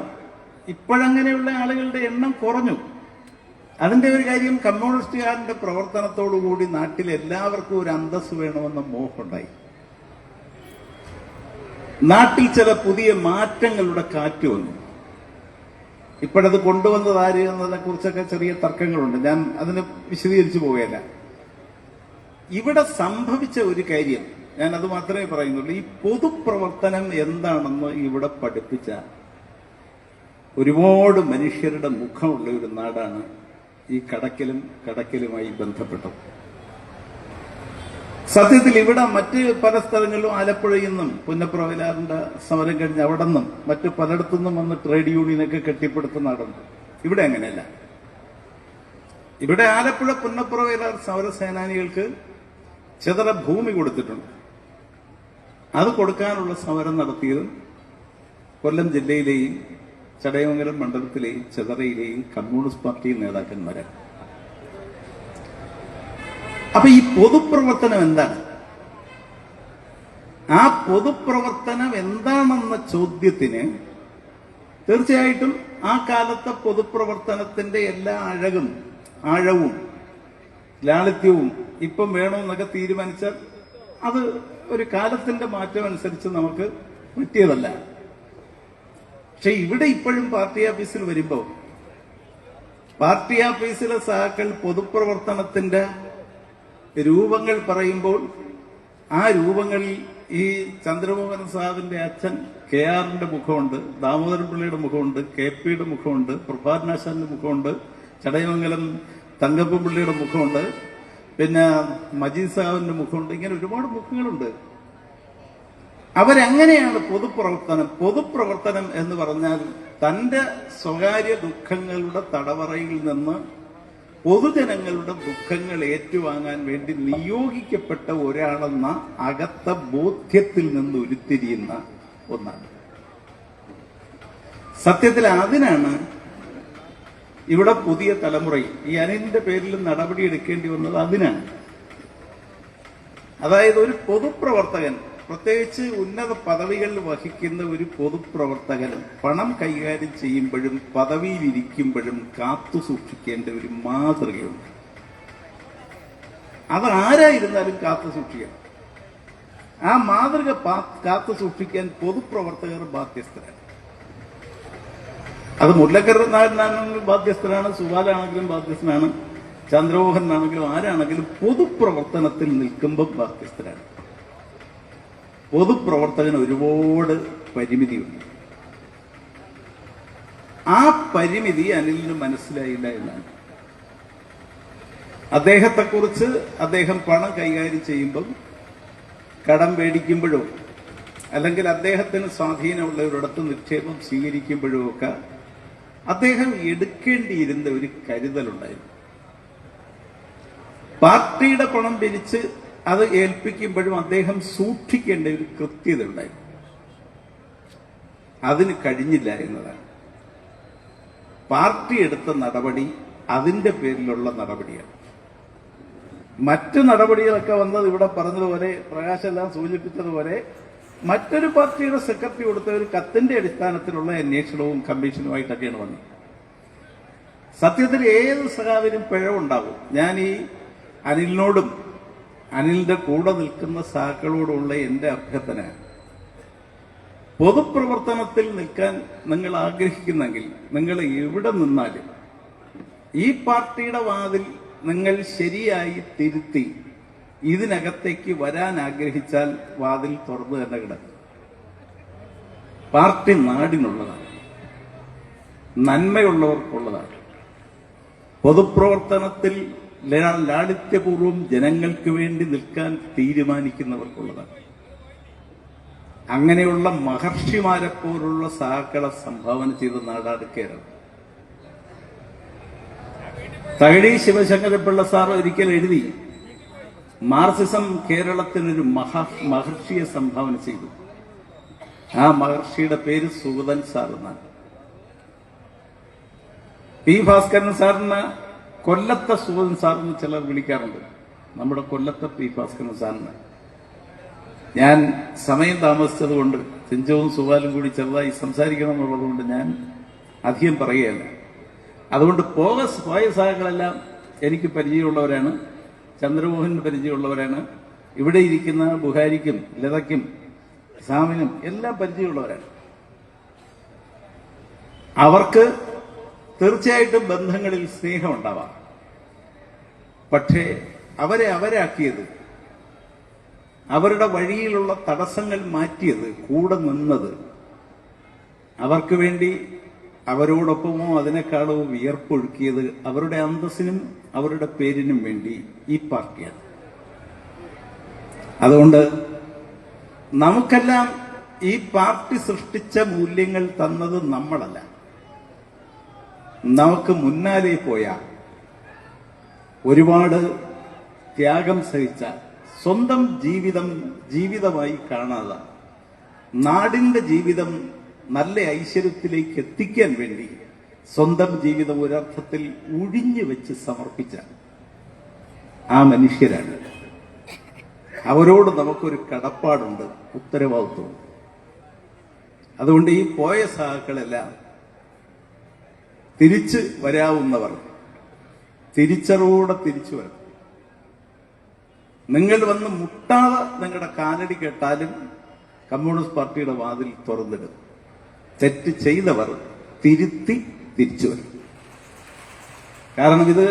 ഇപ്പോഴങ്ങനെയുള്ള ആളുകളുടെ എണ്ണം കുറഞ്ഞു. അതിന്റെ ഒരു കാര്യം കമ്മ്യൂണിസ്റ്റുകാരന്റെ പ്രവർത്തനത്തോടുകൂടി നാട്ടിൽ എല്ലാവർക്കും ഒരു അന്തസ്സ് വേണമെന്ന മോഹമുണ്ടായി. നാട്ടിൽ ചില പുതിയ മാറ്റങ്ങളുടെ കാറ്റ് വന്നു. ഇപ്പോഴത് കൊണ്ടുവന്നത് ആര് എന്നതിനെ കുറിച്ചൊക്കെ ചെറിയ തർക്കങ്ങളുണ്ട്. ഞാൻ അതിന് വിശദീകരിച്ചു പോവുകയല്ല. ഇവിടെ സംഭവിച്ച ഒരു കാര്യം ഞാൻ അത് മാത്രമേ പറയുന്നുള്ളൂ. ഈ പൊതുപ്രവർത്തനം എന്താണെന്ന് ഇവിടെ പഠിപ്പിച്ച ഒരുപാട് മനുഷ്യരുടെ മുഖമുള്ള ഒരു നാടാണ് ഈ കടക്കലുമായി ബന്ധപ്പെട്ടത്. സത്യത്തിൽ ഇവിടെ മറ്റ് പല സ്ഥലങ്ങളിലും ആലപ്പുഴയിൽ നിന്നും പുന്നപ്രവലാറിന്റെ സമരം കഴിഞ്ഞ് അവിടെ നിന്നും മറ്റു പലയിടത്തുനിന്നും വന്ന് ട്രേഡ് യൂണിയനൊക്കെ കെട്ടിപ്പടുത്ത് നടന്നു. ഇവിടെ അങ്ങനെയല്ല. ഇവിടെ ആലപ്പുഴ പുന്നപ്രവലാർ സമരസേനാനികൾക്ക് ചെതറ ഭൂമി കൊടുത്തിട്ടുണ്ട്. അത് കൊടുക്കാനുള്ള സമരം നടത്തിയത് കൊല്ലം ജില്ലയിലെയും ചടയമംഗലം മണ്ഡലത്തിലെയും ചെതറയിലെയും കമ്മ്യൂണിസ്റ്റ് പാർട്ടി നേതാക്കന്മാരാണ്. അപ്പൊ ഈ പൊതുപ്രവർത്തനം എന്താണ്? ആ പൊതുപ്രവർത്തനം എന്താണെന്ന ചോദ്യത്തിന് തീർച്ചയായിട്ടും ആ കാലത്തെ പൊതുപ്രവർത്തനത്തിന്റെ എല്ലാ ആഴവും ലാളിത്യവും ഇപ്പം വേണമെന്നൊക്കെ തീരുമാനിച്ചാൽ അത് ഒരു കാലത്തിന്റെ മാറ്റം അനുസരിച്ച് നമുക്ക് പറ്റിയതല്ല. പക്ഷെ ഇവിടെ ഇപ്പോഴും പാർട്ടി ഓഫീസിൽ വരുമ്പോൾ പാർട്ടി ഓഫീസിലെ സഹാക്കൾ പൊതുപ്രവർത്തനത്തിന്റെ രൂപങ്ങൾ പറയുമ്പോൾ ആ രൂപങ്ങളിൽ ഈ ചന്ദ്രമോഹൻ സാഹിബിന്റെ അച്ഛൻ KR-ന്റെ മുഖമുണ്ട്, ദാമോദരൻ പിള്ളയുടെ മുഖമുണ്ട്, KP യുടെ മുഖമുണ്ട്, പ്രഭാതനാശാന്റെ മുഖമുണ്ട്, ചടയമംഗലം തങ്കപ്പൻ പിള്ളയുടെ മുഖമുണ്ട്, പിന്നെ മജീദ് സാഹിബിന്റെ മുഖമുണ്ട്. ഇങ്ങനെ ഒരുപാട് മുഖങ്ങളുണ്ട്. അവരെങ്ങനെയാണ് പൊതുപ്രവർത്തനം എന്ന് പറഞ്ഞാൽ തന്റെ സ്വകാര്യ ദുഃഖങ്ങളുടെ തടവറയിൽ നിന്ന് പൊതുജനങ്ങളുടെ ദുഃഖങ്ങൾ ഏറ്റുവാങ്ങാൻ വേണ്ടി നിയോഗിക്കപ്പെട്ട ഒരാളെന്ന അകത്ത ബോധ്യത്തിൽ നിന്ന് ഉരുത്തിരിയുന്ന ഒന്നാണ്. സത്യത്തിൽ അതിനാണ് ഇവിടെ പുതിയ തലമുറയിൽ ഈ അനിലിന്റെ പേരിൽ നടപടിയെടുക്കേണ്ടി വന്നത്. അതിനാണ്. അതായത് ഒരു പൊതുപ്രവർത്തകൻ, പ്രത്യേകിച്ച് ഉന്നത പദവികൾ വഹിക്കുന്ന ഒരു പൊതുപ്രവർത്തകനും പണം കൈകാര്യം ചെയ്യുമ്പോഴും പദവിയിലിരിക്കുമ്പോഴും കാത്തു സൂക്ഷിക്കേണ്ട ഒരു മാതൃകയുണ്ട്. അതാരായിരുന്നാലും കാത്തു സൂക്ഷിക്കണം. ആ മാതൃക കാത്തു സൂക്ഷിക്കാൻ പൊതുപ്രവർത്തകർ ബാധ്യസ്ഥരാണ്. അത് മുല്ലക്കർ നായനാണെങ്കിലും ബാധ്യസ്ഥനാണ്, സുബാലാണെങ്കിലും ബാധ്യസ്ഥനാണ്, ചന്ദ്രമോഹനാണെങ്കിലും ആരാണെങ്കിലും പൊതുപ്രവർത്തനത്തിൽ നിൽക്കുമ്പോൾ ബാധ്യസ്ഥരാണ്. പൊതുപ്രവർത്തകന് ഒരുപാട് പരിമിതിയുണ്ട്. ആ പരിമിതി അനിലിന് മനസ്സിലായില്ല എന്നാണ്. അദ്ദേഹത്തെക്കുറിച്ച് അദ്ദേഹം പണം കൈകാര്യം ചെയ്യുമ്പം കടം മേടിക്കുമ്പോഴോ അല്ലെങ്കിൽ അദ്ദേഹത്തിന് സ്വാധീനമുള്ളവരിടത്ത് നിക്ഷേപം സ്വീകരിക്കുമ്പോഴോ ഒക്കെ അദ്ദേഹം എടുക്കേണ്ടിയിരുന്ന ഒരു കരുതലുണ്ടായിരുന്നു. പാർട്ടിയുടെ പണം പിരിച്ച് അത് ഏൽപ്പിക്കുമ്പോഴും അദ്ദേഹം സൂക്ഷിക്കേണ്ട ഒരു കൃത്യത ഉണ്ടായിരുന്നു. അതിന് കഴിഞ്ഞില്ല എന്നതാണ്. പാർട്ടി എടുത്ത നടപടി അതിന്റെ പേരിലുള്ള നടപടിയാണ്. മറ്റു നടപടികളൊക്കെ വന്നത് ഇവിടെ പറഞ്ഞതുപോലെ പ്രകാശെല്ലാം സൂചിപ്പിച്ചതുപോലെ മറ്റൊരു പാർട്ടിയുടെ സെക്രട്ടറി കൊടുത്ത ഒരു കത്തിന്റെ അടിസ്ഥാനത്തിലുള്ള അന്വേഷണവും കമ്മീഷനുമായിട്ടൊക്കെയാണ് വന്നത്. സത്യത്തിൽ ഏത് സഖാവിനും പിഴവുണ്ടാകും. ഞാൻ ഈ അനിലിനോടും അനിലിന്റെ കൂടെ നിൽക്കുന്ന സഹാക്കളോടുള്ള എന്റെ അഭ്യർത്ഥന, പൊതുപ്രവർത്തനത്തിൽ നിൽക്കാൻ നിങ്ങൾ ആഗ്രഹിക്കുന്നെങ്കിൽ നിങ്ങൾ എവിടെ നിന്നാലും ഈ പാർട്ടിയുടെ വാതിൽ നിങ്ങൾ ശരിയായി തിരുത്തി ഇതിനകത്തേക്ക് വരാൻ ആഗ്രഹിച്ചാൽ വാതിൽ തുറന്നു തന്നെ കിടക്കും. പാർട്ടി നാടിനുള്ളതാണ്, നന്മയുള്ളവർക്കുള്ളതാണ്. പൊതുപ്രവർത്തനത്തിൽ ലാളിത്യപൂർവ്വം ജനങ്ങൾക്ക് വേണ്ടി നിൽക്കാൻ തീരുമാനിക്കുന്നവർക്കുള്ളതാണ്. അങ്ങനെയുള്ള മഹർഷിമാരെ പോലുള്ള സഹാക്കളെ സംഭാവന ചെയ്ത നാടാണ് കേരളം. തകഴി ശിവശങ്കരപിള്ള സാർ ഒരിക്കൽ എഴുതി, മാർക്സിസം കേരളത്തിനൊരു മഹർഷിയെ സംഭാവന ചെയ്തു. ആ മഹർഷിയുടെ പേര് സുഗതൻ സാർ എന്നാണ്. പി ഭാസ്കരൻ സാറിന് കൊല്ലത്തെ സുഗതൻ സാർ എന്ന് ചിലർ വിളിക്കാറുണ്ട്. നമ്മുടെ കൊല്ലത്തെ പി ഭാസ്കരൻ സാറിന് ഞാൻ സമയം താമസിച്ചതുകൊണ്ട് ചെഞ്ചവും സുവാലും കൂടി ചെറുതായി സംസാരിക്കണം എന്നുള്ളതുകൊണ്ട് ഞാൻ അധികം പറയുകയല്ല. അതുകൊണ്ട് പോയ സഹാക്കളെല്ലാം എനിക്ക് പരിചയമുള്ളവരാണ്, ചന്ദ്രമോഹന് പരിചയമുള്ളവരാണ്, ഇവിടെ ഇരിക്കുന്ന ബുഹാരിക്കും ലതയ്ക്കും സാമിനും എല്ലാം പരിചയമുള്ളവരാണ്. അവർക്ക് തീർച്ചയായിട്ടും ബന്ധങ്ങളിൽ സ്നേഹമുണ്ടാവാം. പക്ഷേ അവരെ അവരാക്കിയത്, അവരുടെ വഴിയിലുള്ള തടസ്സങ്ങൾ മാറ്റിയത്, കൂടെ നിന്നത്, അവർക്ക് വേണ്ടി അവരോടൊപ്പമോ അതിനേക്കാളോ വിയർപ്പൊഴുക്കിയത് അവരുടെ അന്തസ്സിനും അവരുടെ പേരിനും വേണ്ടി ഈ പാർട്ടിയാണ്. അതുകൊണ്ട് നമുക്കെല്ലാം ഈ പാർട്ടി സൃഷ്ടിച്ച മൂല്യങ്ങൾ തന്നത് നമ്മളല്ല. നമുക്ക് മുന്നാലെ പോയ, ഒരുപാട് ത്യാഗം സഹിച്ച, സ്വന്തം ജീവിതമായി കാണാതെ നാടിന്റെ ജീവിതം നല്ല ഐശ്വര്യത്തിലേക്ക് എത്തിക്കാൻ വേണ്ടി സ്വന്തം ജീവിതം ഒരർത്ഥത്തിൽ ഉഴിഞ്ഞു വെച്ച് സമർപ്പിച്ച ആ മനുഷ്യരാണ്. അവരോട് നമുക്കൊരു കടപ്പാടുണ്ട്, ഉത്തരവാദിത്വം. അതുകൊണ്ട് ഈ പോയ സഹാക്കളെല്ലാം തിരിച്ചു വരാവുന്നവർ തിരിച്ചറിവോടെ തിരിച്ചു വരണം. നിങ്ങൾ വന്ന് മുട്ടാതെ നിങ്ങളുടെ കാലടി കേട്ടാലും കമ്മ്യൂണിസ്റ്റ് പാർട്ടിയുടെ വാതിൽ തുറന്നിടും. തെറ്റ് ചെയ്തവർ തിരുത്തി തിരിച്ചു വരും. കാരണം ഇത്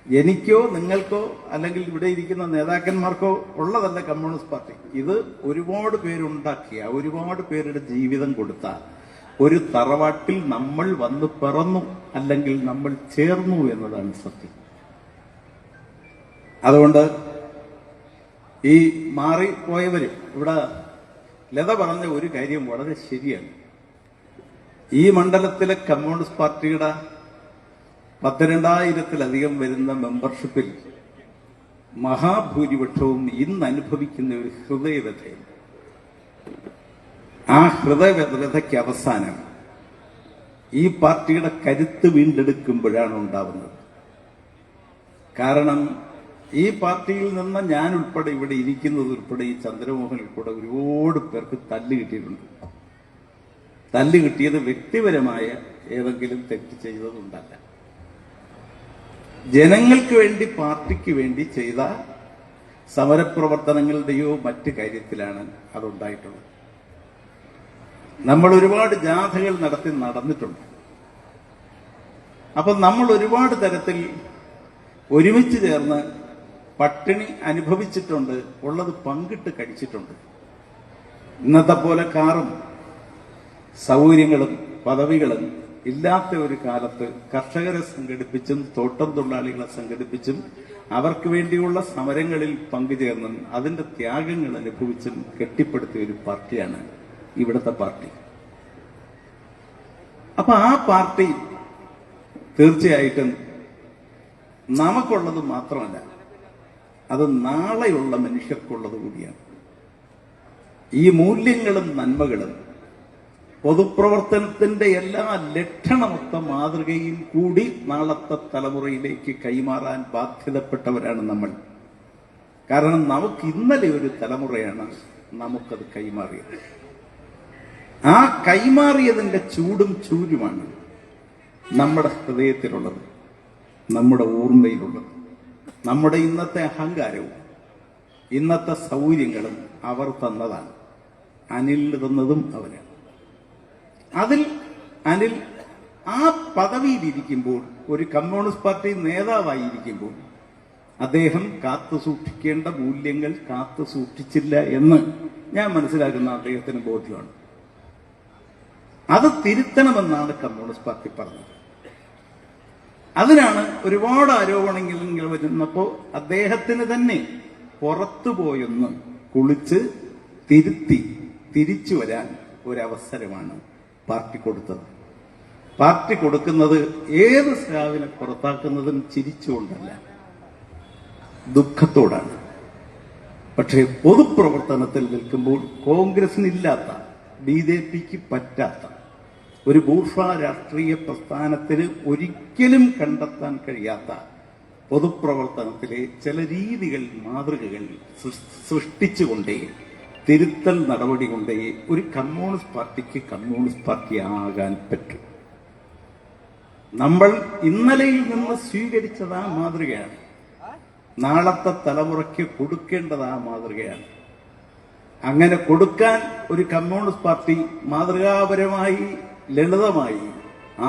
എനിക്കോ നിങ്ങൾക്കോ അല്ലെങ്കിൽ ഇവിടെ ഇരിക്കുന്ന നേതാക്കന്മാർക്കോ ഉള്ളതല്ല കമ്മ്യൂണിസ്റ്റ് പാർട്ടി. ഇത് ഒരുപാട് പേരുണ്ടാക്കിയ, ഒരുപാട് പേരുടെ ജീവിതം കൊടുത്ത ഒരു തറവാട്ടിൽ നമ്മൾ വന്ന് പിറന്നു, അല്ലെങ്കിൽ നമ്മൾ ചേർന്നു എന്നതാണ് സത്യം. അതുകൊണ്ട് ഈ മാറിപ്പോയവരും, ഇവിടെ ലത പറഞ്ഞ ഒരു കാര്യം വളരെ ശരിയാണ്. ഈ മണ്ഡലത്തിലെ കമ്മ്യൂണിസ്റ്റ് പാർട്ടിയുടെ 12,000-ത്തിലധികം വരുന്ന മെമ്പർഷിപ്പിൽ മഹാഭൂരിപക്ഷവും ഇന്ന് അനുഭവിക്കുന്ന ഒരു ഹൃദയവ്യഥയാണ്. ആ ഹൃദയവ്യഥയ്ക്ക് അവസാനം ഈ പാർട്ടിയുടെ കരുത്ത് വീണ്ടെടുക്കുമ്പോഴാണ് ഉണ്ടാവുന്നത്. കാരണം ഈ പാർട്ടിയിൽ നിന്ന് ഞാൻ ഉൾപ്പെടെ, ഇവിടെ ഇരിക്കുന്നത് ഉൾപ്പെടെ, ഈ ചന്ദ്രമോഹൻ ഉൾപ്പെടെ ഒരുപാട് പേർക്ക് തല്ല് കിട്ടിയിട്ടുണ്ട്. തല്ല് കിട്ടിയത് വ്യക്തിപരമായ ഏതെങ്കിലും തെറ്റ് ചെയ്തതുകൊണ്ടല്ല, ജനങ്ങൾക്ക് വേണ്ടി, പാർട്ടിക്ക് വേണ്ടി ചെയ്ത സമരപ്രവർത്തനങ്ങളുടെയോ മറ്റു കാര്യത്തിലാണ് അതുണ്ടായിട്ടുള്ളത്. നമ്മൾ ഒരുപാട് ജാഥകൾ നടന്നിട്ടുണ്ട്. അപ്പൊ നമ്മൾ ഒരുപാട് തരത്തിൽ ഒരുമിച്ച് ചേർന്ന് പട്ടിണി അനുഭവിച്ചിട്ടുണ്ട്, ഉള്ളത് പങ്കിട്ട് കഴിച്ചിട്ടുണ്ട്. ഇന്നത്തെ പോലെ കാറും സൗകര്യങ്ങളും പദവികളും ഇല്ലാത്ത ഒരു കാലത്ത് കർഷകരെ സംഘടിപ്പിച്ചും തോട്ടം തൊഴിലാളികളെ സംഘടിപ്പിച്ചും അവർക്ക് വേണ്ടിയുള്ള സമരങ്ങളിൽ പങ്കുചേർന്നും അതിന്റെ ത്യാഗങ്ങൾ അനുഭവിച്ചും കെട്ടിപ്പടുത്തിയ ഒരു പാർട്ടിയാണ് ഇവിടുത്തെ പാർട്ടി. അപ്പൊ ആ പാർട്ടി തീർച്ചയായിട്ടും നമുക്കുള്ളത് മാത്രമല്ല, അത് നാളെയുള്ള മനുഷ്യർക്കുള്ളത് കൂടിയാണ്. ഈ മൂല്യങ്ങളും നന്മകളും പൊതുപ്രവർത്തനത്തിന്റെ എല്ലാ ലക്ഷണമൊത്ത മാതൃകയും കൂടി നാളത്തെ തലമുറയിലേക്ക് കൈമാറാൻ ബാധ്യതപ്പെട്ടവരാണ് നമ്മൾ. കാരണം നമുക്ക് ഇന്നലെ ഒരു തലമുറയാണ് നമുക്കത് കൈമാറിയത്. ആ കൈമാറിയതിന്റെ ചൂടും ചൂരുമാണ് നമ്മുടെ ഹൃദയത്തിലുള്ളത്, നമ്മുടെ ഓർമ്മയിലുള്ളത്. നമ്മുടെ ഇന്നത്തെ അഹങ്കാരവും ഇന്നത്തെ സൗകര്യങ്ങളും അവർ തന്നതാണ്. അനിൽ തന്നതും അവരാണ്. അനിൽ ആ പദവിയിലിരിക്കുമ്പോൾ, ഒരു കമ്മ്യൂണിസ്റ്റ് പാർട്ടി നേതാവായിരിക്കുമ്പോൾ, അദ്ദേഹം കാത്തു സൂക്ഷിക്കേണ്ട മൂല്യങ്ങൾ കാത്തു സൂക്ഷിച്ചില്ല എന്ന് ഞാൻ മനസ്സിലാക്കുന്ന അദ്ദേഹത്തിന് ബോധ്യമാണ്. അത് തിരുത്തണമെന്നാണ് കമ്മ്യൂണിസ്റ്റ് പാർട്ടി പറഞ്ഞത്. അതിനാണ് ഒരുപാട് ആരോപണങ്ങൾ വരുന്നപ്പോ അദ്ദേഹത്തിന് തന്നെ പുറത്തുപോയൊന്ന് കുളിച്ച് തിരുത്തി തിരിച്ചു വരാൻ ഒരവസരമാണ് പാർട്ടി കൊടുത്തത്. പാർട്ടി കൊടുക്കുന്നത് ഏത് സഖാവിനെ പുറത്താക്കുന്നതും ചിരിച്ചുകൊണ്ടല്ല, ദുഃഖത്തോടാണ്. പക്ഷേ പൊതുപ്രവർത്തനത്തിൽ നിൽക്കുമ്പോൾ കോൺഗ്രസിനില്ലാത്ത, BJPക്ക് പറ്റാത്ത ഒരു ബൂർഷ്വാ രാഷ്ട്രീയ പ്രസ്ഥാനത്തിന് ഒരിക്കലും കണ്ടെത്താൻ കഴിയാത്ത പൊതുപ്രവർത്തനത്തിലെ ചില രീതികൾ, മാതൃകകൾ സൃഷ്ടിച്ചുകൊണ്ടേ, തിരുത്തൽ നടപടി കൊണ്ടേ ഒരു കമ്മ്യൂണിസ്റ്റ് പാർട്ടിക്ക് കമ്മ്യൂണിസ്റ്റ് പാർട്ടി ആകാൻ പറ്റും. നമ്മൾ ഇന്നലെയിൽ നിന്ന് സ്വീകരിച്ചത് ആ മാതൃകയാണ്. നാളത്തെ തലമുറയ്ക്ക് കൊടുക്കേണ്ടത് ആ മാതൃകയാണ്. അങ്ങനെ കൊടുക്കാൻ ഒരു കമ്മ്യൂണിസ്റ്റ് പാർട്ടി മാതൃകാപരമായി, ലളിതമായി,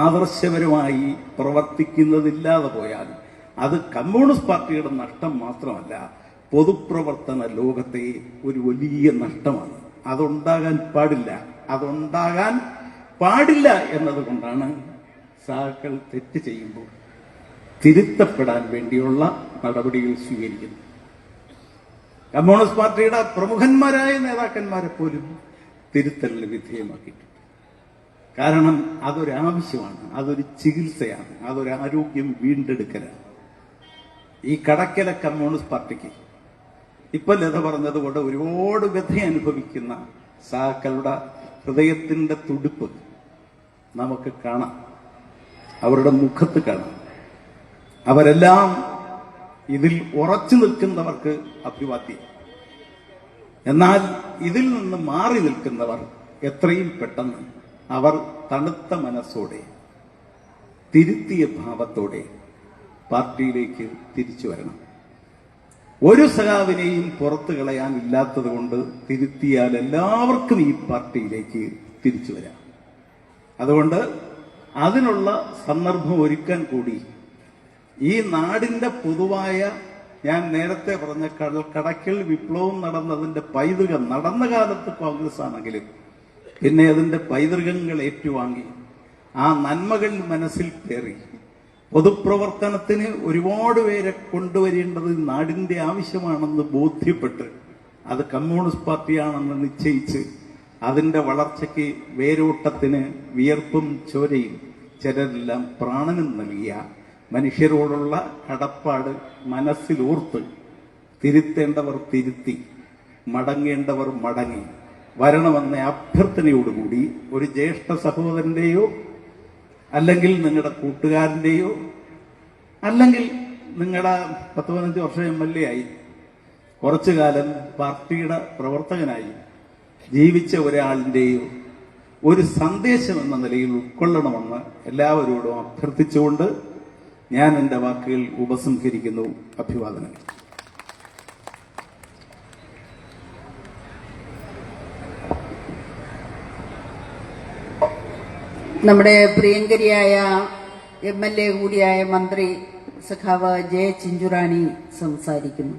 ആദർശപരമായി പ്രവർത്തിക്കുന്നതില്ലാതെ പോയാൽ അത് കമ്മ്യൂണിസ്റ്റ് പാർട്ടിയുടെ നഷ്ടം മാത്രമല്ല, പൊതുപ്രവർത്തന ലോകത്തെ ഒരു വലിയ നഷ്ടമാണ്. അതുണ്ടാകാൻ പാടില്ല എന്നതുകൊണ്ടാണ് സഖാക്കൾ തെറ്റ് ചെയ്യുമ്പോൾ തിരുത്തപ്പെടാൻ വേണ്ടിയുള്ള നടപടികൾ സ്വീകരിക്കുന്നു. കമ്മ്യൂണിസ്റ്റ് പാർട്ടിയുടെ പ്രമുഖന്മാരായ നേതാക്കന്മാരെ പോലും തിരുത്തലിന് വിധേയമാക്കിയിട്ടുണ്ട്. കാരണം അതൊരാവശ്യമാണ്, അതൊരു ചികിത്സയാണ്, അതൊരു ആരോഗ്യം വീണ്ടെടുക്കലാണ്. ഈ കടക്കല കമ്മ്യൂണിസ്റ്റ് പാർട്ടിക്ക് ഇപ്പൊ ലത പറഞ്ഞതുകൊണ്ട് ഒരുപാട് വ്യഥ അനുഭവിക്കുന്ന സഖാക്കളുടെ ഹൃദയത്തിന്റെ തുടിപ്പ് നമുക്ക് കാണാം, അവരുടെ മുഖത്ത് കാണാം. അവരെല്ലാം ഇതിൽ ഉറച്ചു നിൽക്കുന്നവർക്ക് അഭിവാദ്യം. എന്നാൽ ഇതിൽ നിന്ന് മാറി നിൽക്കുന്നവർ എത്രയും പെട്ടെന്ന് അവർ തണുത്ത മനസ്സോടെ, തിരുത്തിയ ഭാവത്തോടെ പാർട്ടിയിലേക്ക് തിരിച്ചു വരണം. ഒരു സഖാവിനെയും പുറത്തു കളയാൻ ഇല്ലാത്തത് കൊണ്ട് തിരുത്തിയാൽ എല്ലാവർക്കും ഈ പാർട്ടിയിലേക്ക് തിരിച്ചു വരാം. അതുകൊണ്ട് അതിനുള്ള സന്ദർഭം ഒരുക്കാൻ കൂടി ഈ നാടിന്റെ പൊതുവായ, ഞാൻ നേരത്തെ പറഞ്ഞ കടക്കൽ വിപ്ലവം നടന്നതിന്റെ പൈതൃകം, നടന്ന കാലത്ത് കോൺഗ്രസ് ആണെങ്കിലും പിന്നെ അതിന്റെ പൈതൃകങ്ങൾ ഏറ്റുവാങ്ങി ആ നന്മകൾ മനസ്സിൽ കയറി പൊതുപ്രവർത്തനത്തിന് ഒരുപാട് പേരെ കൊണ്ടുവരേണ്ടത് നാടിന്റെ ആവശ്യമാണെന്ന് ബോധ്യപ്പെട്ട് അത് കമ്മ്യൂണിസ്റ്റ് പാർട്ടിയാണെന്ന് നിശ്ചയിച്ച് അതിന്റെ വളർച്ചയ്ക്ക്, വേരോട്ടത്തിന് വിയർപ്പും ചോരയും ചിലരെല്ലാം പ്രാണനും നൽകിയ മനുഷ്യരോടുള്ള കടപ്പാട് മനസ്സിലോർത്ത് തിരുത്തേണ്ടവർ തിരുത്തി, മടങ്ങേണ്ടവർ മടങ്ങി വരണമെന്ന അഭ്യർത്ഥനയോടുകൂടി ഒരു ജ്യേഷ്ഠ സഹോദരന്റെയോ അല്ലെങ്കിൽ നിങ്ങളുടെ കൂട്ടുകാരന്റെയോ അല്ലെങ്കിൽ നിങ്ങളുടെ 10-15 വർഷം MLA ആയി കുറച്ചു കാലം പാർട്ടിയുടെ പ്രവർത്തകനായി ജീവിച്ച ഒരാളിന്റെയോ ഒരു സന്ദേശം എന്ന നിലയിൽ ഉൾക്കൊള്ളണമെന്ന് എല്ലാവരോടും അഭ്യർത്ഥിച്ചുകൊണ്ട് ഞാൻ എന്റെ വാക്കുകൾ ഉപസംഹരിക്കുന്നു. അഭിവാദനങ്ങൾ. നമ്മുടെ പ്രിയങ്കരിയായ MLA കൂടിയായ മന്ത്രി സഖാവ് ജെ ചിഞ്ചുറാണി സംസാരിക്കുന്നു.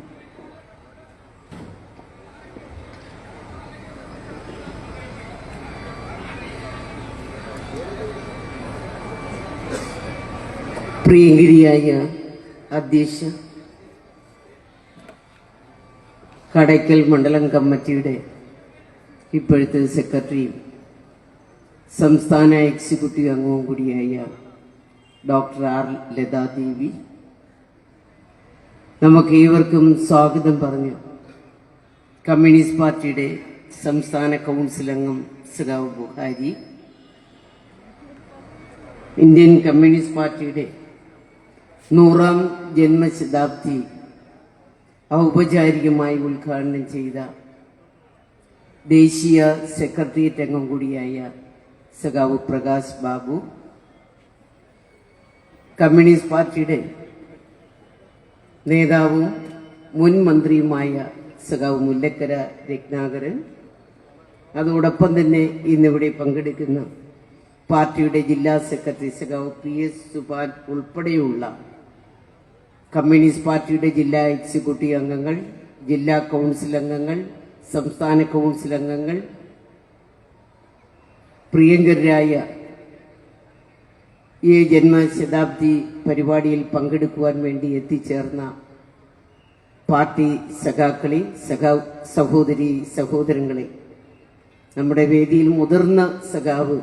പ്രിയങ്കരിയായ അധ്യക്ഷ, കടയ്ക്കൽ മണ്ഡലം കമ്മിറ്റിയുടെ ഇപ്പോഴത്തെ സെക്രട്ടറിയും സംസ്ഥാന എക്സിക്യൂട്ടീവ് അംഗവും കൂടിയായ ഡോക്ടർ ആർ ലതാദേവി, നമുക്ക് ഏവർക്കും സ്വാഗതം പറഞ്ഞു. കമ്മ്യൂണിസ്റ്റ് പാർട്ടിയുടെ സംസ്ഥാന കൗൺസിൽ അംഗം സഖാവ് ബുഹാരി, ഇന്ത്യൻ കമ്മ്യൂണിസ്റ്റ് പാർട്ടിയുടെ 100ാം ജന്മശതാബ്ദി ഔപചാരികമായി ഉദ്ഘാടനം ചെയ്ത ദേശീയ സെക്രട്ടേറിയറ്റ് അംഗം കൂടിയായ സഖാവ് പ്രകാശ് ബാബു, കമ്മ്യൂണിസ്റ്റ് പാർട്ടിയുടെ നേതാവും മുൻ മന്ത്രിയുമായ സഖാവ് മുല്ലക്കര രത്നാകരൻ, അതോടൊപ്പം തന്നെ ഇന്നിവിടെ പങ്കെടുക്കുന്ന പാർട്ടിയുടെ ജില്ലാ സെക്രട്ടറി സഖാവ് PS സുബാൻ ഉൾപ്പെടെയുള്ള കമ്മ്യൂണിസ്റ്റ് പാർട്ടിയുടെ ജില്ലാ എക്സിക്യൂട്ടീവ് അംഗങ്ങൾ, ജില്ലാ കൗൺസിൽ അംഗങ്ങൾ, സംസ്ഥാന കൗൺസിൽ അംഗങ്ങൾ, പ്രിയങ്കരായ ഈ ജന്മശതാബ്ദി പരിപാടിയിൽ പങ്കെടുക്കുവാൻ വേണ്ടി എത്തിച്ചേർന്ന പാർട്ടി സഖാക്കളെ, സഹോദരി സഹോദരങ്ങളെ, നമ്മുടെ വേദിയിൽ മുതിർന്ന സഖാവ്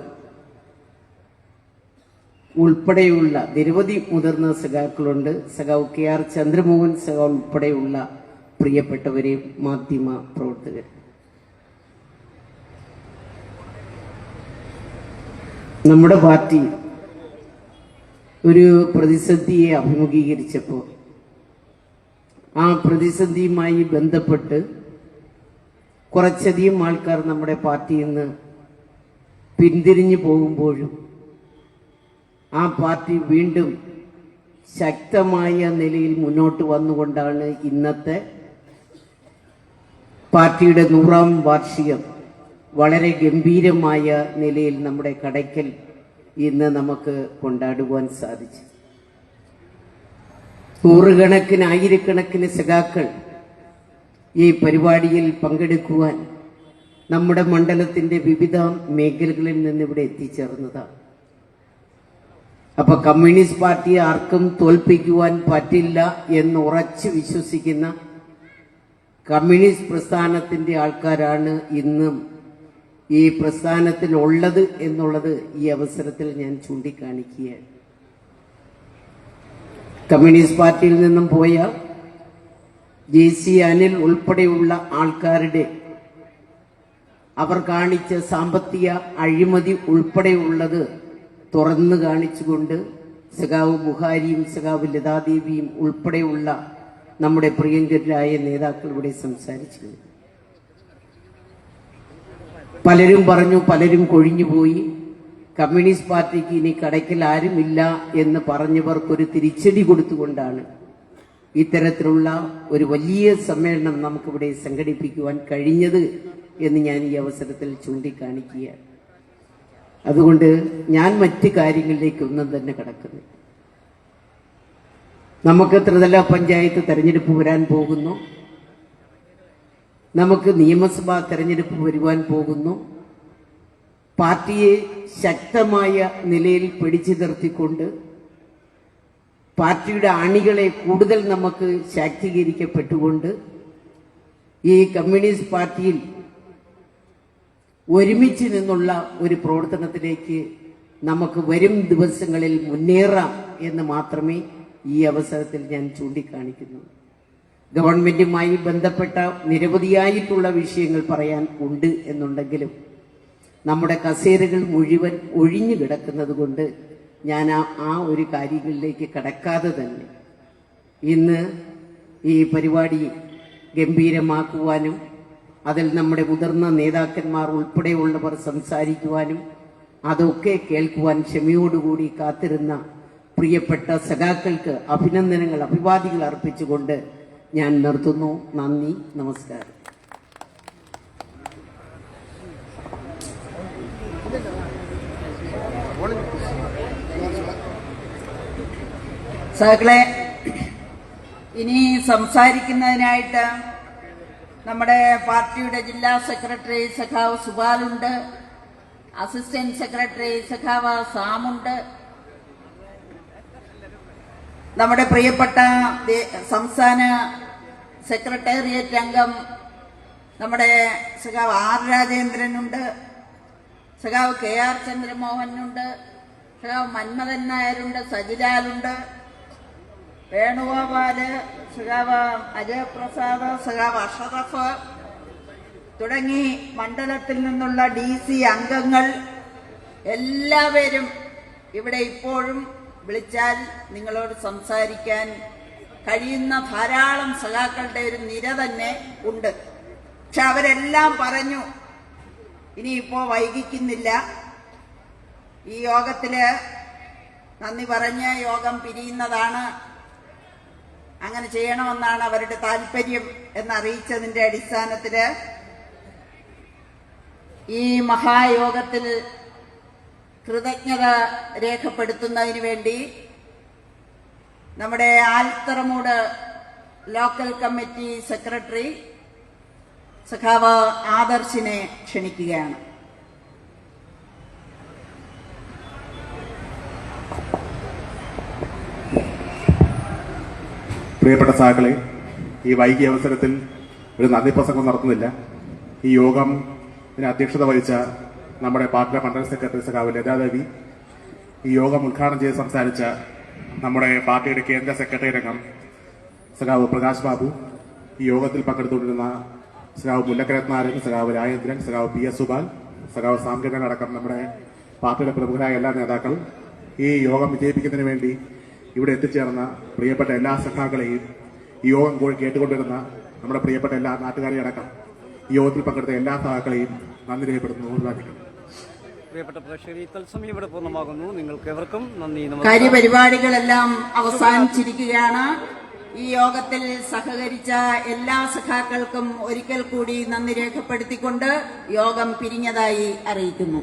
ഉൾപ്പെടെയുള്ള നിരവധി മുതിർന്ന സഖാക്കളുണ്ട്. സഖാവ് KR ചന്ദ്രമോഹൻ സഖാവ് ഉൾപ്പെടെയുള്ള പ്രിയപ്പെട്ടവരെ, മാധ്യമ പ്രവർത്തകർ, നമ്മുടെ പാർട്ടി ഒരു പ്രതിസന്ധിയെ അഭിമുഖീകരിച്ചപ്പോൾ ആ പ്രതിസന്ധിയുമായി ബന്ധപ്പെട്ട് കുറച്ചധികം ആൾക്കാർ നമ്മുടെ പാർട്ടിയിൽ നിന്ന് പിന്തിരിഞ്ഞു പോകുമ്പോഴും ആ പാർട്ടി വീണ്ടും ശക്തമായ നിലയിൽ മുന്നോട്ട് വന്നുകൊണ്ടാണ് ഇന്നത്തെ പാർട്ടിയുടെ 100ാം വാർഷികം വളരെ ഗംഭീരമായ നിലയിൽ നമ്മുടെ കടയ്ക്കൽ ഇന്ന് നമുക്ക് കൊണ്ടാടുവാൻ സാധിച്ചു. നൂറുകണക്കിന് ആയിരക്കണക്കിന് സഖാക്കൾ ഈ പരിപാടിയിൽ പങ്കെടുക്കുവാൻ നമ്മുടെ മണ്ഡലത്തിന്റെ വിവിധ മേഖലകളിൽ നിന്ന് ഇവിടെ എത്തിച്ചേർന്നതാണ്. അപ്പൊ കമ്മ്യൂണിസ്റ്റ് പാർട്ടിയെ ആർക്കും തോൽപ്പിക്കുവാൻ പറ്റില്ല എന്ന് ഉറച്ചു വിശ്വസിക്കുന്ന കമ്മ്യൂണിസ്റ്റ് പ്രസ്ഥാനത്തിന്റെ ആൾക്കാരാണ് ഇന്നും ഈ പ്രസ്ഥാനത്തിൽ ഉള്ളത് എന്നുള്ളത് ഈ അവസരത്തിൽ ഞാൻ ചൂണ്ടിക്കാണിക്കുകയാണ്. കമ്മ്യൂണിസ്റ്റ് പാർട്ടിയിൽ നിന്നും പോയ JC അനിൽ ഉൾപ്പെടെയുള്ള ആൾക്കാരുടെ അവർ കാണിച്ച സാമ്പത്തിക അഴിമതി ഉൾപ്പെടെയുള്ളത് തുറന്നു കാണിച്ചുകൊണ്ട് സഖാവ് ബുഹാരിയും സഖാവ് ലതാദേവിയും ഉൾപ്പെടെയുള്ള നമ്മുടെ പ്രിയങ്കരായ നേതാക്കൾ ഇവിടെ സംസാരിച്ചു. പലരും പറഞ്ഞു, പലരും കൊഴിഞ്ഞുപോയി, കമ്മ്യൂണിസ്റ്റ് പാർട്ടിക്ക് ഇനി കടയ്ക്കൽ ആരുമില്ല എന്ന് പറഞ്ഞവർക്കൊരു തിരിച്ചടി കൊടുത്തുകൊണ്ടാണ് ഇത്തരത്തിലുള്ള ഒരു വലിയ സമ്മേളനം നമുക്കിവിടെ സംഘടിപ്പിക്കുവാൻ കഴിഞ്ഞത് എന്ന് ഞാൻ ഈ അവസരത്തിൽ ചൂണ്ടിക്കാണിക്കുകയാണ്. അതുകൊണ്ട് ഞാൻ മറ്റ് കാര്യങ്ങളിലേക്കൊന്നും തന്നെ കടക്കുന്നു. നമുക്ക് ത്രിതല പഞ്ചായത്ത് തെരഞ്ഞെടുപ്പ് വരാൻ പോകുന്നു, നമുക്ക് നിയമസഭാ തെരഞ്ഞെടുപ്പ് വരുവാൻ പോകുന്നു. പാർട്ടിയെ ശക്തമായ നിലയിൽ പിടിച്ചു നിർത്തിക്കൊണ്ട് പാർട്ടിയുടെ അണികളെ കൂടുതൽ നമുക്ക് ശാക്തീകരിക്കപ്പെട്ടുകൊണ്ട് ഈ കമ്മ്യൂണിസ്റ്റ് പാർട്ടിയിൽ ഒരുമിച്ച് നിന്നുള്ള ഒരു പ്രവർത്തനത്തിലേക്ക് നമുക്ക് വരും ദിവസങ്ങളിൽ മുന്നേറാം എന്ന് മാത്രമേ ഈ അവസരത്തിൽ ഞാൻ ചൂണ്ടിക്കാണിക്കുന്നു. ഗവൺമെന്റുമായി ബന്ധപ്പെട്ട നിരവധിയായിട്ടുള്ള വിഷയങ്ങൾ പറയാൻ ഉണ്ട് എന്നുണ്ടെങ്കിലും നമ്മുടെ കസേരകൾ മുഴുവൻ ഒഴിഞ്ഞു കിടക്കുന്നത് കൊണ്ട് ഞാൻ ആ ഒരു കാര്യങ്ങളിലേക്ക് കടക്കാതെ തന്നെ ഇന്ന് ഈ പരിപാടി ഗംഭീരമാക്കുവാനും അതിൽ നമ്മുടെ മുതിർന്ന നേതാക്കന്മാർ ഉൾപ്പെടെയുള്ളവർ സംസാരിക്കുവാനും അതൊക്കെ കേൾക്കുവാൻ ക്ഷമയോടുകൂടി കാത്തിരുന്ന പ്രിയപ്പെട്ട സഖാക്കൾക്ക് അഭിനന്ദനങ്ങൾ, അഭിവാദികൾ അർപ്പിച്ചുകൊണ്ട് ഞാൻ നിർത്തുന്നു. നന്ദി, നമസ്കാരം. സഖാക്കളെ, ഇനി സംസാരിക്കുന്നതിനായിട്ട് നമ്മുടെ പാർട്ടിയുടെ ജില്ലാ സെക്രട്ടറി സഖാവ് സുബാലുണ്ട്, അസിസ്റ്റന്റ് സെക്രട്ടറി സഖാവ് സാമുണ്ട്, നമ്മുടെ പ്രിയപ്പെട്ട സംസ്ഥാന സെക്രട്ടേറിയറ്റ് അംഗം നമ്മുടെ സഖാവ് R രാജേന്ദ്രനുണ്ട്, സഖാവ് KR ചന്ദ്രമോഹനുണ്ട്, സഖാവ് മന്മഥൻ നായരുണ്ട്, സജിലാലുണ്ട്, വേണുഗോപാല്, സഖാവ് അജയപ്രസാദ്, സഖാവ് അഷറഫ് തുടങ്ങി മണ്ഡലത്തിൽ നിന്നുള്ള DC അംഗങ്ങൾ എല്ലാവരും ഇവിടെ ഇപ്പോഴും വിളിച്ചാൽ നിങ്ങളോട് സംസാരിക്കാൻ കഴിയുന്ന ധാരാളം സഖാക്കളുടെ ഒരു നിര തന്നെ ഉണ്ട്. പക്ഷെ അവരെല്ലാം പറഞ്ഞു ഇനിയിപ്പോ വൈകിക്കുന്നില്ല, ഈ യോഗത്തില് നന്ദി പറഞ്ഞ് യോഗം പിരിയുന്നതാണ്, അങ്ങനെ ചെയ്യണമെന്നാണ് അവരുടെ താല്പര്യം എന്നറിയിച്ചതിന്റെ അടിസ്ഥാനത്തില് ഈ മഹായോഗത്തിൽ കൃതജ്ഞത രേഖപ്പെടുത്തുന്നതിന് വേണ്ടി നമ്മുടെ ആൽത്തറമൂട് ലോക്കൽ കമ്മിറ്റി സെക്രട്ടറി സഖാവ് ആദർശിനെ ക്ഷണിക്കുകയാണ്. പ്രിയപ്പെട്ട സഖാക്കളെ, ഈ വൈകിയ അവസരത്തിൽ ഒരു നന്ദി പ്രസംഗം നടത്തുന്നില്ല. ഈ യോഗം അധ്യക്ഷത വഹിച്ച നമ്മുടെ പാർട്ടി മണ്ഡലം സെക്രട്ടറി സഖാവ് ലതാദേവി, ഈ യോഗം ഉദ്ഘാടനം ചെയ്ത് സംസാരിച്ച നമ്മുടെ പാർട്ടിയുടെ കേന്ദ്ര സെക്രട്ടറി അംഗം സഖാവ് പ്രകാശ് ബാബു, ഈ യോഗത്തിൽ പങ്കെടുത്തുകൊണ്ടിരുന്ന സഖാവ് മുല്ലക്കരത്നാരൻ, സഖാവ് രാജേന്ദ്രൻ, സഖാവ് PS സുബാൽ, സഖാവ് സാംകരൻ അടക്കം നമ്മുടെ പാർട്ടിയുടെ പ്രമുഖരായ എല്ലാ നേതാക്കളും, ഈ യോഗം വിജയിപ്പിക്കുന്നതിന് വേണ്ടി ഇവിടെ എത്തിച്ചേർന്ന പ്രിയപ്പെട്ട എല്ലാ സഖാക്കളെയും, ഈ യോഗം കേട്ടുകൊണ്ടിരുന്ന നമ്മുടെ പ്രിയപ്പെട്ട എല്ലാ നാട്ടുകാരെയും അടക്കം ഈ യോഗത്തിൽ പങ്കെടുത്ത എല്ലാ സഖാക്കളെയും നന്ദി രേഖപ്പെടുത്തുന്നു. അഭിവാദിക്കുന്നു. പ്രിയപ്പെട്ട പ്രേക്ഷകരെ, തത്സമയം ഇവിടെ പൂർണ്ണമാകുന്നു. നിങ്ങൾക്ക് എവർക്കും നന്ദി. കാര്യപരിപാടികളെല്ലാം അവസാനിച്ചിരിക്കുകയാണ്. ഈ യോഗത്തിൽ സഹകരിച്ച എല്ലാ സഖാക്കൾക്കും ഒരിക്കൽ കൂടി നന്ദി രേഖപ്പെടുത്തിക്കൊണ്ട് യോഗം പിരിഞ്ഞതായി അറിയിക്കുന്നു.